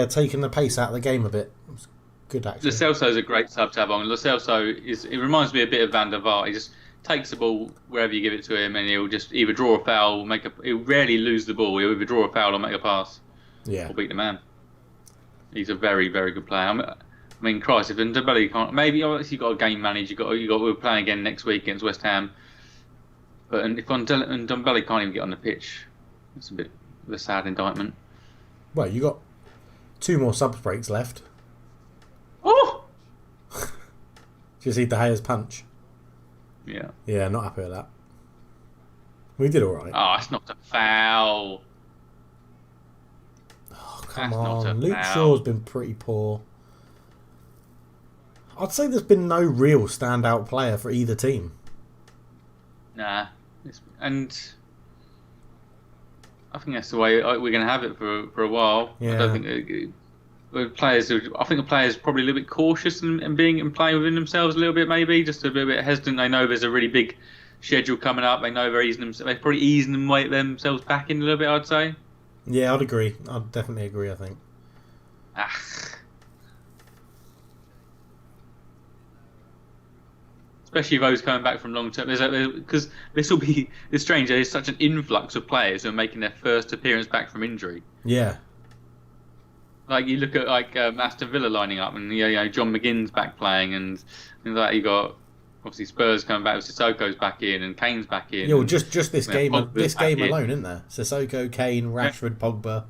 taken the pace out of the game a bit. It's good, actually. Lo Celso's a great sub to have on. Lo Celso it reminds me a bit of Van der Vaart. He just takes the ball wherever you give it to him, and he'll just either draw a foul, he'll rarely lose the ball. He'll either draw a foul or make a pass. Yeah. Or beat the man. He's a very, very good player. I mean, Christ, if Ndombele can't, maybe obviously you've got a game manager. We're playing again next week against West Ham. But if Ndombele can't even get on the pitch, it's a bit of a sad indictment. Well, you got 2 more subs breaks left. Oh! Did you see De Gea's punch? Yeah. Yeah, not happy with that. We did all right. Oh, it's not a foul. Oh, come on. Luke Shaw's been pretty poor. I'd say there's been no real standout player for either team. Nah. And I think that's the way we're going to have it for a while. Yeah. I don't think the players probably a little bit cautious and playing within themselves a little bit, maybe just a little bit hesitant. They know there's a really big schedule coming up. They know they're probably easing themselves back in a little bit, I'd say. Yeah, I'd agree. I'd definitely agree, I think. Especially those coming back from long term, because this will be it's strange. There's such an influx of players who are making their first appearance back from injury. Yeah. Like you look at Aston Villa lining up, and John McGinn's back playing, and things like you got obviously Spurs coming back, Sissoko's back in, and Kane's back in. Yeah, well, just this game, Pogba's alone, isn't there? Sissoko, Kane, Rashford, Pogba.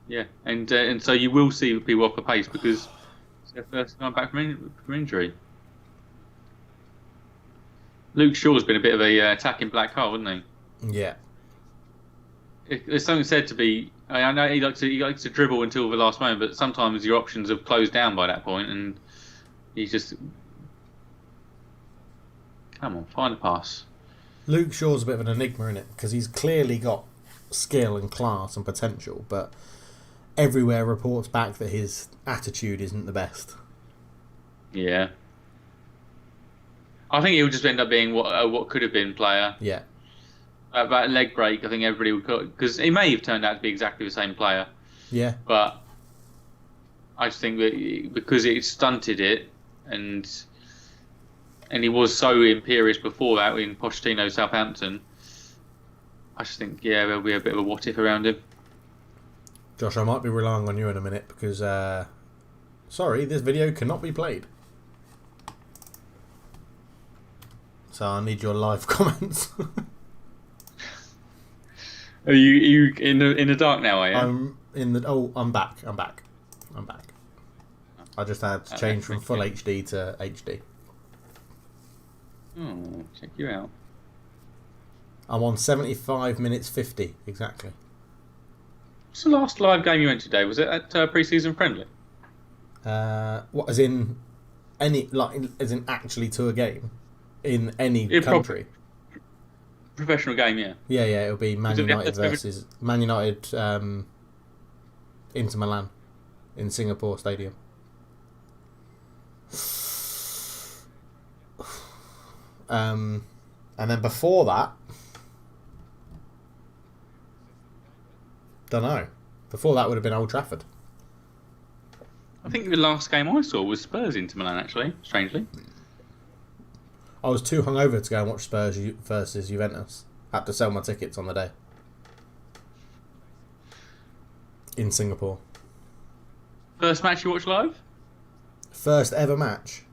Yeah, and so you will see people off the pace because their first time back from injury. Luke Shaw's been a bit of a attacking black hole, hasn't he? Yeah. There's something said to be. I know he likes to dribble until the last moment, but sometimes your options have closed down by that point, and he's just come on, find a pass. Luke Shaw's a bit of an enigma in it because he's clearly got skill and class and potential, but everywhere reports back that his attitude isn't the best. Yeah. I think he'll just end up being what could have been player. Yeah. That leg break, I think everybody would, because he may have turned out to be exactly the same player. Yeah. But I just think that because it stunted it, and he was so imperious before that in Pochettino Southampton, I just think there'll be a bit of a what if around him. Josh, I might be relying on you in a minute because sorry, this video cannot be played. So I need your live comments. Are you in the dark now? Are you? I'm in the. Oh, I'm back. I just had to change from full HD to HD. Oh, check you out. I'm on 75 minutes 50 exactly. What's the last live game you went to, Dave? Was it at pre-season friendly? What, as in any, like, as in actually to a game in any country? Professional game, yeah. Yeah, it'll be Man United versus Man United, Inter Milan in Singapore Stadium. And then before that, don't know. Before that would have been Old Trafford. I think the last game I saw was Spurs Inter Milan, actually, strangely. I was too hungover to go and watch Spurs versus Juventus. Had to sell my tickets on the day. In Singapore. First match you watched live? First ever match.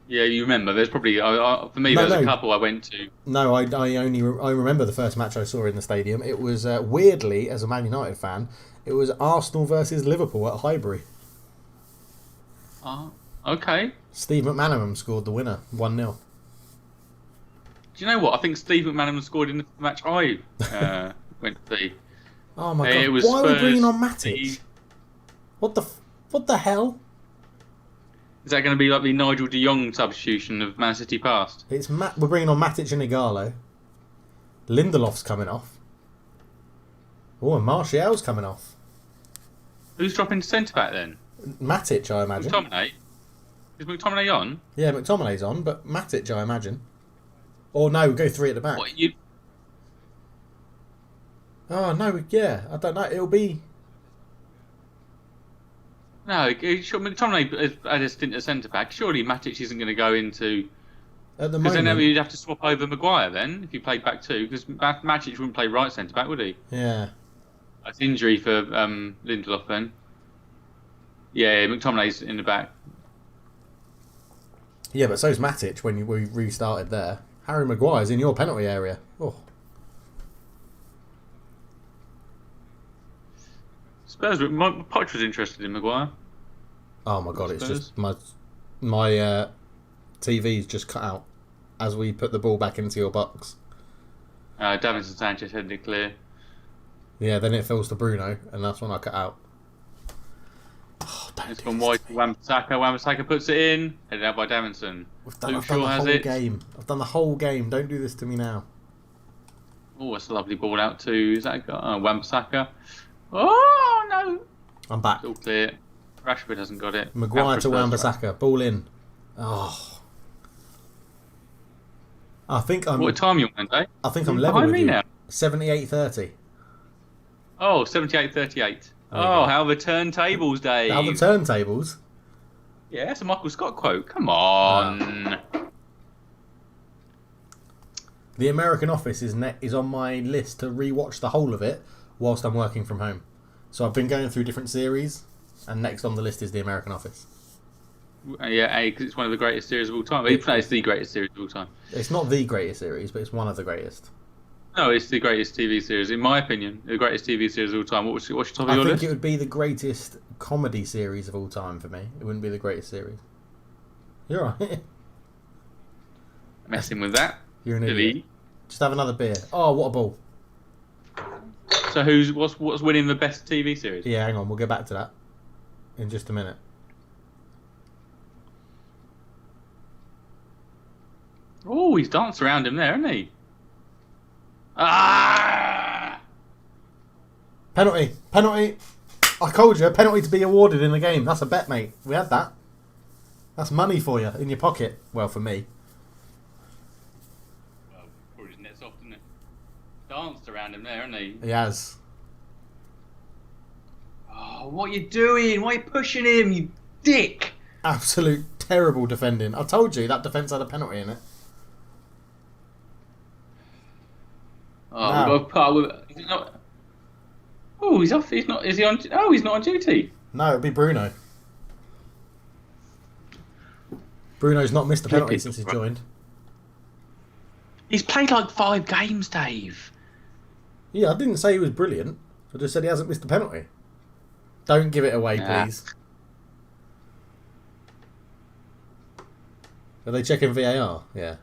Yeah, you remember. There's probably for me. There's a couple I went to. No, I remember the first match I saw in the stadium. It was weirdly, as a Man United fan, it was Arsenal versus Liverpool at Highbury. Okay. Steve McManaman scored the winner, 1-0. Do you know what? I think Steve McManaman scored in the match I went to see. Oh my god! Why are we bringing on Matic? What the hell? Is that going to be like the Nigel de Jong substitution of Man City past? We're bringing on Matic and Igalo. Lindelof's coming off. Oh, and Martial's coming off. Who's dropping centre back then? Matic, I imagine. McTominay? Is McTominay on? Yeah, McTominay's on, but Matic, I imagine. Or no, we'll go 3 at the back. What, Oh, no, yeah, I don't know. It'll be... No, McTominay had a stint at centre-back. Surely Matic isn't going to go into... At the moment... Because then you'd have to swap over Maguire then, if you played back 2, because Matic wouldn't play right centre-back, would he? Yeah. That's injury for Lindelof then. Yeah, McTominay's in the back. Yeah, but so's Matic when we restarted there. Harry Maguire's in your penalty area. Oh. Spurs, Poch was interested in Maguire. Oh my god, it's just my TV's just cut out as we put the ball back into your box. Davinson Sanchez headed it clear. Yeah, then it falls to Bruno, and that's when I cut out. Oh, it's gone wide to Wan-Bissaka. Wan-Bissaka puts it in, headed out by Davinson. I've done the whole game. Don't do this to me now. Oh, that's a lovely ball out to Wan-Bissaka. Oh no! I'm back. It's all clear. Rashford hasn't got it. Maguire to Wan-Bissaka. Ball in. Oh. I think I'm. What time are you on, Dave? I think I'm level with you. Now? 78-30. Oh, 78-38. Oh, how the turntables, Dave. How the turntables? Yeah, that's a Michael Scott quote. Come on. The American Office is on my list to rewatch the whole of it whilst I'm working from home. So I've been going through different series, and next on the list is The American Office. Yeah, because it's one of the greatest series of all time. It's the greatest series of all time. It's not the greatest series, but it's one of the greatest. No, it's the greatest TV series, in my opinion. The greatest TV series of all time. What's your top of I your think list? it would be the greatest comedy series of all time for me. It wouldn't be the greatest series. You're right. Messing with that. You're an Silly. idiot. Just have another beer. Oh, what a ball. So what's winning the best TV series? Yeah, hang on. We'll get back to that in just a minute. Oh, he's danced around him there, hasn't he? Ah! Penalty. Penalty. I told you, a penalty to be awarded in the game. That's a bet, mate. We had that. That's money for you in your pocket. Well, for me. Well, probably his net's off, didn't it? Danced around him there, hasn't he? He has. Oh, what are you doing? Why are you pushing him, you dick? Absolute terrible defending. I told you that defence had a penalty in it. Oh, No. we've got a part with. Is it not? Oh, he's off. He's not. Is he on? Oh, he's not on duty. No, it'd be Bruno. Bruno's not missed a penalty since he joined. He's played like 5 games, Dave. Yeah, I didn't say he was brilliant. I just said he hasn't missed a penalty. Don't give it away, Nah. please. Are they checking VAR? Yeah.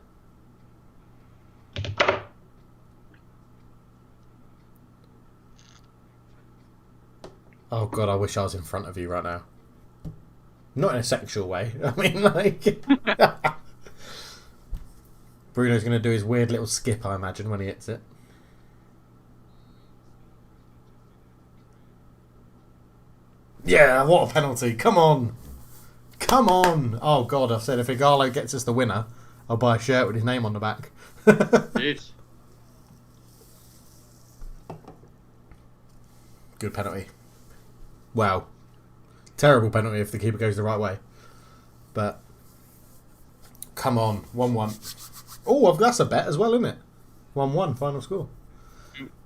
Oh God, I wish I was in front of you right now. Not in a sexual way. I mean, like... Bruno's going to do his weird little skip, I imagine, when he hits it. Yeah, what a penalty. Come on. Come on. Oh, God, I've said if Igalo gets us the winner, I'll buy a shirt with his name on the back. Yes. Good penalty. Wow. Terrible penalty if the keeper goes the right way. But, come on. 1-1. Oh, that's a bet as well, isn't it? 1-1, final score.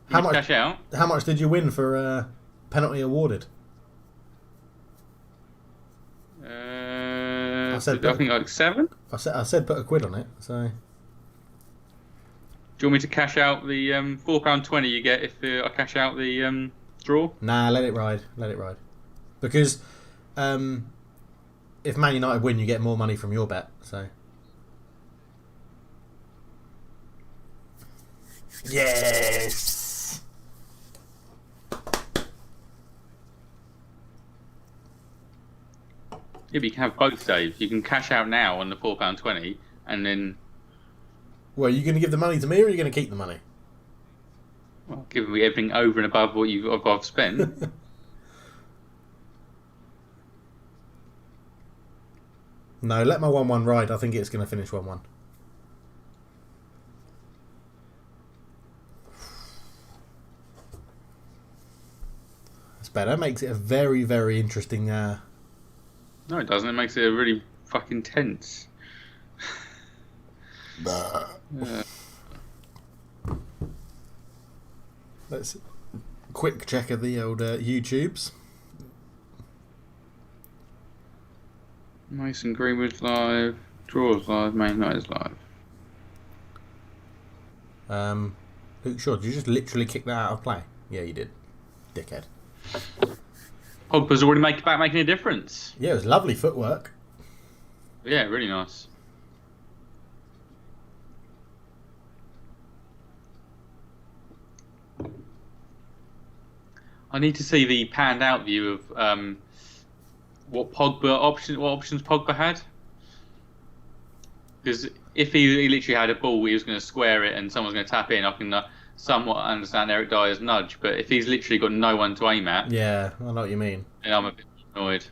How much, cash out? how much did you win for penalty awarded? I said think like 7. I said put a quid on it, so... Do you want me to cash out the £4.20 you get if I cash out the draw? Nah, let it ride. Let it ride. Because if Man United win, you get more money from your bet, so... Yes! Yeah, but you can have both, Dave. You can cash out now on the £4.20 and then... Well, are you going to give the money to me or are you going to keep the money? Well, giving me everything over and above what I've spent. No, let my 1-1 ride. I think it's going to finish 1-1. That's better. Makes it a very, very interesting... No, it doesn't. It makes it really fucking tense. Let's quick check of the old YouTubes. Mason Greenwood's live. Draws live. Man United's live. Luke Shaw, did you just literally kick that out of play? Yeah, you did. Dickhead. Pogba's already making a difference. Yeah, it was lovely footwork. Yeah, really nice. I need to see the panned out view of what options Pogba had. Because if he literally had a ball, he was going to square it and someone's going to tap in, I can somewhat understand Eric Dyer's nudge. But if he's literally got no one to aim at, Yeah, I know what you mean. then I'm a bit annoyed.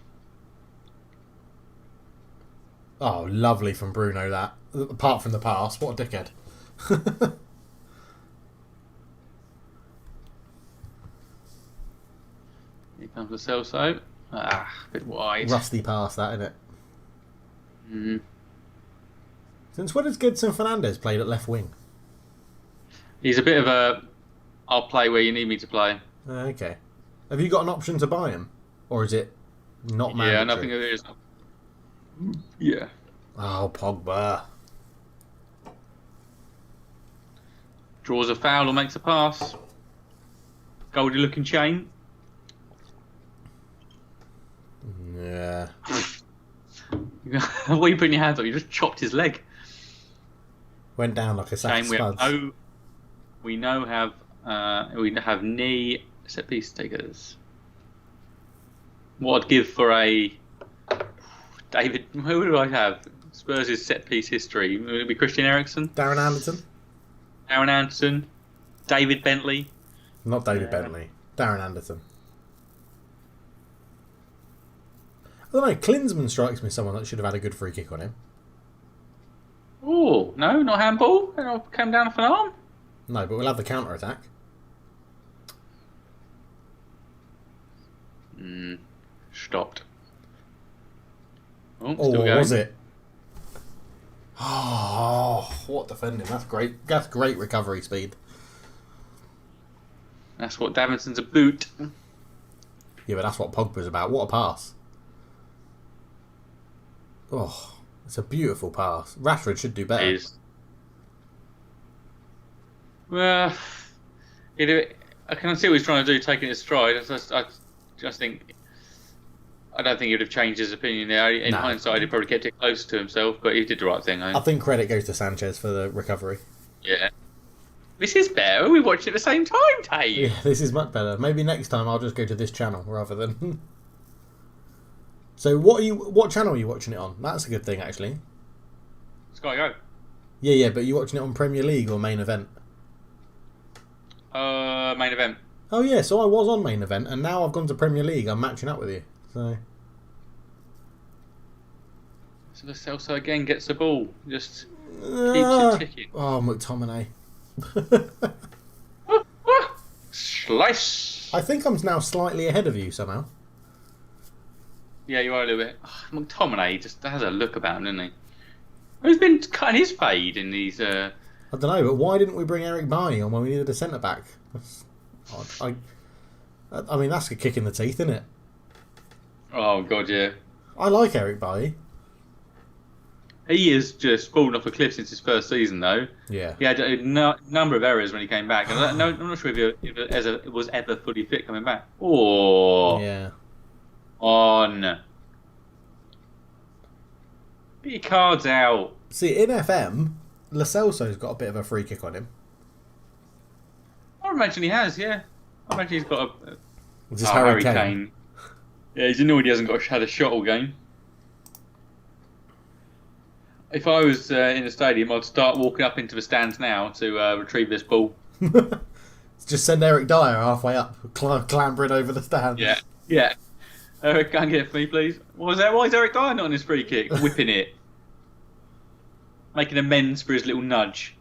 Oh, lovely from Bruno, that. Apart from the pass, what a dickhead. Here comes the Celso. A bit wide. Rusty pass, that, isn't it? Mm-hmm. Since when has Gedson Fernandez played at left wing? He's a bit of a, I'll play where you need me to play. Okay. Have you got an option to buy him? Or is it not mandatory? Yeah, nothing there is. Yeah. Oh, Pogba. Draws a foul or makes a pass. Goldie looking chain. Yeah. What are you putting your hands up? You just chopped his leg. Went down like a sack of spuds. We have knee set piece takers. What I'd give for a David. Who do I have? Spurs' set piece history. Would it be Christian Eriksen? Darren Anderson. David Bentley. Not David Bentley. Darren Anderson. I don't know. Klinsmann strikes me as someone that should have had a good free kick on him. Oh, no, not handball. It came down off an arm. No, but we'll have the counter attack. Stopped. Oh, Oh, still going. was it? Oh, what defending. That's great. That's great recovery speed. That's what Davidson's a boot. Yeah, but that's what Pogba's about. What a pass. Oh, it's a beautiful pass. Rashford should do better. It is. Well, I can see what he's trying to do, taking his stride. I just think... I don't think he would have changed his opinion there. In hindsight, he probably kept it closer to himself, but he did the right thing. I think credit goes to Sanchez for the recovery. Yeah. This is better. We watched it at the same time, Dave. Yeah, this is much better. Maybe next time I'll just go to this channel rather than... So what channel are you watching it on? That's a good thing, actually. Sky Go. Yeah, but you watching it on Premier League or Main Event? Main Event. Oh yeah, so I was on Main Event, and now I've gone to Premier League. I'm matching up with you. So Lo Celso again gets the ball. Just keeps it ticking. Oh, McTominay. Slice. I think I'm now slightly ahead of you somehow. Yeah, you are a little bit. McTominay just has a look about him, doesn't he? He's been cutting his fade in these... I don't know, but why didn't we bring Eric Bailly on when we needed a centre-back? That's odd. I mean, that's a kick in the teeth, isn't it? Oh, God, yeah. I like Eric Bailly. He has just fallen off a cliff since his first season, though. Yeah. He had a number of errors when he came back. And I'm not sure if it was ever fully fit coming back. Oh. Yeah. On. Get your cards out. See, in FM, Lo Celso's got a bit of a free kick on him. I imagine he has, yeah. I imagine he's got a... Is this Harry Kane? Yeah, he's annoyed he hasn't had a shot all game. If I was in the stadium, I'd start walking up into the stands now to retrieve this ball. Just send Eric Dyer halfway up, clambering over the stands. Yeah. Eric, go and get it for me, please. What was that? Why is Eric Dyer not on his free kick? Whipping it. Making amends for his little nudge.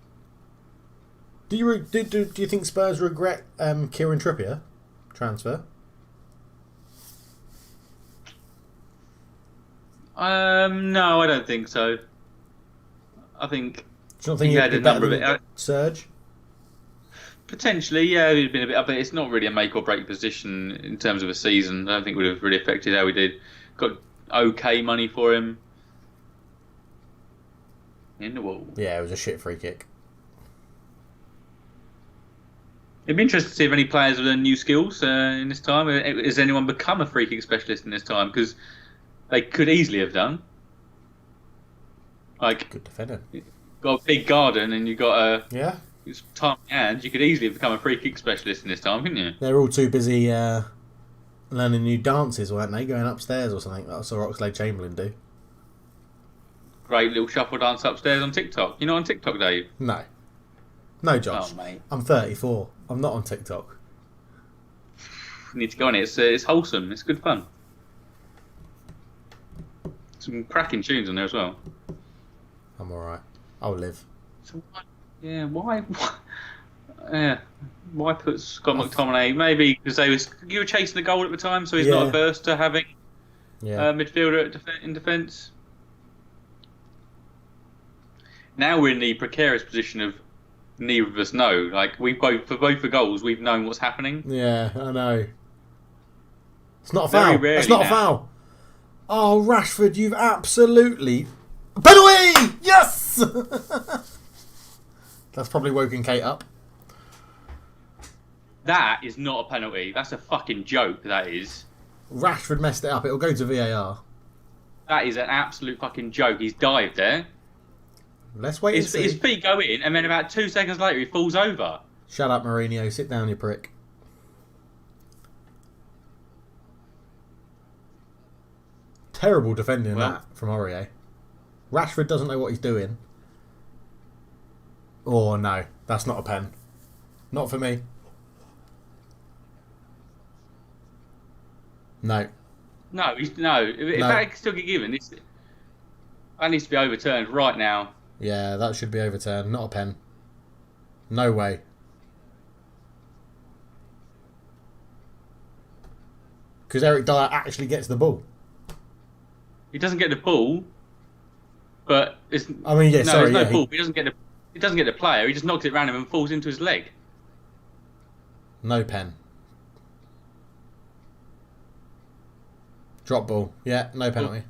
Do you think Spurs regret Kieran Trippier transfer? No, I don't think so. I think Do you not think he had a number of it. Surge? Potentially, yeah, it'd been a bit, but it's not really a make or break position in terms of a season. I don't think it would have really affected how we did. Got okay money for him. In the wall. Yeah, it was a shit free kick. It'd be interesting to see if any players have learned new skills in this time. Has anyone become a free kick specialist in this time? Because they could easily have done. Like, good defender. Got a big garden and you got a time in hand. You could easily have become a free kick specialist in this time, couldn't you? They're all too busy learning new dances, weren't they? Going upstairs or something. I saw Oxlade-Chamberlain do. Great little shuffle dance upstairs on TikTok. You're not on TikTok, Dave? No, Josh. Oh, mate. I'm 34. I'm not on TikTok. You need to go on it. It's wholesome. It's good fun. Some cracking tunes on there as well. I'm alright. I'll live. So why put Scott McTominay? Maybe because you were chasing the goal at the time, so he's not averse to having midfielder in defence. Now we're in the precarious position of neither of us know. Like for both the goals, we've known what's happening. Yeah, I know. It's not a foul. It's not a foul. Oh, Rashford, you've absolutely... Penalty! Yes! That's probably woken Kate up. That is not a penalty. That's a fucking joke, that is. Rashford messed it up. It'll go to VAR. That is an absolute fucking joke. He's dived there. Let's wait and see. His feet go in, and then about 2 seconds later, he falls over. Shut up, Mourinho. Sit down, you prick. Terrible defending that from Aurier. Rashford doesn't know what he's doing. Oh, no. That's not a pen. Not for me. No. No. If that still get given, that needs to be overturned right now. Yeah, that should be overturned. Not a pen. No way. Because Eric Dyer actually gets the ball. He doesn't get the ball, but it's. I mean, yeah, sorry, there's no ball. He doesn't get the player. He just knocks it around him and falls into his leg. No pen. Drop ball. Yeah, no penalty.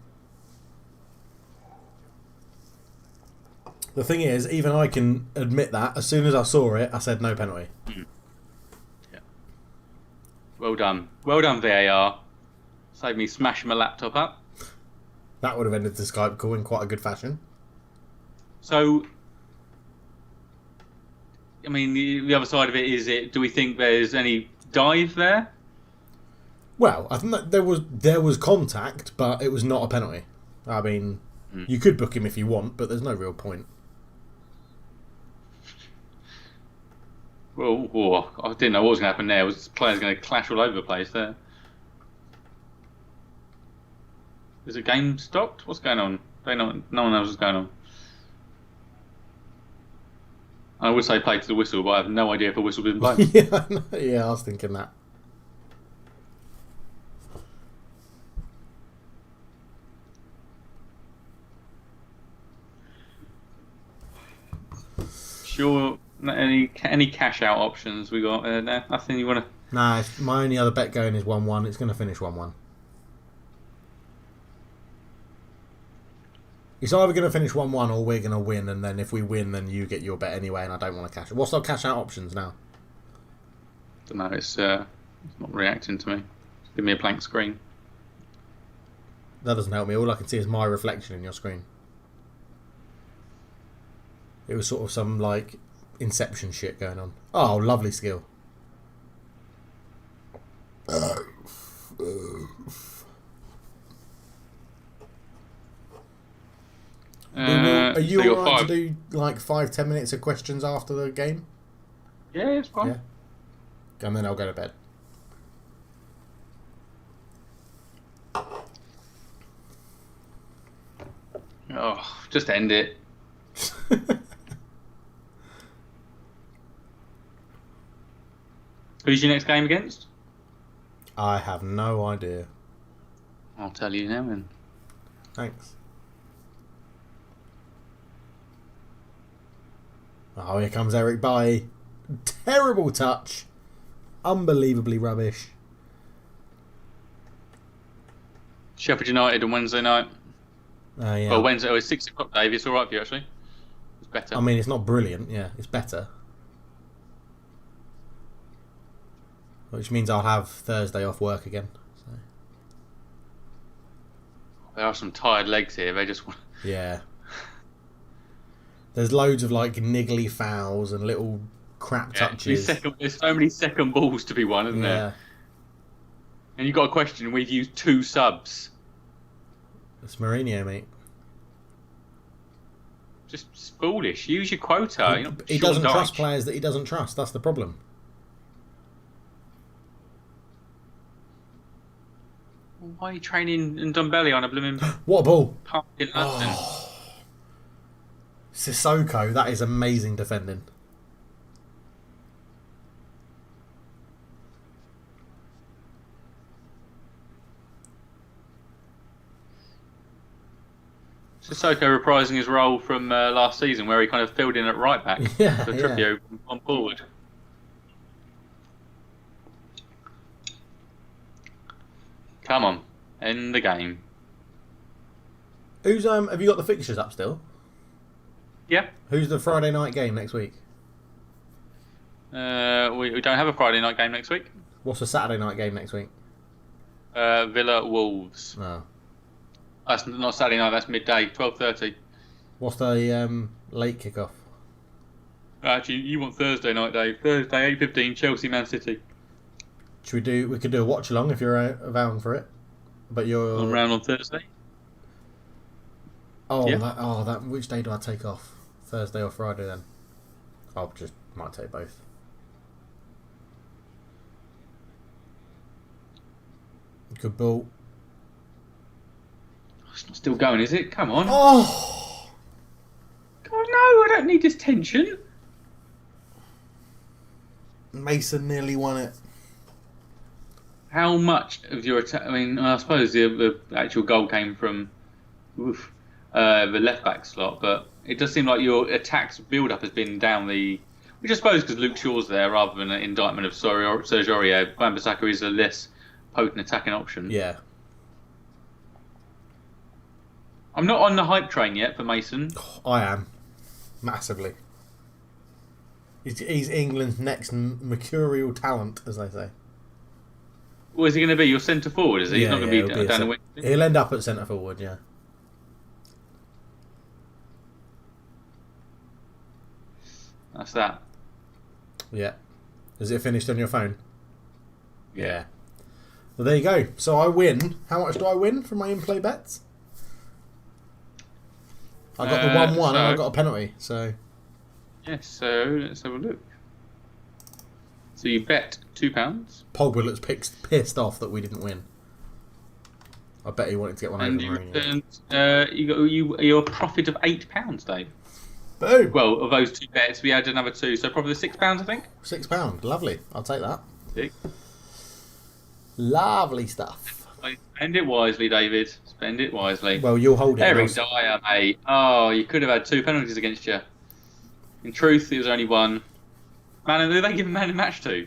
The thing is, even I can admit that. As soon as I saw it, I said no penalty. Yeah. Well done. Well done, VAR. Saved me smashing my laptop up. That would have ended the Skype call in quite a good fashion. So, I mean, the other side of it is, do we think there's any dive there? Well, I think that there was contact, but it was not a penalty. I mean, you could book him if you want, but there's no real point. Well, I didn't know what was going to happen there. Was players going to clash all over the place there? Is the game stopped? What's going on? No one knows what's going on. I would say play to the whistle, but I have no idea if a whistle been played. yeah, I was thinking that. Sure. Any cash out options we got? No, nothing you want to. Nah, my only other bet going is 1-1. It's going to finish 1-1. It's either going to finish 1-1 or we're going to win, and then if we win, then you get your bet anyway, and I don't want to cash it. What's our cash out options now? Don't know. It's not reacting to me. Give me a blank screen. That doesn't help me. All I can see is my reflection in your screen. It was sort of some like Inception shit going on. Oh, lovely skill. Are you so alright to do like 5-10 minutes of questions after the game? Yeah, it's fine. Yeah. And then I'll go to bed. Oh, just end it. Who's your next game against? I have no idea. I'll tell you now then. Thanks. Oh, here comes Eric Bailly. Terrible touch. Unbelievably rubbish. Sheffield United on Wednesday night. Yeah. Well, Wednesday. It's 6 o'clock, Dave. It's all right for you, actually. It's better. I mean, it's not brilliant. Yeah, it's better. Which means I'll have Thursday off work again. So. There are some tired legs here. They just want. Yeah. There's loads of like niggly fouls and little crap touches. There's so many second balls to be won, isn't there? And you've got a question. We've used 2 subs. It's Mourinho, mate. Just foolish. Use your quota. He doesn't trust players that he doesn't trust. That's the problem. Why are you training in Dumbelli on a blooming... What a ball. Park in London? Oh. Sissoko, that is amazing defending. Sissoko reprising his role from last season where he kind of filled in at right back for Trippier on board. Come on, end the game. Who's have you got the fixtures up still? Yeah. Who's the Friday night game next week? We don't have a Friday night game next week. What's the Saturday night game next week? Villa Wolves. Oh. That's not Saturday night. That's midday, 12:30. What's the late kickoff? Actually, you want Thursday night, Dave? Thursday, 8:15, Chelsea, Man City. We could do a watch along if you're around for it. But you're I'm around on Thursday. Oh, Yeah. which day do I take off? Thursday or Friday then? I'll just might take both. Good ball. It's not still going, is it? Come on. Oh! God, no, I don't need this tension. Mason nearly won it. How much of your attack? I mean, I suppose the actual goal came from the left back slot, but it does seem like your attacks build up has been down the. Which I suppose because Luke Shaw's there rather than an indictment of Serge Aurier, Wan-Bissaka is a less potent attacking option. Yeah. I'm not on the hype train yet for Mason. I am. Massively. He's England's next mercurial talent, as they say. Well, is he going to be your centre forward? Is he? He's not going to be down the wing. He'll end up at centre forward, yeah. That's that. Yeah. Is it finished on your phone? Yeah. Well, there you go. So I win. How much do I win from my in-play bets? I got the 1-1 and I got a penalty. So. Yes. So let's have a look. So you bet £2. Pogba looks pissed off that we didn't win. I bet he wanted to get one And over you Mourinho. returned your profit of £8, Dave. Boom! Well, of those two bets, we had another two, so probably £6, I think. £6. Lovely. I'll take that. See? Lovely stuff. Spend it wisely, David. Spend it wisely. Well, you'll hold it. Eric Dyer, mate. Oh, you could have had 2 penalties against you. In truth, it was only one. Man, who did they give a man of the match to?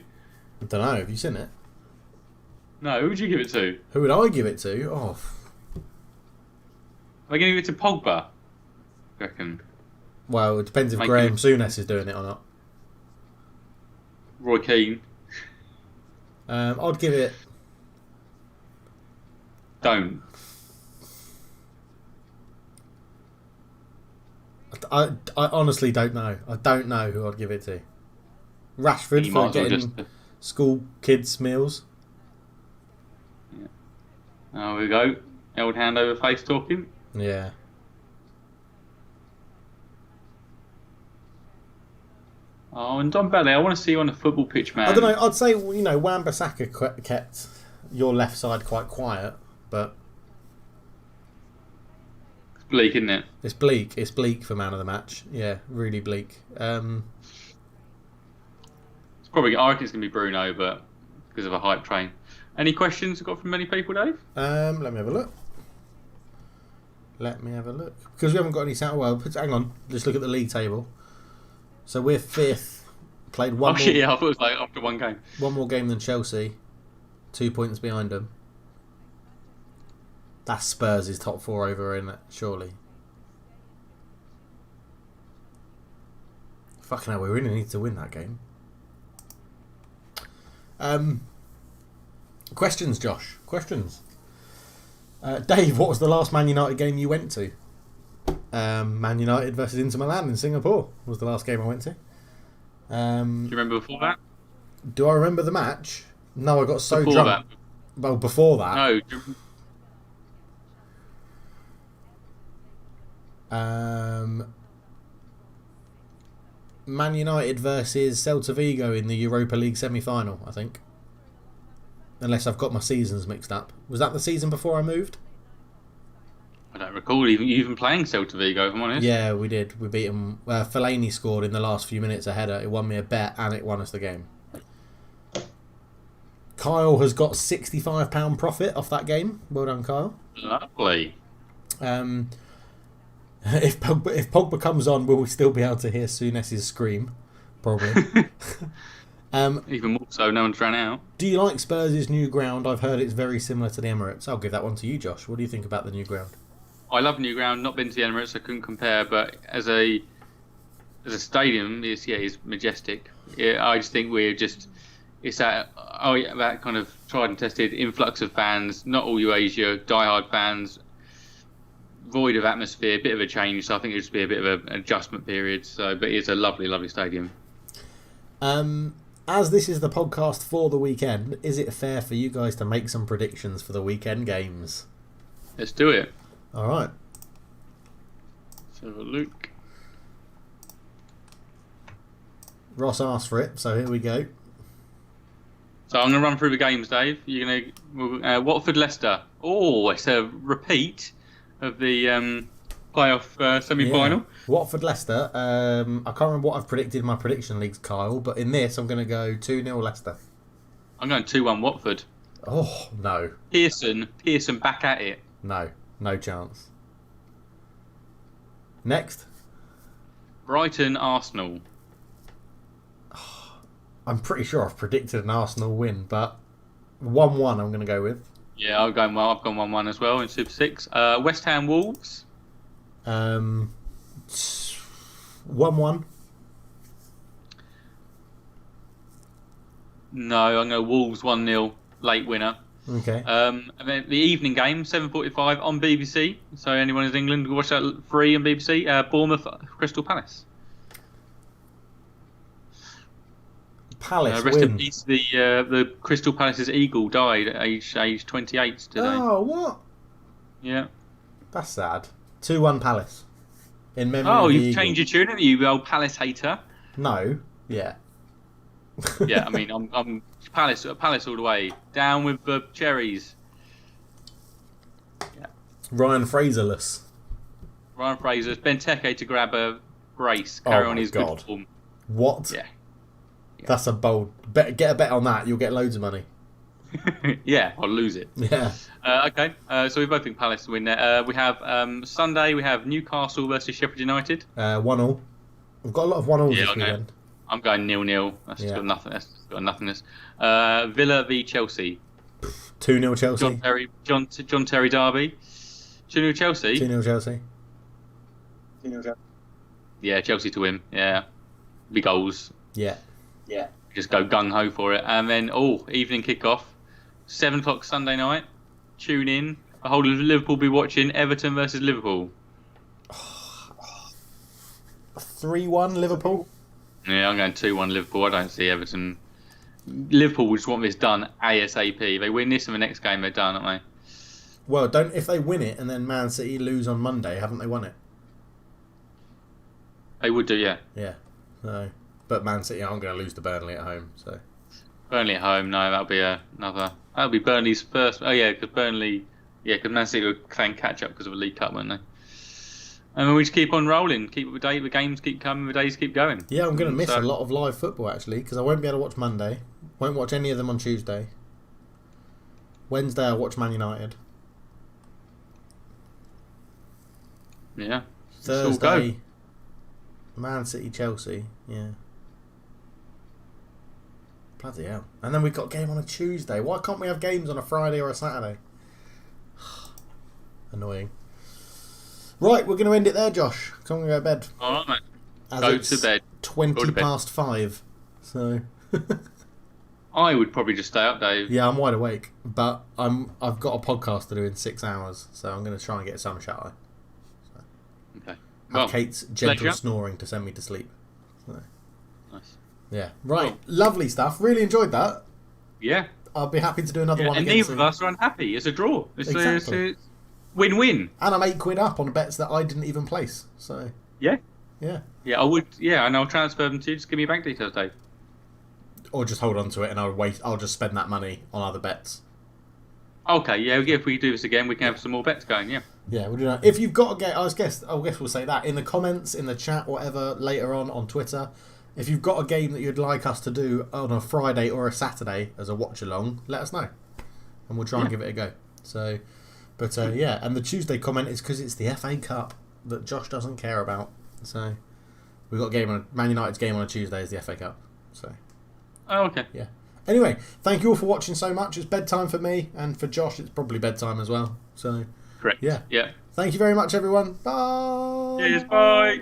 I don't know. Have you seen it? No, who would you give it to? Who would I give it to? Oh. Are they going to give it to Pogba? I reckon. Well, it depends if Graham Souness is doing it or not. Roy Keane. I'd give it. Don't. I honestly don't know. I don't know who I'd give it to. Rashford You for might as well getting school kids meals. Yeah. There we go. Old hand over face talking. Yeah. Oh, and Don Belly, I want to see you on the football pitch, man. I don't know. I'd say Wan-Bissaka kept your left side quite quiet, but It's bleak, isn't it? it's bleak. It's bleak for man of the match. Yeah, really bleak. It's probably. I reckon it's going to be Bruno, but because of a hype train. Any questions you got from many people, Dave? Let me have a look. Because we haven't got any sound. Well, hang on. Let's look at the league table. So we're 5th. Played one more. Yeah, I thought it was like after one game. One more game than Chelsea. 2 points behind them. That's Spurs' top 4 over, isn't it? Surely. Fucking hell, we really need to win that game. Questions, Josh. Questions. Dave, what was the last Man United game you went to? Man United versus Inter Milan in Singapore was the last game I went to. Do you remember before that? Do I remember the match? No, I got so Before drunk. that. Well, before that. No. Man United versus Celta Vigo in the Europa League semi-final, I think. Unless I've got my seasons mixed up. Was that the season before I moved? I don't recall even playing Celta Vigo, if I'm honest. Yeah, we did. We beat them. Fellaini scored in the last few minutes a header. It won me a bet and it won us the game. Kyle has got £65 profit off that game. Well done, Kyle. Lovely. If Pogba comes on, will we still be able to hear Souness's scream? Probably. Even more so, no one's ran out. Do you like Spurs' new ground? I've heard it's very similar to the Emirates. I'll give that one to you, Josh. What do you think about the new ground? I love new ground. Not been to the Emirates, I couldn't compare. But as a as a stadium, is majestic. Yeah, I just think it's that kind of tried and tested influx of fans. Not all Eurasia diehard fans, void of atmosphere, bit of a change. So I think it'll just be a bit of an adjustment period. So, but it's a lovely, lovely stadium. As this is the podcast for the weekend, is it fair for you guys to make some predictions for the weekend games? Let's do it. All right. Let's have a look. Ross asked for it, so here we go. So I'm going to run through the games, Dave. You're going to Watford-Leicester. Oh, it's a repeat of the playoff semi-final. Yeah. Watford-Leicester. I can't remember what I've predicted in my prediction leagues, Kyle, but in this I'm going to go 2-0 Leicester. I'm going 2-1 Watford. Oh, no. Pearson back at it. No chance. Next. Brighton-Arsenal. I'm pretty sure I've predicted an Arsenal win, but 1-1 I'm going to go with. Yeah, I've gone 1-1 as well in Super 6. West Ham Wolves. 1-1. No, I'm going Wolves 1-0 late winner. Okay. And then the evening game, 7:45 on BBC. So anyone in England can watch that free on BBC. Bournemouth Crystal Palace. Palace rest win. in peace. The Crystal Palace's eagle died at age 28 today. Oh, what? Yeah. That's sad. 2-1 Palace. In memory Oh, of the you've Eagle. changed your tune, haven't you old Palace hater? No. Yeah. Yeah, I mean, I'm Palace all the way. Down with the cherries. Yeah. Ryan Fraserless. Ryan Fraser, Benteke to grab a brace, carry on his God. good form. What? Yeah. That's a bold bet. Get a bet on that. You'll get loads of money. Yeah, I'll lose it. Yeah. Okay, so we both think Palace win there. We have Sunday. We have Newcastle versus Sheffield United. 1-1. We've got a lot of 1-0s this weekend. I'm going 0-0. That's got nothing. That's got nothingness. Villa v Chelsea. 2-0 Chelsea. John Terry Derby. 2-0 Chelsea. 2-0 Chelsea. Yeah, Chelsea to win. Yeah, big goals. Yeah. Just go gung ho for it, and then evening kickoff, 7 o'clock Sunday night. Tune in. The whole of Liverpool be watching Everton versus Liverpool. 3-1 Liverpool. Yeah, I'm going 2-1 Liverpool. I don't see Everton. Liverpool will just want this done ASAP. They win this and the next game they're done, aren't they? Well, if they win it and then Man City lose on Monday, haven't they won it? They would do, yeah. Yeah. No. But Man City aren't going to lose to Burnley at home, so. Burnley at home, no, that'll be that'll be Burnley's first. Oh yeah, because Burnley, because Man City were playing catch up because of a League Cup, weren't they? And then we just keep on rolling, keep up to date. The games keep coming, the days keep going. Yeah, I'm going to miss a lot of live football actually because I won't be able to watch Monday. Won't watch any of them on Tuesday. Wednesday I'll watch Man United. Yeah. Thursday, Man City, Chelsea. Yeah. Bloody hell. And then we've got a game on a Tuesday. Why can't we have games on a Friday or a Saturday? Annoying. Right, we're going to end it there, Josh. Come on, go to bed. All right, mate. As Go it's to bed. 20 past 5. So... I would probably just stay up, Dave. Yeah, I'm wide awake. But I've got a podcast to do in 6 hours. So I'm going to try and get some shut-eye. Okay. Have Kate's gentle pleasure. snoring to send me to sleep. So, Nice. yeah. Right. Lovely stuff. Really enjoyed that. Yeah. I'll be happy to do another one And again neither soon. of us are unhappy. It's a draw. It's Exactly. a win-win. And I'm £8 up on bets that I didn't even place. So, Yeah. yeah. Yeah, I would. Yeah, and I'll transfer them to you. Just give me your bank details, Dave. Or just hold on to it and I'll just spend that money on other bets. Okay, yeah, if we do this again, we can have some more bets going, yeah. Yeah, we'll do that. If you've got a game, I guess we'll say that in the comments, in the chat, whatever, later on Twitter. If you've got a game that you'd like us to do on a Friday or a Saturday as a watch-along, let us know. And we'll try and give it a go. So, but yeah, and the Tuesday comment is because it's the FA Cup that Josh doesn't care about. So, we've got a game on Man United's game on a Tuesday is the FA Cup. So, Oh, okay. yeah. Anyway, thank you all for watching so much. It's bedtime for me, and for Josh, it's probably bedtime as well. So, Correct. yeah. Yeah. Thank you very much, everyone. Bye. Cheers, bye.